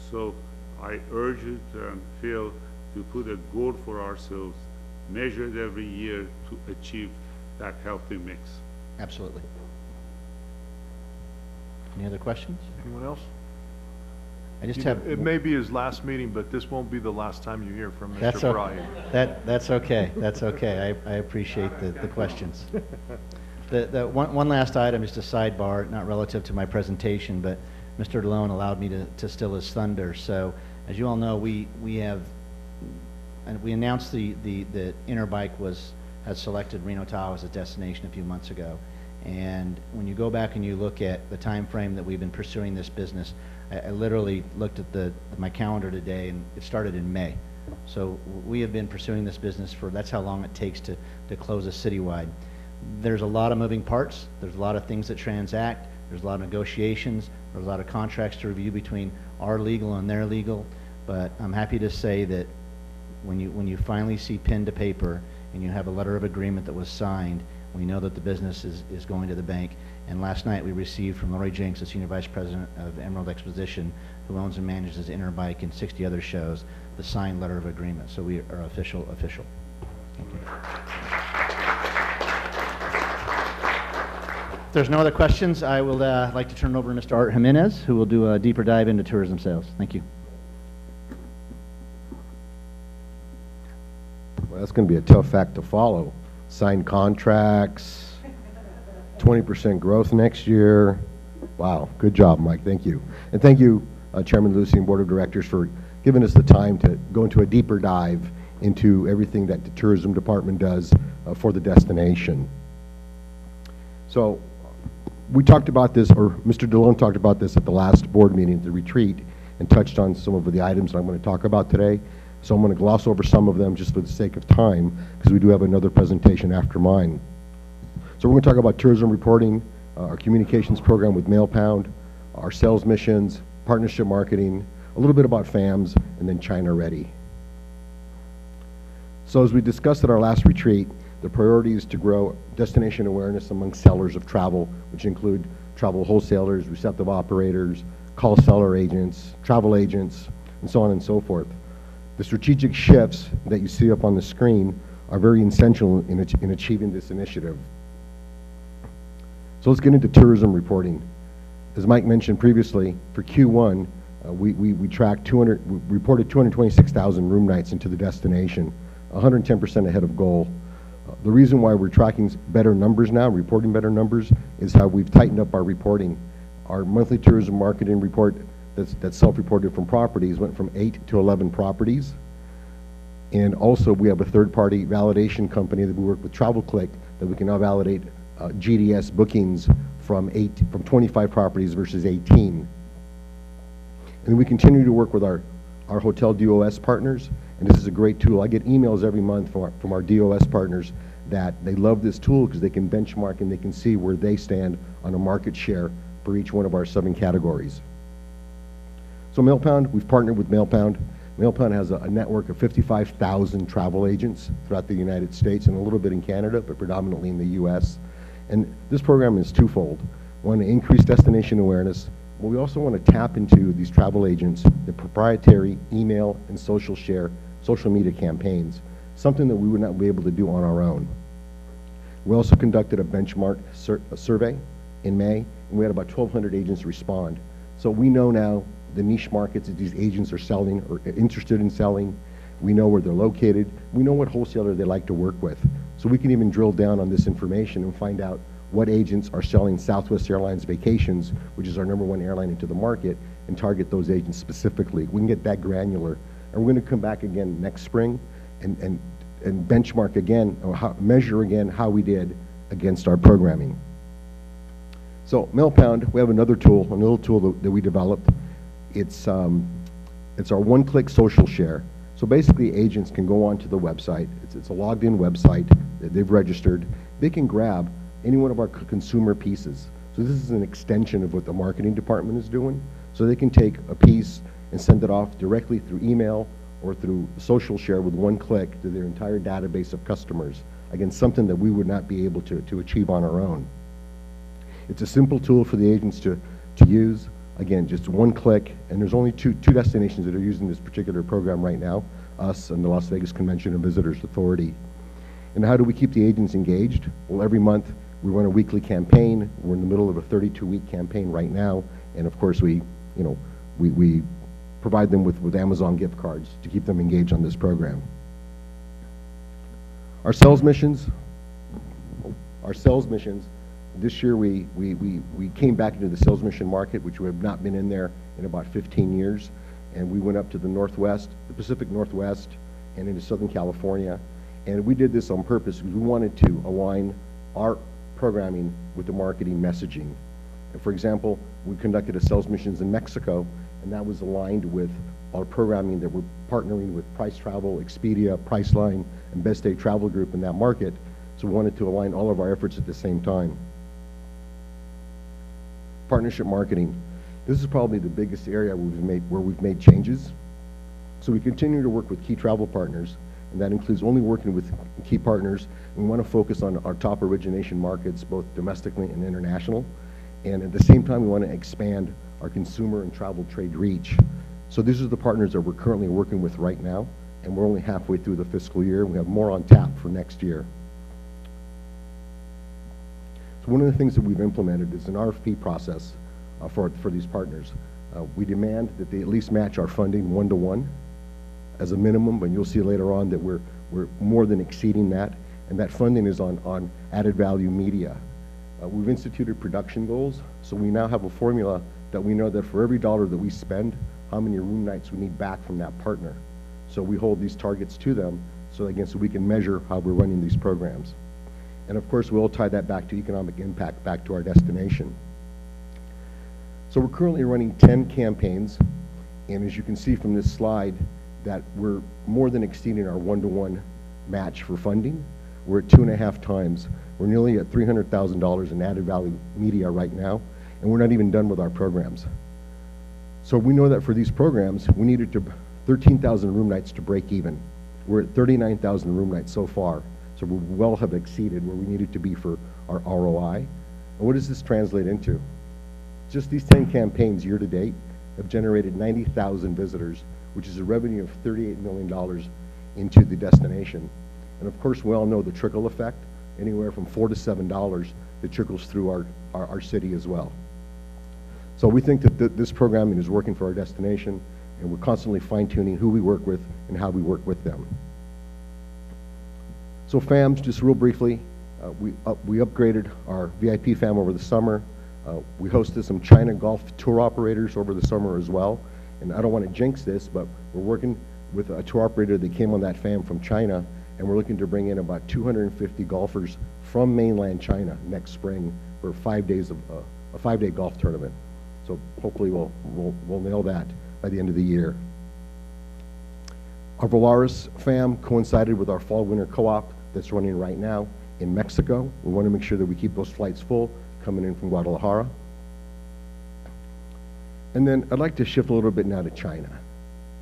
So I urge you to Phil to put a goal for ourselves, measured every year to achieve that healthy mix. Absolutely. Any other questions? Anyone else? I just have. It may be his last meeting, but this won't be the last time you hear from Mr. Fry. That's okay. That's okay. I appreciate the questions. The one last item, just a sidebar, not relative to my presentation, but Mr. DeLone allowed me to steal his thunder. So, as you all know, we announced the Interbike has selected Reno Tahoe as a destination a few months ago. And when you go back and you look at the time frame that we've been pursuing this business, I literally looked at my calendar today, and it started in May. So we have been pursuing this business that's how long it takes to close a citywide. There's a lot of moving parts. There's a lot of things that transact. There's a lot of negotiations. There's a lot of contracts to review between our legal and their legal. But I'm happy to say that when you finally see pen to paper and you have a letter of agreement that was signed, we know that the business is going to the bank. And last night we received from Lori Jenks, the Senior Vice President of Emerald Exposition, who owns and manages Interbike and 60 other shows, the signed letter of agreement. So we are official. Thank you. If there's no other questions, I will like to turn it over to Mr. Art Jimenez, who will do a deeper dive into tourism sales. Thank you. Well, that's going to be a tough act to follow. Signed contracts, 20% growth next year. Wow, good job, Mike. Thank you. And thank you, Chairman Lucy and Board of Directors, for giving us the time to go into a deeper dive into everything that the tourism department does for the destination. So we talked about this, or Mr. DeLone talked about this at the last board meeting, the retreat, and touched on some of the items that I'm going to talk about today. So I'm going to gloss over some of them just for the sake of time, because we do have another presentation after mine. So we're going to talk about tourism reporting, our communications program with MailPound, our sales missions, partnership marketing, a little bit about FAMS, and then China Ready. So as we discussed at our last retreat, the priority is to grow destination awareness among sellers of travel, which include travel wholesalers, receptive operators, call seller agents, travel agents, and so on and so forth. The strategic shifts that you see up on the screen are very essential in achieving this initiative. So let's get into tourism reporting. As Mike mentioned previously, for Q1, we reported 226,000 room nights into the destination, 110% ahead of goal. The reason why we're tracking better numbers now, reporting better numbers, is how we've tightened up our reporting. Our monthly tourism marketing report that's self-reported from properties went from 8 to 11 properties. And also we have a third-party validation company that we work with, TravelClick, that we can now validate GDS bookings from 25 properties versus 18. And we continue to work with our hotel DOS partners, and this is a great tool. I get emails every month from our DOS partners that they love this tool because they can benchmark and they can see where they stand on a market share for each one of our 7 categories. So MailPound, we've partnered with MailPound. MailPound has a network of 55,000 travel agents throughout the United States and a little bit in Canada, but predominantly in the US. And this program is twofold. We want to increase destination awareness, but we also want to tap into these travel agents, the proprietary email and social media campaigns, something that we would not be able to do on our own. We also conducted a benchmark survey in May, and we had about 1,200 agents respond. So we know now the niche markets that these agents are selling or interested in selling. We know where they're located. We know what wholesaler they like to work with. So we can even drill down on this information and find out what agents are selling Southwest Airlines Vacations, which is our #1 airline, into the market, and target those agents specifically. We can get that granular. And we're going to come back again next spring and benchmark again, or measure again how we did against our programming. So MailPound, we have another tool that we developed. It's our one-click social share. So basically, agents can go onto the website. It's a logged-in website that they've registered. They can grab any one of our consumer pieces. So this is an extension of what the marketing department is doing. So they can take a piece and send it off directly through email or through social share with one click to their entire database of customers. Again, something that we would not be able to achieve on our own. It's a simple tool for the agents to use. Again, just one click, and there's only two destinations that are using this particular program right now, us and the Las Vegas Convention and Visitors Authority. And how do we keep the agents engaged? Well, every month we run a weekly campaign. We're in the middle of a 32-week campaign right now, and of course we provide them with Amazon gift cards to keep them engaged on this program. Our sales missions, this year we came back into the sales mission market, which we have not been in there in about 15 years. And we went up to the Northwest, the Pacific Northwest, and into Southern California. And we did this on purpose because we wanted to align our programming with the marketing messaging. And for example, we conducted a sales missions in Mexico, and that was aligned with our programming that we're partnering with Price Travel, Expedia, Priceline, and Best Day Travel Group in that market. So we wanted to align all of our efforts at the same time. Partnership marketing. This is probably the biggest area where we've made changes. So we continue to work with key travel partners, and that includes only working with key partners. We want to focus on our top origination markets, both domestically and international. And at the same time, we want to expand our consumer and travel trade reach. So these are the partners that we're currently working with right now, and we're only halfway through the fiscal year. We have more on tap for next year. So So one of the things that we've implemented is an RFP process for these partners. We demand that they at least match our funding 1-to-1 as a minimum, but you'll see later on that we're more than exceeding that, and that funding is on added value media. We've instituted production goals, so we now have a formula that we know that for every dollar that we spend, how many room nights we need back from that partner. So we hold these targets to them, so again, so we can measure how we're running these programs. And of course, we'll tie that back to economic impact, back to our destination. So we're currently running 10 campaigns, and as you can see from this slide, that we're more than exceeding our 1-to-1 match for funding. We're at 2.5 times. We're nearly at $300,000 in added value media right now, and we're not even done with our programs. So we know that for these programs, we needed 13,000 room nights to break even. We're at 39,000 room nights so far, so we well have exceeded where we needed to be for our ROI. And what does this translate into? Just these 10 campaigns year to date have generated 90,000 visitors, which is a revenue of $38 million into the destination. And of course, we all know the trickle effect, anywhere from $4 to $7 that trickles through our city as well. So we think that this programming is working for our destination, and we're constantly fine-tuning who we work with and how we work with them. So FAMs, just real briefly, we upgraded our VIP FAM over the summer. We hosted some China golf tour operators over the summer as well. And I don't want to jinx this, but we're working with a tour operator that came on that FAM from China, and we're looking to bring in about 250 golfers from mainland China next spring for 5 days of a 5-day golf tournament. So hopefully we'll nail that by the end of the year. Our Volaris FAM coincided with our fall-winter co-op that's running right now in Mexico. We want to make sure that we keep those flights full coming in from Guadalajara. And then I'd like to shift a little bit now to China.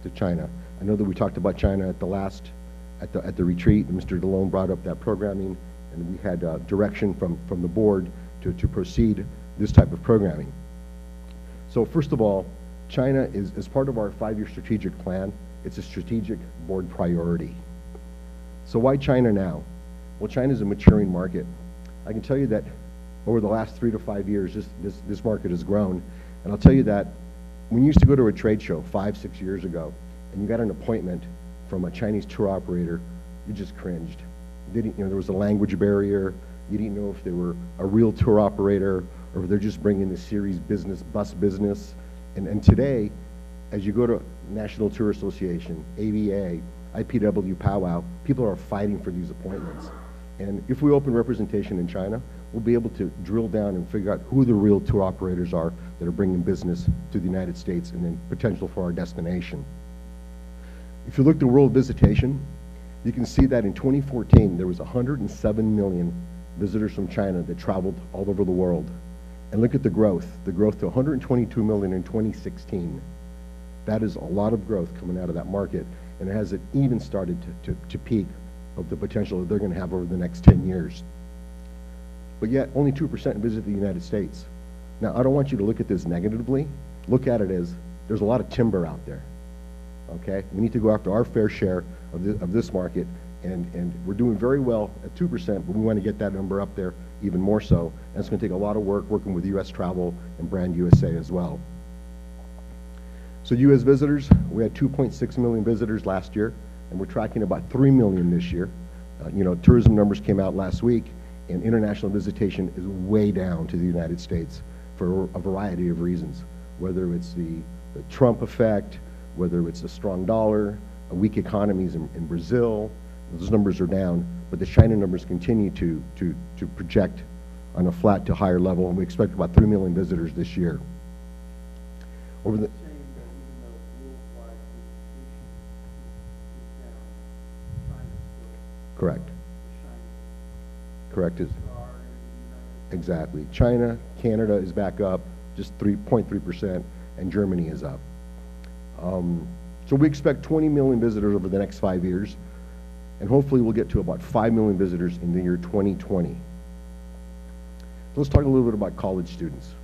I know that we talked about China at the retreat, and Mr. DeLone brought up that programming, and we had direction from the board to proceed this type of programming. So first of all, China is, as part of our 5-year strategic plan, it's a strategic board priority. So why China now? Well, China is a maturing market. I can tell you that over the last 3 to 5 years, this market has grown. And I'll tell you that when you used to go to a trade show 5, 6 years ago, and you got an appointment from a Chinese tour operator, you just cringed. There was a language barrier. You didn't know if they were a real tour operator or if they're just bringing the series business, bus business. And today, as you go to National Tour Association, AVA, IPW powwow, people are fighting for these appointments. And if we open representation in China, we'll be able to drill down and figure out who the real tour operators are that are bringing business to the United States and then potential for our destination. If you look at world visitation, you can see that in 2014, there was 107 million visitors from China that traveled all over the world. And look at the growth to 122 million in 2016. That is a lot of growth coming out of that market, and it hasn't even started to peak of the potential that they're going to have over the next 10 years. But yet, only 2% visit the United States. Now, I don't want you to look at this negatively. Look at it as there's a lot of timber out there. Okay? We need to go after our fair share of this market, and we're doing very well at 2%, but we want to get that number up there even more so. And it's going to take a lot of work working with U.S. Travel and Brand USA as well. So U.S. visitors, we had 2.6 million visitors last year, and we're tracking about 3 million this year. Tourism numbers came out last week, and international visitation is way down to the United States for a variety of reasons, whether it's the Trump effect, whether it's a strong dollar, a weak economies in Brazil. Those numbers are down, but the China numbers continue to project on a flat to higher level, and we expect about 3 million visitors this year. Correct. Correct. Exactly. China, Canada is back up just 3.3%, and Germany is up. So we expect 20 million visitors over the next 5 years, and hopefully we'll get to about 5 million visitors in the year 2020. So let's talk a little bit about college students.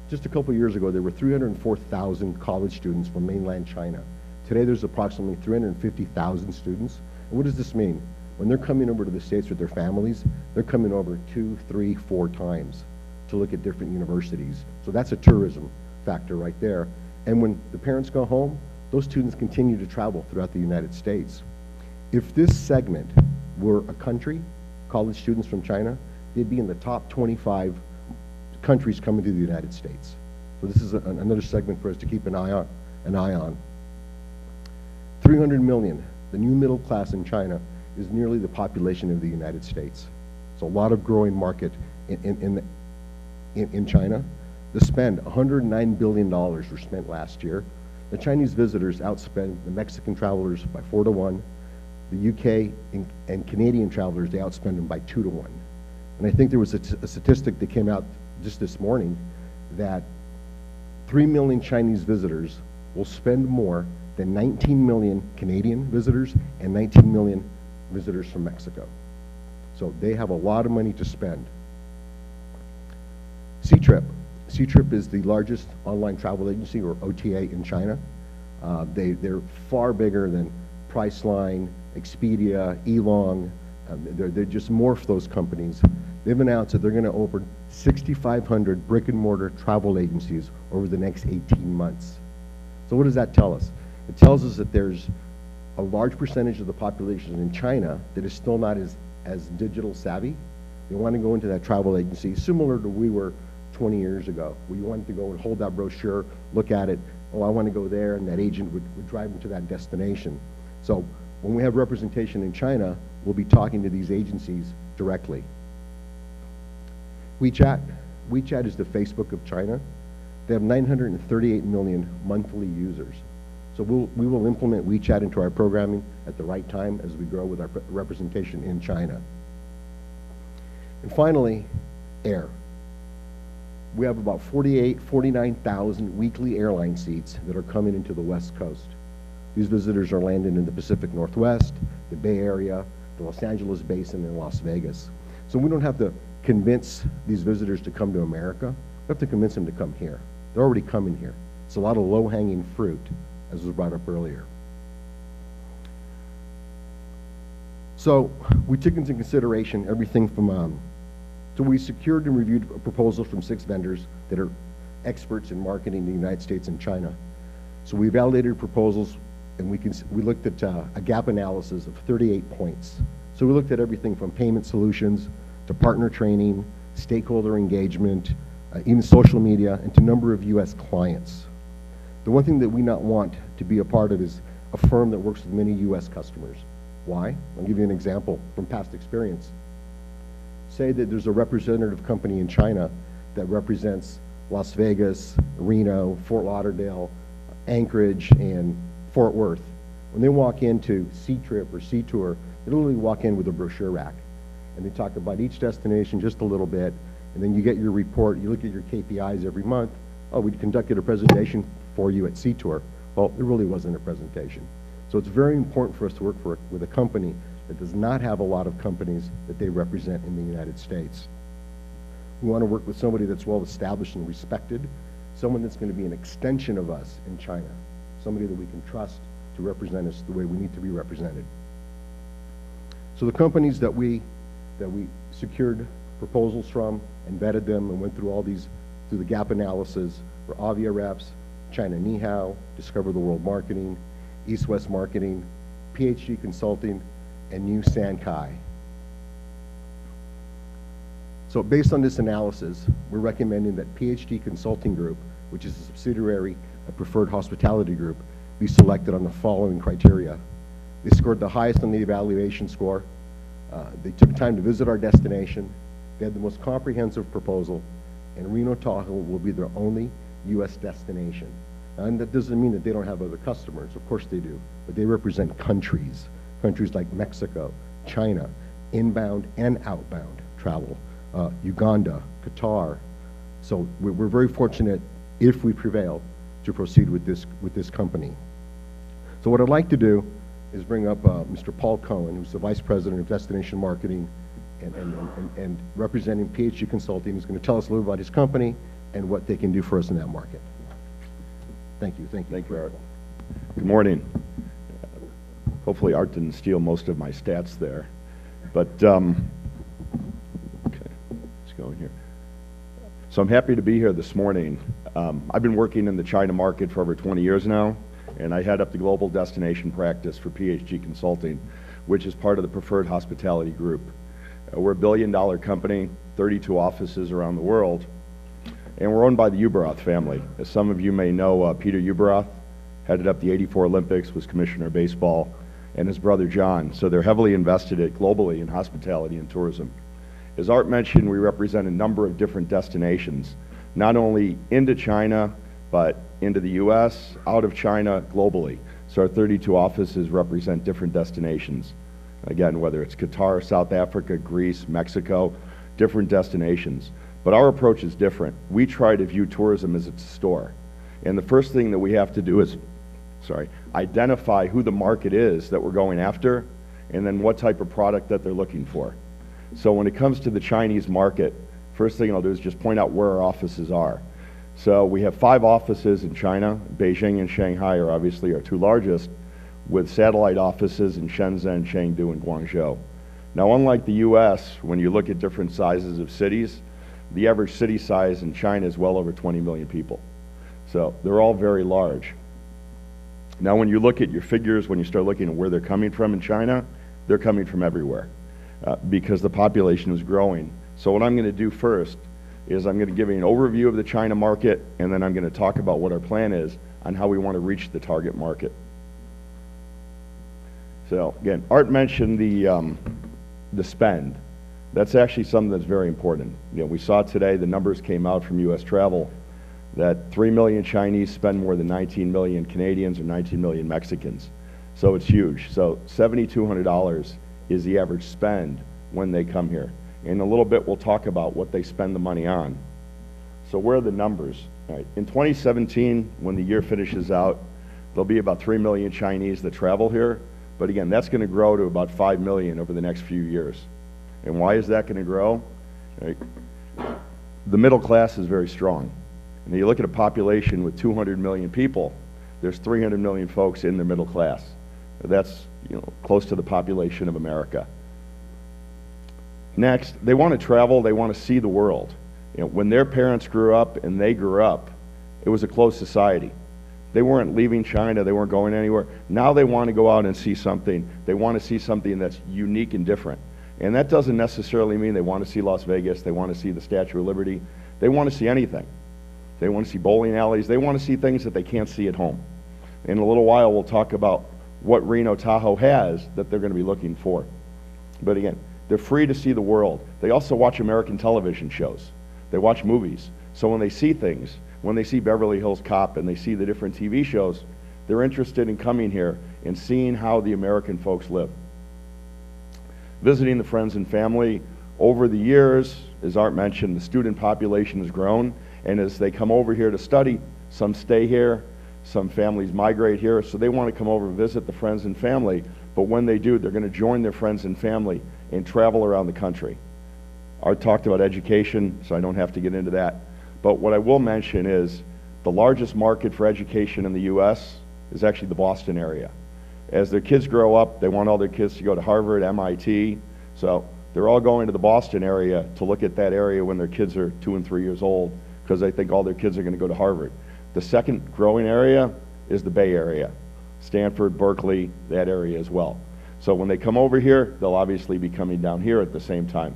Just a couple years ago, there were 304,000 college students from mainland China. Today, there's approximately 350,000 students. And what does this mean? When they're coming over to the States with their families, they're coming over 2, 3, 4 times to look at different universities. So that's a tourism factor right there. And when the parents go home, those students continue to travel throughout the United States. If this segment were a country, college students from China, they'd be in the top 25 countries coming to the United States. So this is another segment for us to keep an eye on. 300 million, the new middle class in China, is nearly the population of the United States. So a lot of growing market in China. The spend, $109 billion were spent last year. The Chinese visitors outspend the Mexican travelers by 4 to 1. The UK and Canadian travelers, they outspend them by 2 to 1. And I think there was a statistic that came out just this morning that 3 million Chinese visitors will spend more than 19 million Canadian visitors and 19 million visitors from Mexico. So they have a lot of money to spend. Ctrip is the largest online travel agency, or OTA, in China. They're far bigger than Priceline, Expedia, Elong. They're just morphed those companies. They've announced that they're going to open 6,500 brick-and-mortar travel agencies over the next 18 months. So what does that tell us? It tells us that there's a large percentage of the population in China that is still not as digital savvy. They want to go into that travel agency, similar to we were 20 years ago, where you wanted to go and hold that brochure, look at it, oh, I want to go there, and that agent would drive them to that destination. So when we have representation in China, we'll be talking to these agencies directly. WeChat is the Facebook of China. They have 938 million monthly users. So we will implement WeChat into our programming at the right time as we grow with our representation in China. And finally, air. We have about 49,000 weekly airline seats that are coming into the West Coast. These visitors are landing in the Pacific Northwest, the Bay Area, the Los Angeles Basin, and Las Vegas. So we don't have to convince these visitors to come to America. We have to convince them to come here. They're already coming here. It's a lot of low-hanging fruit, as was brought up earlier. So we took into consideration everything from, so we secured and reviewed proposals from 6 vendors that are experts in marketing in the United States and China. So we validated proposals, and we looked at a gap analysis of 38 points. So we looked at everything from payment solutions to partner training, stakeholder engagement, even social media, and to number of U.S. clients. The one thing that we not want to be a part of is a firm that works with many U.S. customers. Why? I'll give you an example from past experience. Say that there's a representative company in China that represents Las Vegas, Reno, Fort Lauderdale, Anchorage, and Fort Worth. When they walk into Ctrip or Ctour, they literally walk in with a brochure rack, and they talk about each destination just a little bit, and then you get your report, you look at your KPIs every month. Oh, we conducted a presentation for you at Ctour. Well, it really wasn't a presentation. So it's very important for us to work with a company that does not have a lot of companies that they represent in the United States. We want to work with somebody that's well established and respected, someone that's going to be an extension of us in China, somebody that we can trust to represent us the way we need to be represented. So the companies that we secured proposals from and vetted them and went through all these, through the gap analysis, were Avia Reps, China Nihao, Discover the World Marketing, East West Marketing, PhD Consulting, and New Sankai. So based on this analysis, we're recommending that PhD Consulting Group, which is a subsidiary of Preferred Hospitality Group, be selected on the following criteria. They scored the highest on the evaluation score. They took time to visit our destination. They had the most comprehensive proposal, and Reno Tahoe will be their only U.S. destination. And that doesn't mean that they don't have other customers. Of course they do. But they represent countries like Mexico, China, inbound and outbound travel, Uganda, Qatar. So we're very fortunate, if we prevail, to proceed with this company. So what I'd like to do is bring up Mr. Paul Cohen, who's the Vice President of Destination Marketing and representing PhD Consulting. He's going to tell us a little about his company and what they can do for us in that market. Thank you. Thank you. Thank you, Art. Good morning. Hopefully Art didn't steal most of my stats there. But, okay, let's go in here. So I'm happy to be here this morning. I've been working in the China market for over 20 years now, and I head up the global destination practice for PHG Consulting, which is part of the Preferred Hospitality Group. We're a billion-dollar company, 32 offices around the world, and we're owned by the Uberoth family. As some of you may know, Peter Uberoth headed up the '84 Olympics, was commissioner of baseball, and his brother John. So they're heavily invested globally in hospitality and tourism. As Art mentioned, we represent a number of different destinations, not only into China, but into the US, out of China, globally. So our 32 offices represent different destinations. Again, whether it's Qatar, South Africa, Greece, Mexico, different destinations. But our approach is different. We try to view tourism as a store. And the first thing that we have to do is, identify who the market is that we're going after, and then what type of product that they're looking for. So when it comes to the Chinese market, first thing I'll do is just point out where our offices are. So we have 5 offices in China. Beijing and Shanghai are obviously our 2 largest, with satellite offices in Shenzhen, Chengdu, and Guangzhou. Now, unlike the US, when you look at different sizes of cities, the average city size in China is well over 20 million people. So they're all very large. Now, when you look at your figures, when you start looking at where they're coming from in China, they're coming from everywhere because the population is growing. So what I'm going to do first is I'm going to give you an overview of the China market, and then I'm going to talk about what our plan is on how we want to reach the target market. So again, Art mentioned the spend. That's actually something that's very important. You know, we saw today the numbers came out from U.S. Travel that 3 million Chinese spend more than 19 million Canadians or 19 million Mexicans. So it's huge. So $7,200 is the average spend when they come here. In a little bit, we'll talk about what they spend the money on. So where are the numbers? All right. In 2017, when the year finishes out, there'll be about 3 million Chinese that travel here. But again, that's going to grow to about 5 million over the next few years. And why is that going to grow? Right. The middle class is very strong. And you look at a population with 200 million people, there's 300 million folks in the middle class. That's, you know, close to the population of America. Next, they want to travel, they want to see the world. You know, when their parents grew up and they grew up, it was a closed society. They weren't leaving China, they weren't going anywhere. Now they want to go out and see something. They want to see something that's unique and different. And that doesn't necessarily mean they want to see Las Vegas, they want to see the Statue of Liberty. They want to see anything. They want to see bowling alleys. They want to see things that they can't see at home. In a little while, we'll talk about what Reno Tahoe has that they're going to be looking for. But again, they're free to see the world. They also watch American television shows. They watch movies. So when they see things, when they see Beverly Hills Cop and they see the different TV shows, they're interested in coming here and seeing how the American folks live. Visiting the friends and family. Over the years, as Art mentioned, the student population has grown. And as they come over here to study, some stay here, some families migrate here, so they want to come over and visit the friends and family. But when they do, they're going to join their friends and family and travel around the country. Art talked about education, so I don't have to get into that. But what I will mention is the largest market for education in the U.S. is actually the Boston area. As their kids grow up, they want all their kids to go to Harvard, MIT, so they're all going to the Boston area to look at that area when their kids are 2 and 3 years old, because they think all their kids are going to go to Harvard. The second growing area is the Bay Area. Stanford, Berkeley, that area as well. So when they come over here, they'll obviously be coming down here at the same time.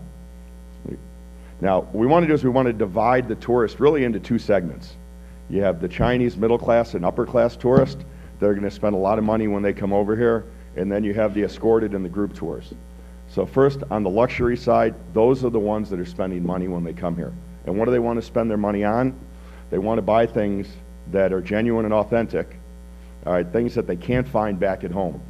Now, what we want to do is we want to divide the tourists really into 2 segments. You have the Chinese middle class and upper class tourists. They're going to spend a lot of money when they come over here. And then you have the escorted and the group tours. So first, on the luxury side, those are the ones that are spending money when they come here. And what do they want to spend their money on? They want to buy things that are genuine and authentic, all right, things that they can't find back at home.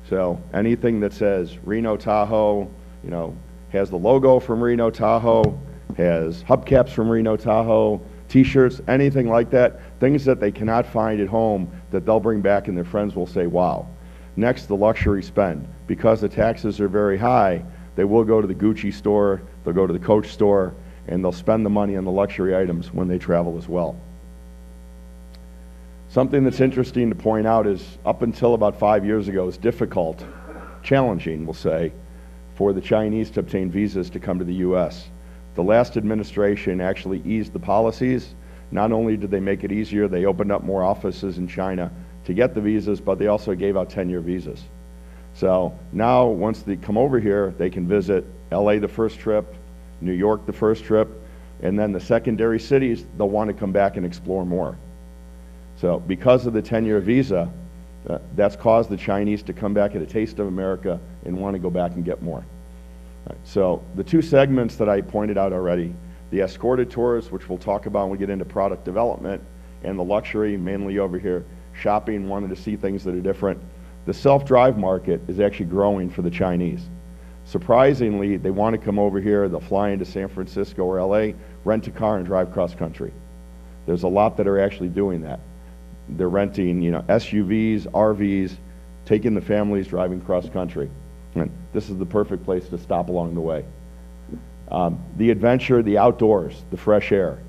So anything that says Reno Tahoe, you know, has the logo from Reno Tahoe, has hubcaps from Reno Tahoe, t-shirts, anything like that, things that they cannot find at home that they'll bring back and their friends will say, wow. Next, the luxury spend. Because the taxes are very high, they will go to the Gucci store, they'll go to the Coach store, and they'll spend the money on the luxury items when they travel as well. Something that's interesting to point out is up until about 5 years ago, it's difficult, challenging, we'll say, for the Chinese to obtain visas to come to the U.S. The last administration actually eased the policies. Not only did they make it easier, they opened up more offices in China to get the visas, but they also gave out 10-year visas. So now, once they come over here, they can visit LA the first trip, New York the first trip, and then the secondary cities, they'll want to come back and explore more. So because of the 10-year visa, that's caused the Chinese to come back at a taste of America and want to go back and get more. Right, so the two segments that I pointed out already, the escorted tours, which we'll talk about when we get into product development, and the luxury, mainly over here, shopping, wanting to see things that are different. The self-drive market is actually growing for the Chinese. Surprisingly, they want to come over here, they'll fly into San Francisco or LA, rent a car and drive cross-country. There's a lot that are actually doing that. They're renting, SUVs, RVs, taking the families, driving cross-country. And this is the perfect place to stop along the way. The adventure, the outdoors, the fresh air.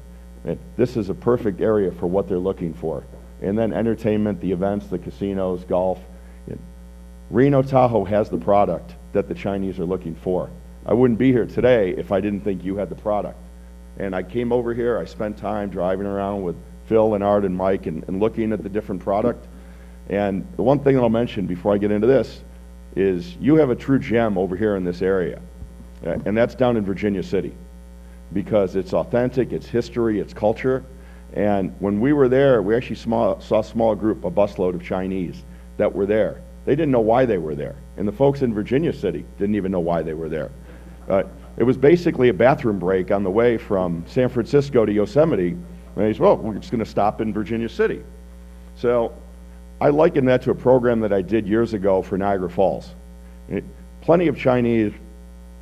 This is a perfect area for what they're looking for. And then entertainment, the events, the casinos, golf. Reno Tahoe has the product that the Chinese are looking for. I wouldn't be here today if I didn't think you had the product. And I came over here, I spent time driving around with Phil and Art and Mike and looking at the different product. And the one thing that I'll mention before I get into this is you have a true gem over here in this area. And that's down in Virginia City, because it's authentic, it's history, it's culture. And when we were there, we actually saw a small group, a busload of Chinese that were there. They didn't know why they were there. And the folks in Virginia City didn't even know why they were there. It was basically a bathroom break on the way from San Francisco to Yosemite. And they said, well, we're just going to stop in Virginia City. So I liken that to a program that I did years ago for Niagara Falls. Plenty of Chinese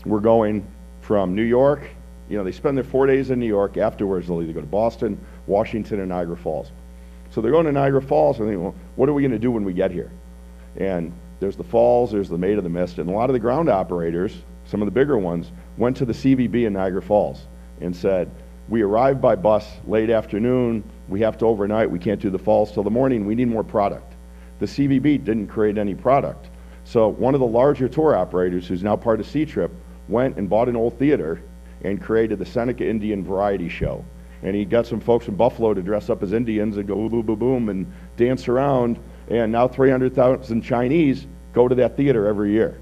were going from New York. They spend their 4 days in New York. Afterwards, they'll either go to Boston, Washington, or Niagara Falls. So they're going to Niagara Falls, and they think, well, what are we going to do when we get here? And there's the falls, there's the Maid of the Mist, and a lot of the ground operators, some of the bigger ones, went to the CVB in Niagara Falls and said, we arrived by bus late afternoon, we have to overnight, we can't do the falls till the morning, we need more product. The CVB didn't create any product. So one of the larger tour operators, who's now part of C-Trip, went and bought an old theater and created the Seneca Indian Variety Show. And he got some folks from Buffalo to dress up as Indians and go boom, boom, boom, and dance around. And now 300,000 Chinese go to that theater every year.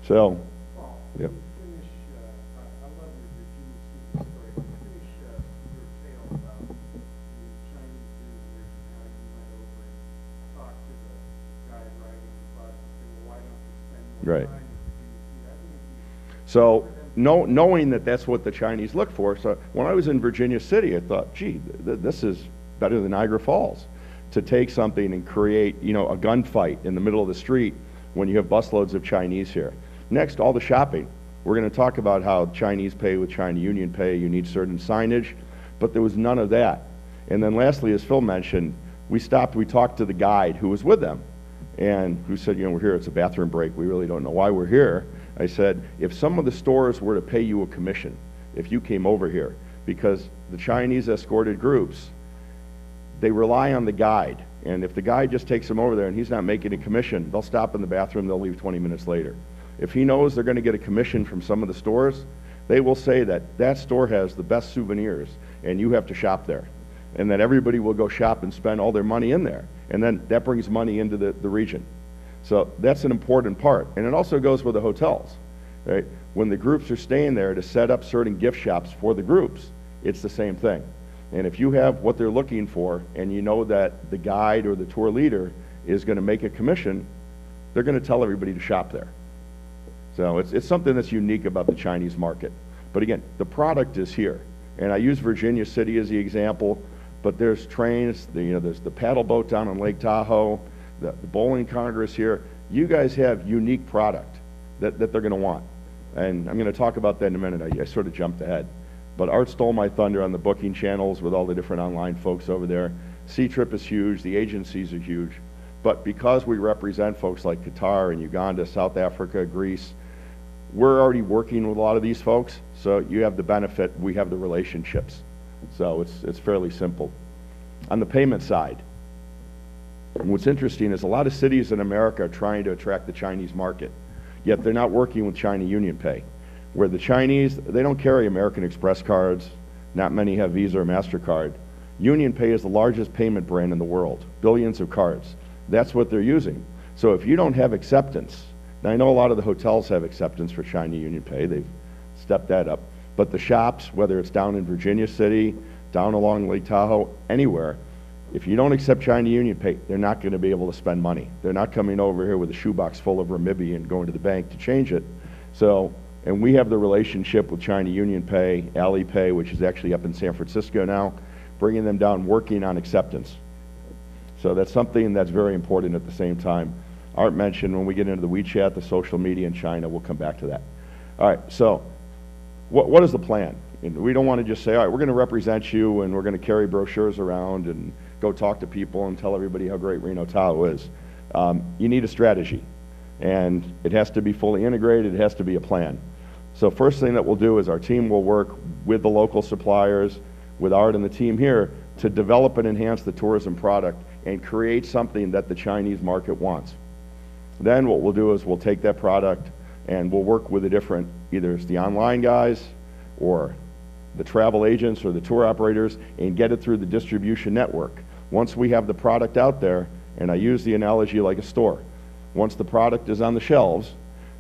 So, yep. Right. So, knowing that that's what the Chinese look for, so when I was in Virginia City, I thought, gee, this is better than Niagara Falls. To take something and create, a gunfight in the middle of the street when you have busloads of Chinese here. Next, all the shopping. We're going to talk about how Chinese pay with China Union Pay, you need certain signage, but there was none of that. And then lastly, as Phil mentioned, we talked to the guide who was with them, and who said, we're here, it's a bathroom break, we really don't know why we're here. I said, if some of the stores were to pay you a commission, if you came over here, because the Chinese escorted groups, they rely on the guide. And if the guide just takes them over there and he's not making a commission, they'll stop in the bathroom, they'll leave 20 minutes later. If he knows they're going to get a commission from some of the stores, they will say that store has the best souvenirs and you have to shop there. And then everybody will go shop and spend all their money in there. And then that brings money into the region. So that's an important part. And it also goes with the hotels, right? When the groups are staying there to set up certain gift shops for the groups, it's the same thing. And if you have what they're looking for and you know that the guide or the tour leader is going to make a commission, they're going to tell everybody to shop there. So it's something that's unique about the Chinese market. But again, the product is here. And I use Virginia City as the example, but there's trains, there's the paddle boat down on Lake Tahoe, the bowling congress here. You guys have unique product that they're going to want. And I'm going to talk about that in a minute. I sort of jumped ahead. But Art stole my thunder on the booking channels with all the different online folks over there. C-Trip is huge, the agencies are huge. But because we represent folks like Qatar and Uganda, South Africa, Greece, we're already working with a lot of these folks. So you have the benefit, we have the relationships. So it's fairly simple. On the payment side, what's interesting is a lot of cities in America are trying to attract the Chinese market. yet they're not working with China UnionPay, where the Chinese, they don't carry American Express cards, not many have Visa or MasterCard. UnionPay is the largest payment brand in the world, billions of cards. That's what they're using. So if you don't have acceptance, now I know a lot of the hotels have acceptance for China UnionPay, they've stepped that up, but the shops, whether it's down in Virginia City, down along Lake Tahoe, anywhere, if you don't accept China UnionPay, they're not going to be able to spend money. They're not coming over here with a shoebox full of renminbi and going to the bank to change it. So, and we have the relationship with China UnionPay, Alipay, which is actually up in San Francisco now, bringing them down, working on acceptance. So that's something that's very important at the same time. Art mentioned when we get into the WeChat, the social media in China, we'll come back to that. All right, so what is the plan? And we don't want to just say, all right, we're going to represent you and we're going to carry brochures around and go talk to people and tell everybody how great Reno Tahoe is. You need a strategy, and it has to be fully integrated. It has to be a plan. So first thing that we'll do is our team will work with the local suppliers, with Art and the team here, to develop and enhance the tourism product and create something that the Chinese market wants. Then what we'll do is we'll take that product and we'll work with the different, either it's the online guys or the travel agents or the tour operators, and get it through the distribution network. Once we have the product out there, and I use the analogy like a store, once the product is on the shelves,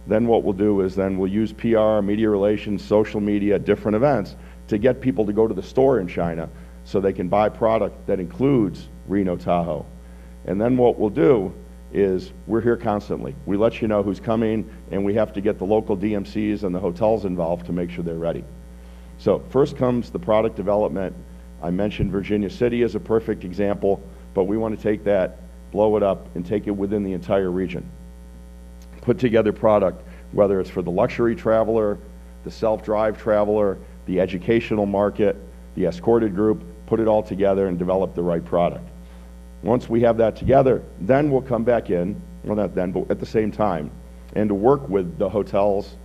then what we'll do is then we'll use PR, media relations, social media, different events to get people to go to the store in China so they can buy product that includes Reno Tahoe. And then what we'll do is we're here constantly. We let you know who's coming, and we have to get the local DMCs and the hotels involved to make sure they're ready. So first comes the product development. I mentioned Virginia City as a perfect example, but we want to take that, blow it up, and take it within the entire region. Put together product, whether it's for the luxury traveler, the self-drive traveler, the educational market, the escorted group, put it all together and develop the right product. Once we have that together, then we'll come back in, well not then, but at the same time, and to work with the hotels,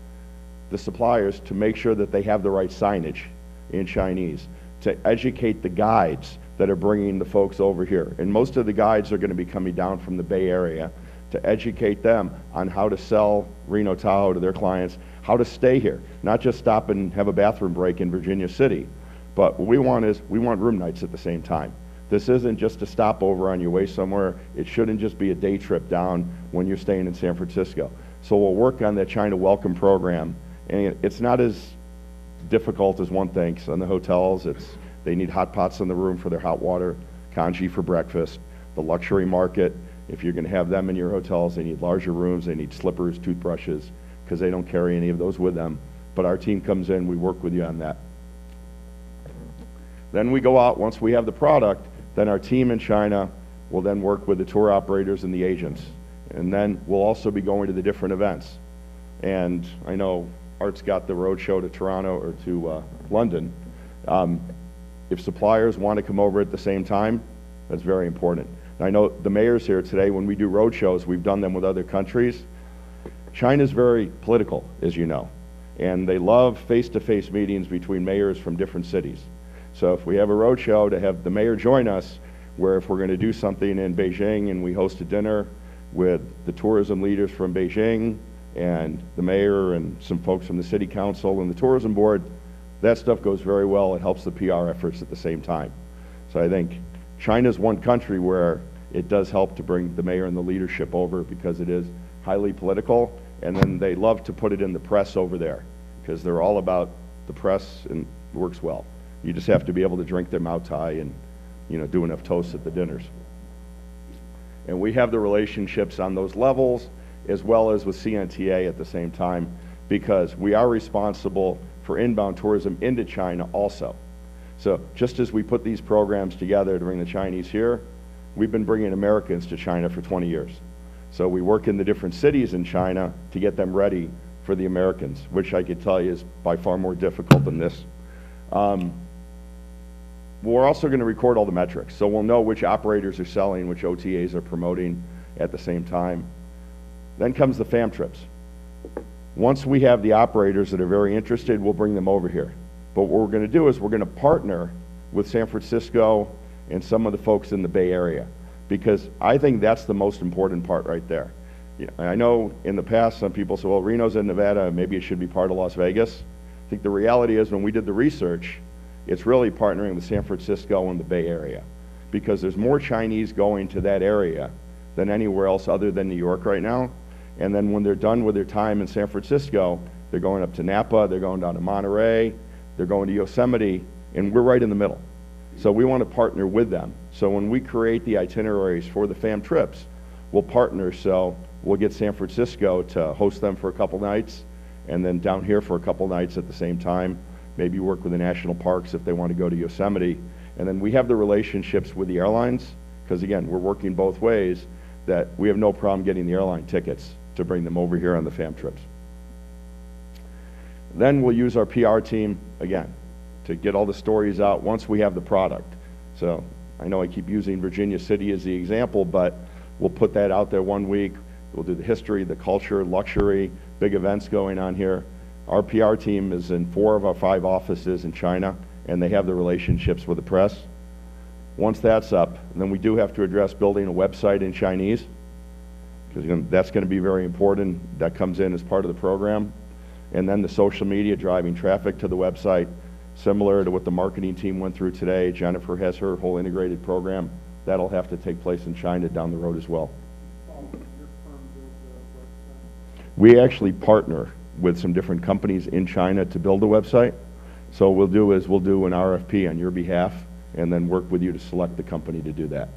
the suppliers, to make sure that they have the right signage in Chinese, to educate the guides that are bringing the folks over here. And most of the guides are going to be coming down from the Bay Area to educate them on how to sell Reno Tahoe to their clients, how to stay here, not just stop and have a bathroom break in Virginia City. But what we want is, we want room nights at the same time. This isn't just a stopover on your way somewhere. It shouldn't just be a day trip down when you're staying in San Francisco. So we'll work on that China Welcome program. And it's not as difficult as one thinks. On the hotels, they need hot pots in the room for their hot water, congee for breakfast. The luxury market, if you're going to have them in your hotels, they need larger rooms, they need slippers, toothbrushes, because they don't carry any of those with them. But our team comes in, we work with you on that. Then we go out, once we have the product, then our team in China will then work with the tour operators and the agents. And then we'll also be going to the different events. And I know Art's got the road show to Toronto or to London. If suppliers want to come over at the same time, that's very important. And I know the mayors here today, when we do road shows, we've done them with other countries. China's very political, as you know, and they love face-to-face meetings between mayors from different cities. So if we have a road show, to have the mayor join us, where if we're going to do something in Beijing and we host a dinner with the tourism leaders from Beijing and the mayor and some folks from the city council and the tourism board, that stuff goes very well. It helps the PR efforts at the same time. So I think China's one country where it does help to bring the mayor and the leadership over, because it is highly political, and then they love to put it in the press over there because they're all about the press, and it works well. You just have to be able to drink their Mau Tai and, you know, do enough toasts at the dinners. And we have the relationships on those levels, as well as with CNTA at the same time, because we are responsible for inbound tourism into China also. So just as we put these programs together to bring the Chinese here, we've been bringing Americans to China for 20 years. So we work in the different cities in China to get them ready for the Americans, which I could tell you is by far more difficult than this. We're also going to record all the metrics, so we'll know which operators are selling, which OTAs are promoting at the same time. Then comes the fam trips. Once we have the operators that are very interested, we'll bring them over here. But what we're going to do is we're going to partner with San Francisco and some of the folks in the Bay Area, because I think that's the most important part right there. Yeah, I know in the past, some people say, well, Reno's in Nevada, maybe it should be part of Las Vegas. I think the reality is when we did the research, it's really partnering with San Francisco and the Bay Area, because there's more Chinese going to that area than anywhere else other than New York right now. And then when they're done with their time in San Francisco, they're going up to Napa, they're going down to Monterey, they're going to Yosemite, and we're right in the middle. So we want to partner with them. So when we create the itineraries for the fam trips, we'll partner, so we'll get San Francisco to host them for a couple nights, and then down here for a couple nights at the same time, maybe work with the national parks if they want to go to Yosemite. And then we have the relationships with the airlines, because again, we're working both ways, that we have no problem getting the airline tickets to bring them over here on the fam trips. Then we'll use our PR team, again, to get all the stories out once we have the product. So I know I keep using Virginia City as the example, but we'll put that out there one week. We'll do the history, the culture, luxury, big events going on here. Our PR team is in 4 of our 5 offices in China, and they have the relationships with the press. Once that's up, then we do have to address building a website in Chinese, because that's going to be very important. That comes in as part of the program. And then the social media, driving traffic to the website, similar to what the marketing team went through today. Jennifer has her whole integrated program. That'll have to take place in China down the road as well. We actually partner with some different companies in China to build a website. So what we'll do is we'll do an RFP on your behalf and then work with you to select the company to do that.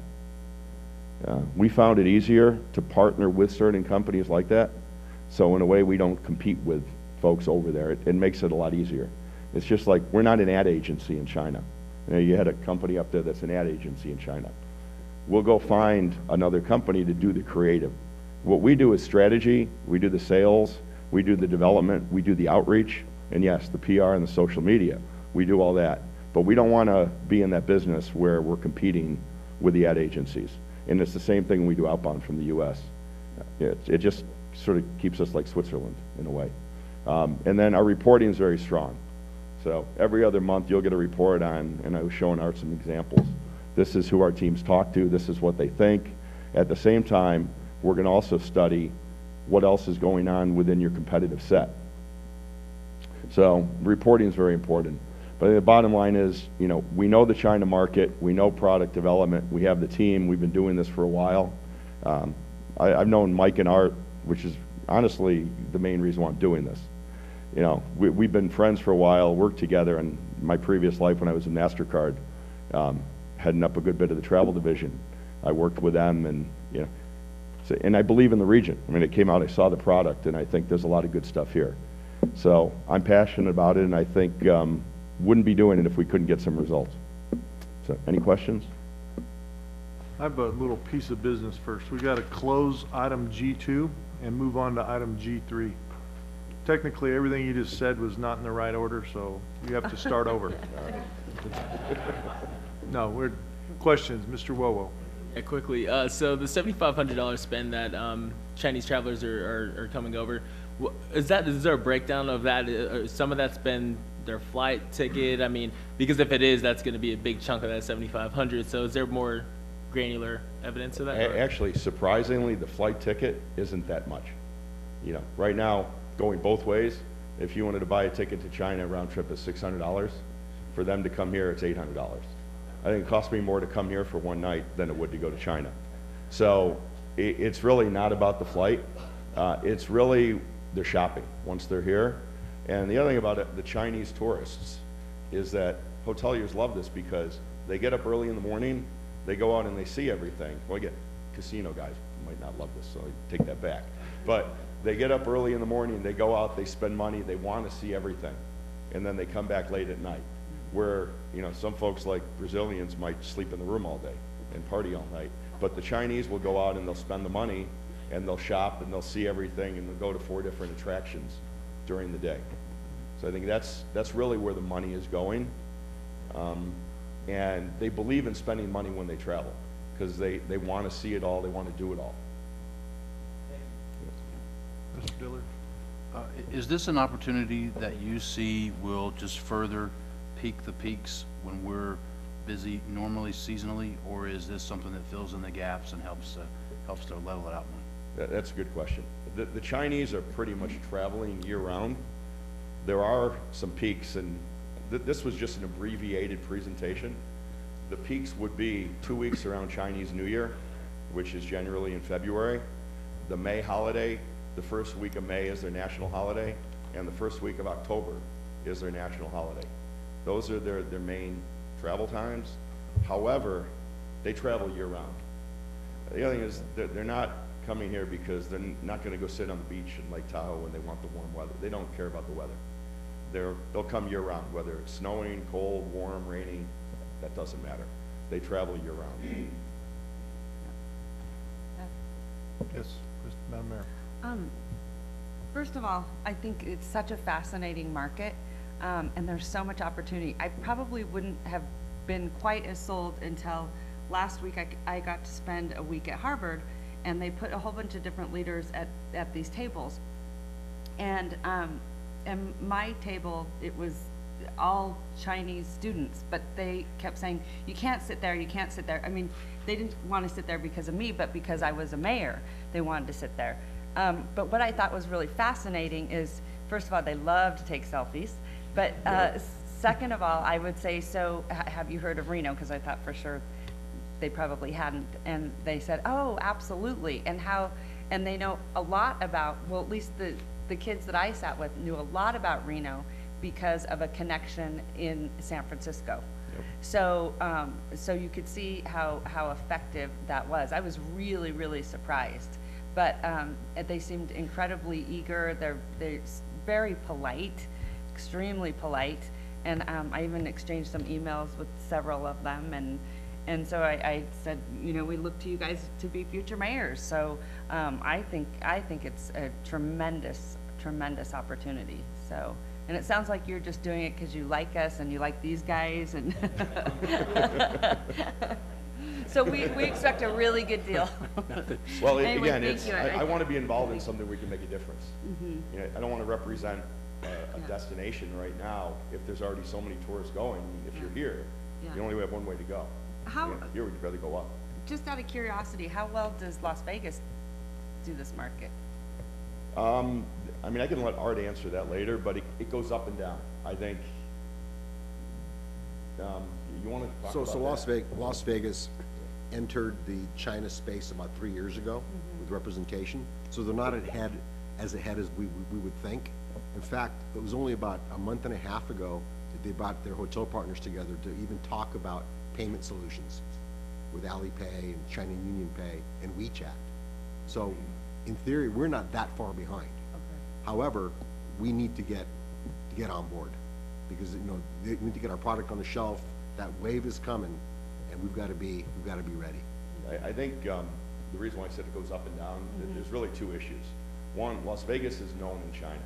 We found it easier to partner with certain companies like that. So in a way, we don't compete with folks over there. It makes it a lot easier. It's just like, we're not an ad agency in China. You know, you had a company up there that's an ad agency in China. We'll go find another company to do the creative. What we do is strategy, we do the sales, we do the development, we do the outreach, and yes, the PR and the social media. We do all that. But we don't want to be in that business where we're competing with the ad agencies. And it's the same thing we do outbound from the U.S. It just sort of keeps us like Switzerland in a way. And then our reporting is very strong. So every other month you'll get a report on, and I was showing Art some examples. This is who our teams talk to, this is what they think. At the same time, we're going to also study what else is going on within your competitive set. So reporting is very important. But the bottom line is, you know, we know the China market, we know product development, we have the team, we've been doing this for a while. I've known Mike and Art, which is honestly the main reason why I'm doing this. You know, we've been friends for a while, worked together in my previous life when I was in MasterCard, heading up a good bit of the travel division. I worked with them, and you know, so, and I believe in the region. I mean, it came out, I saw the product, and I think there's a lot of good stuff here. So I'm passionate about it, and I think wouldn't be doing it if we couldn't get some results. So any questions? I have a little piece of business first. We got to close item G2 and move on to item G3. Technically, everything you just said was not in the right order, so you have to start over. No, we're questions, Mr. Wowo. Yeah, quickly. So the $7,500 spend that Chinese travelers are coming over, is there a breakdown of that? Some of that's been their flight ticket. I mean, because if it is, that's going to be a big chunk of that $7,500. So is there more granular evidence of that? Actually, surprisingly, the flight ticket isn't that much. You know, right now, going both ways, if you wanted to buy a ticket to China, round trip is $600. For them to come here, it's $800. I think it costs me more to come here for one night than it would to go to China. So it's really not about the flight. It's really their shopping once they're here. And the other thing about it, the Chinese tourists, is that hoteliers love this because they get up early in the morning, they go out and they see everything. Well, again, casino guys might not love this, so I take that back. But they get up early in the morning, they go out, they spend money, they want to see everything. And then they come back late at night. Where, you know, some folks like Brazilians might sleep in the room all day and party all night. But the Chinese will go out and they'll spend the money and they'll shop and they'll see everything and they'll go to 4 different attractions during the day. So I think that's really where the money is going. And they believe in spending money when they travel because they want to see it all, they want to do it all. Mr. Dillard? Is this an opportunity that you see will just further peak the peaks when we're busy normally seasonally, or is this something that fills in the gaps and helps to level it out more? That's a good question. The Chinese are pretty much traveling year-round. There are some peaks, and this was just an abbreviated presentation. The peaks would be 2 weeks around Chinese New Year, which is generally in February. The May holiday, the first week of May is their national holiday, and the first week of October is their national holiday. Those are their main travel times. However, they travel year-round. The other thing is they're not coming here because they're not going to go sit on the beach in Lake Tahoe when they want the warm weather. They don't care about the weather. They'll come year-round, whether it's snowing, cold, warm, raining, that doesn't matter. They travel year-round. Yes, Madam Mayor. First of all, I think it's such a fascinating market, and there's so much opportunity. I probably wouldn't have been quite as sold until last week. I got to spend a week at Harvard, and they put a whole bunch of different leaders at these tables. And my table, it was all Chinese students, but they kept saying, you can't sit there, you can't sit there. I mean, they didn't want to sit there because of me, but because I was a mayor, they wanted to sit there. But what I thought was really fascinating is, first of all, they love to take selfies, but second of all, I would say, so have you heard of Reno? Because I thought for sure they probably hadn't. And they said, oh, absolutely. And they know a lot about, well, at least the kids that I sat with knew a lot about Reno because of a connection in San Francisco. Yep. So you could see how effective that was. I was really, really surprised. But they seemed incredibly eager. They're very polite, extremely polite. And I even exchanged some emails with several of them. And so I said, you know, we look to you guys to be future mayors. So I think it's a tremendous, tremendous opportunity. So, and it sounds like you're just doing it because you like us and you like these guys. And so we expect a really good deal. Well, Anyway, again, I want to be involved in something where we can make a difference. Mhm. You know, I don't want to represent a destination right now if there's already so many tourists going. If you're here, you only have one way to go. How, Here we'd rather go up. just out of curiosity, how well does Las Vegas do this market? I mean, I can let Art answer that later, but it goes up and down. I think, you want to talk about that? Las Vegas entered the China space about 3 years ago with representation. So they're not as ahead as we would think. In fact, it was only about a month and a half ago that they brought their hotel partners together to even talk about payment solutions with Alipay and China Union Pay and WeChat. So in theory, we're not that far behind. However, we need to get on board because, you know, we need to get our product on the shelf. That wave is coming, and we've got to be ready. I think the reason why I said it goes up and down, there's really two issues. One, Las Vegas is known in China.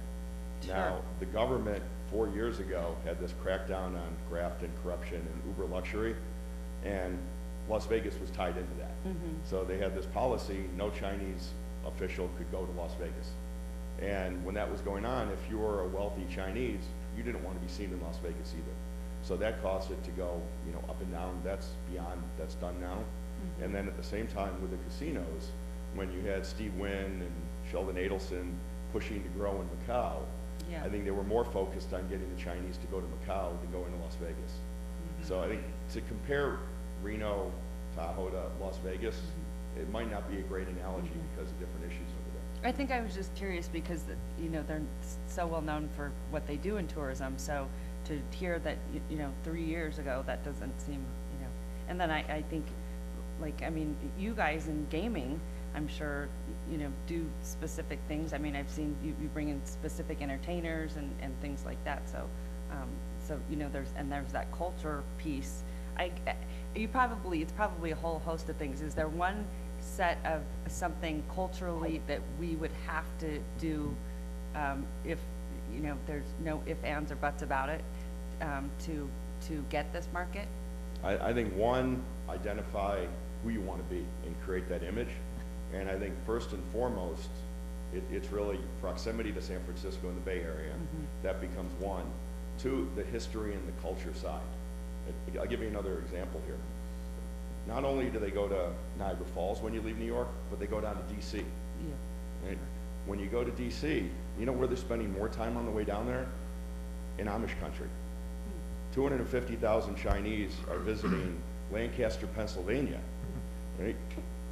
Sure. Now, the government 4 years ago had this crackdown on graft and corruption and uber luxury, and Las Vegas was tied into that. So they had this policy, no Chinese official could go to Las Vegas. And when that was going on, if you were a wealthy Chinese, you didn't want to be seen in Las Vegas either. So that caused it to go, you know, up and down. That's done now. And then at the same time with the casinos, when you had Steve Wynn and Sheldon Adelson pushing to grow in Macau, I think they were more focused on getting the Chinese to go to Macau than going to Las Vegas. So I think to compare Reno, Tahoe to Las Vegas, it might not be a great analogy because of different issues over there. I think I was just curious because, you know, they're so well known for what they do in tourism. So to hear that, you know, 3 years ago, that doesn't seem, you know. And then I think, like, I mean, you guys in gaming, I'm sure, you know, do specific things. I mean, I've seen you bring in specific entertainers and things like that. So, so you know, there's that culture piece. It's probably a whole host of things. Is there one set of something culturally that we would have to do if, you know, there's no ifs, ands, or buts about it to get this market? I think one, identify who you want to be and create that image. And I think first and foremost, it's really proximity to San Francisco and the Bay Area. That becomes one. Two, the history and the culture side. I'll give you another example here. not only do they go to Niagara Falls when you leave New York, but they go down to DC. Yeah. Right? When you go to DC, you know where they're spending more time on the way down there? In Amish country. 250,000 Chinese are visiting Lancaster, Pennsylvania, right?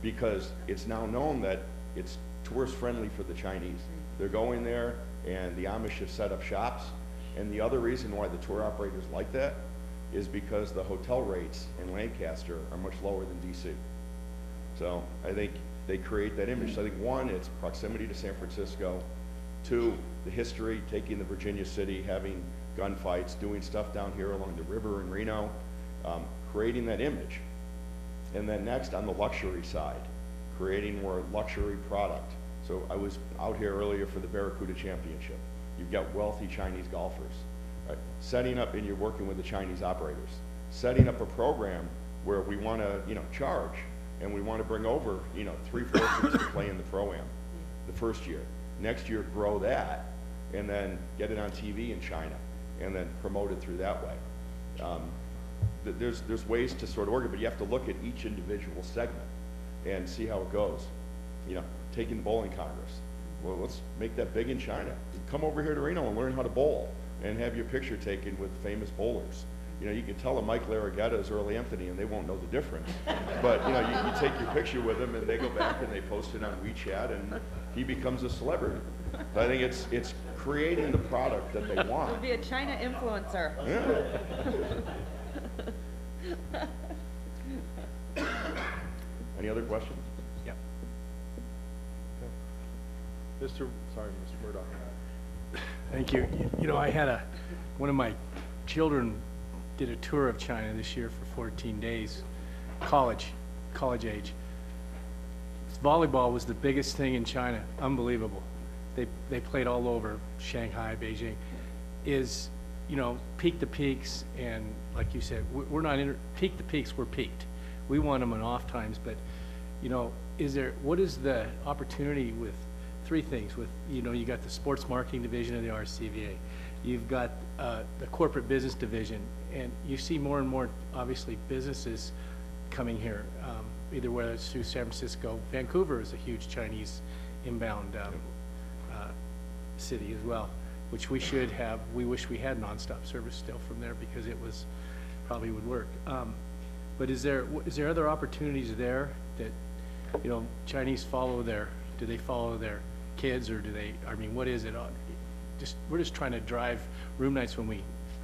Because it's now known that it's tourist friendly for the Chinese. They're going there, and the Amish have set up shops. And the other reason why the tour operators like that is because the hotel rates in Lancaster are much lower than DC. So I think they create that image. So I think one, it's proximity to San Francisco. Two, the history, taking the Virginia city, having gunfights, doing stuff down here along the river in Reno, creating that image. And then next, on the luxury side, creating more luxury product. So I was out here earlier for the Barracuda Championship. You've got wealthy Chinese golfers, right? Setting up, and you're working with the Chinese operators, setting up a program where we want to, charge, and we want to bring over, 3/4 to play in the Pro-Am the first year. Next year, grow that, and then get it on TV in China, and then promote it through that way. There's ways to sort of organize, but you have to look at each individual segment and see how it goes. Taking the bowling congress. Well, let's make that big in China. Come over here to Reno and learn how to bowl, and have your picture taken with famous bowlers. You can tell a Mike Larraguetta is Earl Anthony, and they won't know the difference. But you take your picture with them, and they go back and they post it on WeChat, and he becomes a celebrity. But I think it's creating the product that they want. Would be a China influencer. Yeah. Any other questions? Yeah. Okay. Mr. Murdoch. Thank you. I had one of my children did a tour of China this year for 14 days, college age. Volleyball was the biggest thing in China, unbelievable. They played all over Shanghai, Beijing. Peak to peaks, and like you said, we're not peak to peaks, we're peaked. We want them in off times, but what is the opportunity with three things? With you got the sports marketing division of the RSCVA, you've got the corporate business division, and you see more and more obviously businesses coming here, either whether it's through San Francisco. Vancouver is a huge Chinese inbound city as well, which we should have. We wish we had nonstop service still from there, because it probably would work. But is there other opportunities there that Chinese do they follow their kids, or do they? What is it? We're just trying to drive room nights when we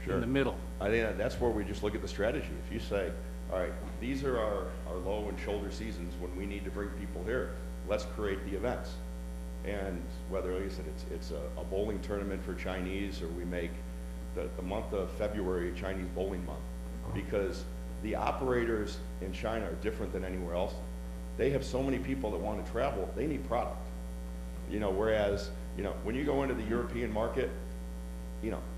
in the middle. I think that's where we just look at the strategy. If you say, all right, these are our low and shoulder seasons when we need to bring people here, let's create the events. And whether, like I said, it's a bowling tournament for Chinese, or we make the month of February Chinese bowling month, because the operators in China are different than anywhere else. They have so many people that want to travel, they need product. Whereas, when you go into the European market,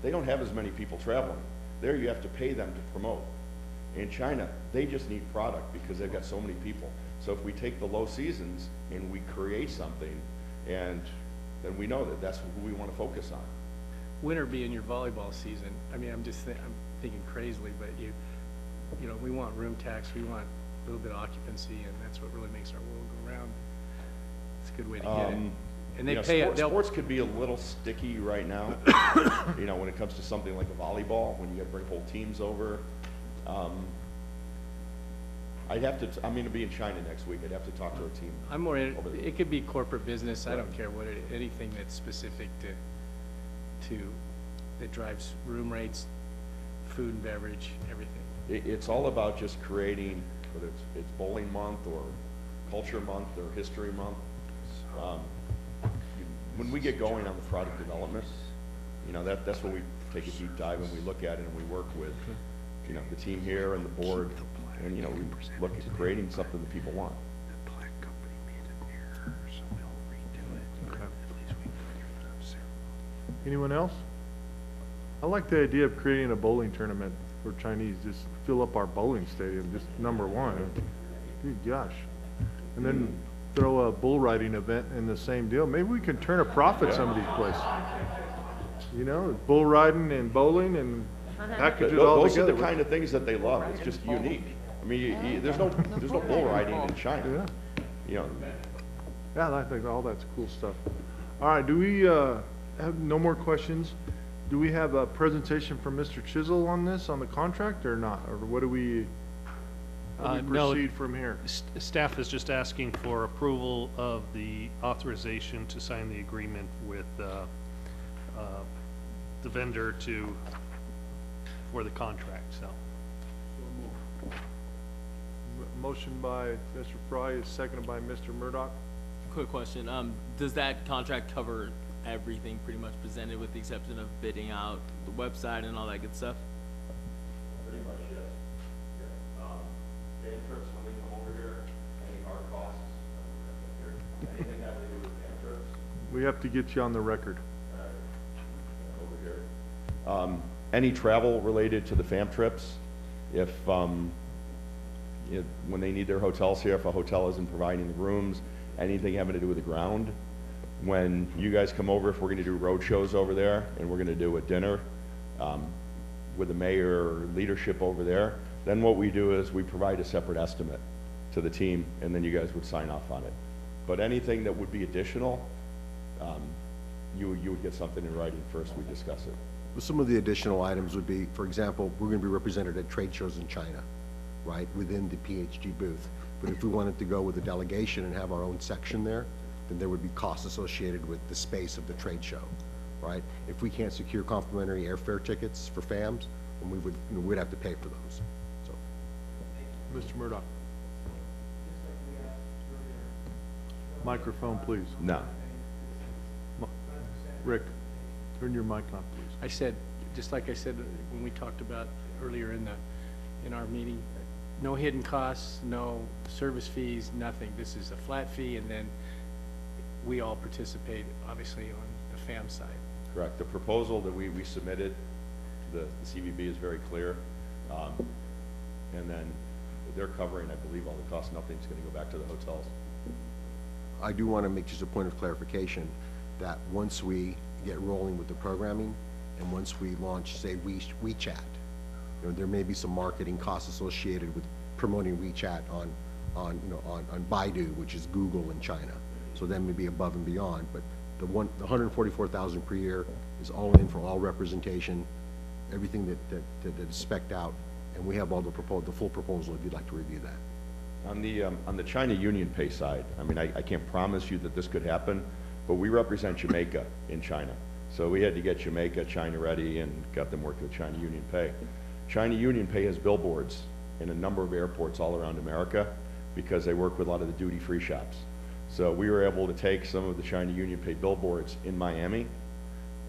they don't have as many people traveling. There you have to pay them to promote. In China, they just need product because they've got so many people. So if we take the low seasons and we create something, and then we know that's who we want to focus on. Winter being your volleyball season, I'm thinking crazily, but we want room tax, we want a little bit of occupancy, and that's what really makes our world go round. It's a good way to get it. And they pay sports could be a little sticky right now, when it comes to something like a volleyball, when you got to bring whole teams over. I'm going to be in China next week. I'd have to talk to our team. It could be corporate business. I don't care anything that's specific that drives room rates, food and beverage, everything. It's all about just creating, whether it's bowling month or culture month or history month. When we get going on the product development, that's when we take a deep dive and we look at it and we work with, the team here and the board, and we look at creating something that people want. Anyone else? I like the idea of creating a bowling tournament for Chinese. Just fill up our bowling stadium, just number one. Good gosh. And then throw a bull riding event in the same deal. Maybe we can turn a profit some of these places. Bull riding and bowling, and package it all together. Those are the kind of things that they love. It's just unique. I mean, there's no bull riding in China. You know, Yeah, I think all that's cool stuff. All right, do we have no more questions? Do we have a presentation from Mr. Chisel on this, on the contract, or not? Or what do we, how do we No, proceed from here? Staff is just asking for approval of the authorization to sign the agreement with the vendor for the contract, so. Motion by Mr. Fry is seconded by Mr. Murdoch. Quick question, does that contract cover everything pretty much presented with the exception of bidding out the website and all that good stuff? Pretty much, yes. Fan trips when we come over here, any hard costs, anything having to do with fan trips. We have to get you on the record. Over here. Any travel related to the FAM trips, if, when they need their hotels here, if a hotel isn't providing the rooms, anything having to do with the ground, when you guys come over, if we're gonna do road shows over there, and we're gonna do a dinner, with the mayor or leadership over there, then what we do is we provide a separate estimate to the team, and then you guys would sign off on it. But anything that would be additional, you would get something in writing first, we discuss it. Some of the additional items would be, for example, we're going to be represented at trade shows in China, right, within the PHG booth. But if we wanted to go with a delegation and have our own section there, then there would be costs associated with the space of the trade show, right? If we can't secure complimentary airfare tickets for FAMs, then we would, we'd have to pay for those. So, Mr. Murdoch. Microphone, please. No. Rick, turn your mic on, please. I said, just like I said when we talked about earlier in our meeting, no hidden costs, no service fees, nothing. This is a flat fee, and then we all participate, obviously, on the FAM side. Correct. The proposal that we submitted, the CVB is very clear. And then they're covering, I believe, all the costs. Nothing's going to go back to the hotels. I do want to make just a point of clarification that once we get rolling with the programming and once we launch, say, WeChat, there may be some marketing costs associated with promoting WeChat on Baidu, which is Google in China. So that may be above and beyond, but the $144,000 per year is all in for all representation, everything that is spec'd out, and we have all the full proposal if you'd like to review that. On the China Union Pay side, I mean, I can't promise you that this could happen, but we represent Jamaica in China. So we had to get Jamaica China ready and got them working with China Union Pay. China Union Pay has billboards in a number of airports all around America because they work with a lot of the duty-free shops. So we were able to take some of the China Union Pay billboards in Miami,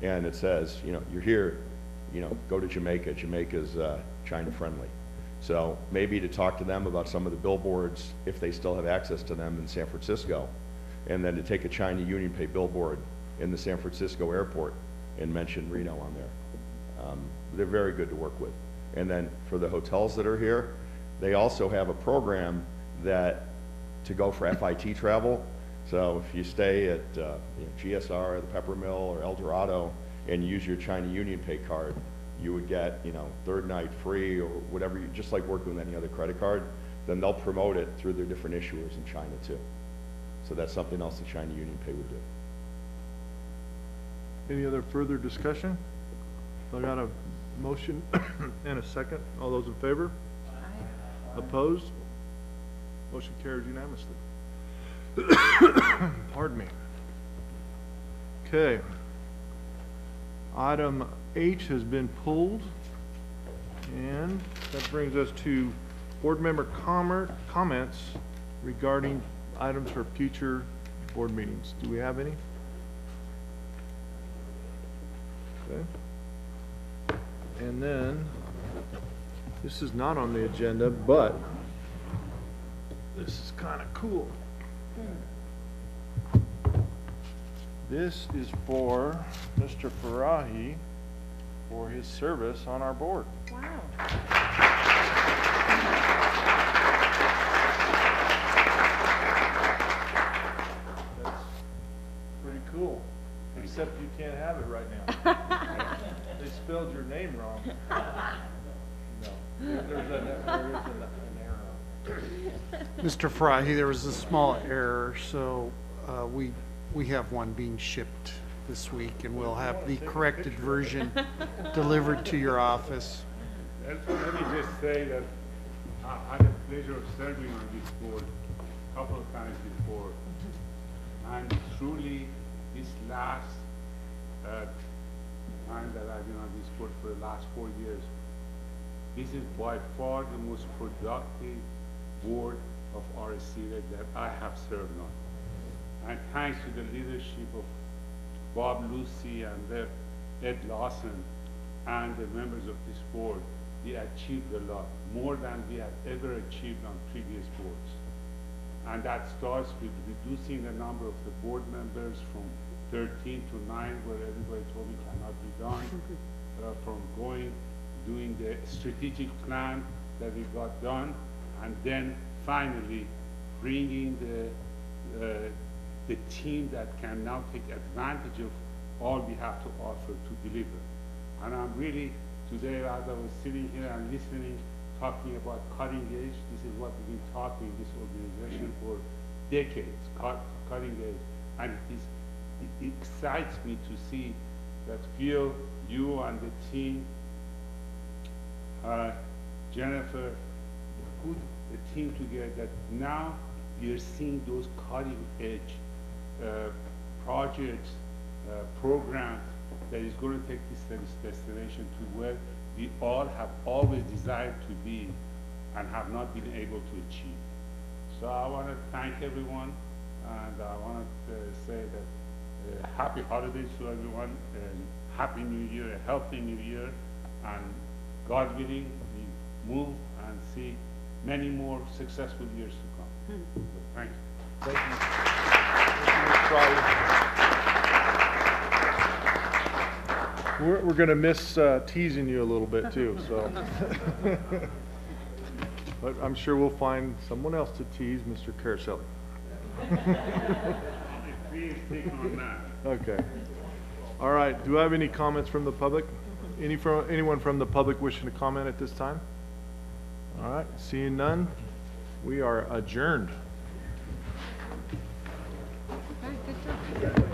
and it says, you're here, go to Jamaica. Jamaica's China friendly. So maybe to talk to them about some of the billboards, if they still have access to them in San Francisco, and then to take a China Union Pay billboard in the San Francisco airport and mention Reno on there. They're very good to work with. And then for the hotels that are here, they also have a program to go for FIT travel. So if you stay at GSR, the Peppermill, or El Dorado, and use your China Union Pay card, you would get, third night free or whatever, just like working with any other credit card. Then they'll promote it through their different issuers in China too. So that's something else that China Union Pay would do. Any other further discussion? I got a motion and a second. All those in favor? Aye. Opposed? Motion carries unanimously. Pardon me. Okay. Item H has been pulled, and that brings us to board member comments regarding items for future board meetings. Do we have any? Okay. And then, this is not on the agenda, but this is kind of cool. This is for Mr. Farahi for his service on our board. Wow. That's pretty cool, except you can't have it right now. They spelled your name wrong. No, there is an error Mr. Fry, there was a small error, so we have one being shipped this week, and we'll have the corrected version delivered to your office. Let me just say that I had the pleasure of serving on this board a couple of times before, and truly this last time that I've been on this board for the last 4 years, this is by far the most productive board of RSCVA that I have served on. And thanks to the leadership of Bob Lucy and Ed Lawson and the members of this board, we achieved a lot, more than we have ever achieved on previous boards. And that starts with reducing the number of the board members from 13 to 9, where everybody told me cannot be done, from doing the strategic plan that we got done, and then finally bringing the team that can now take advantage of all we have to offer to deliver. And I'm really, today as I was sitting here and listening, talking about cutting edge, this is what we've been talking in this organization for decades, cutting edge. And it excites me to see that Phil, you and the team, Jennifer, put a team together that now we are seeing those cutting edge projects, programs that is going to take this destination to where we all have always desired to be and have not been able to achieve. So I want to thank everyone, and I want to say that happy holidays to everyone, and happy new year, a healthy new year, and God willing, we move and see many more successful years to come. So thank you. Thank you. Thank you, Ms. Crowley. We're going to miss teasing you a little bit too, so. But I'm sure we'll find someone else to tease Mr. Caraselli. Okay. All right. Do I have any comments from the public? Anyone from the public wishing to comment at this time? All right. Seeing none, we are adjourned. Okay, good job.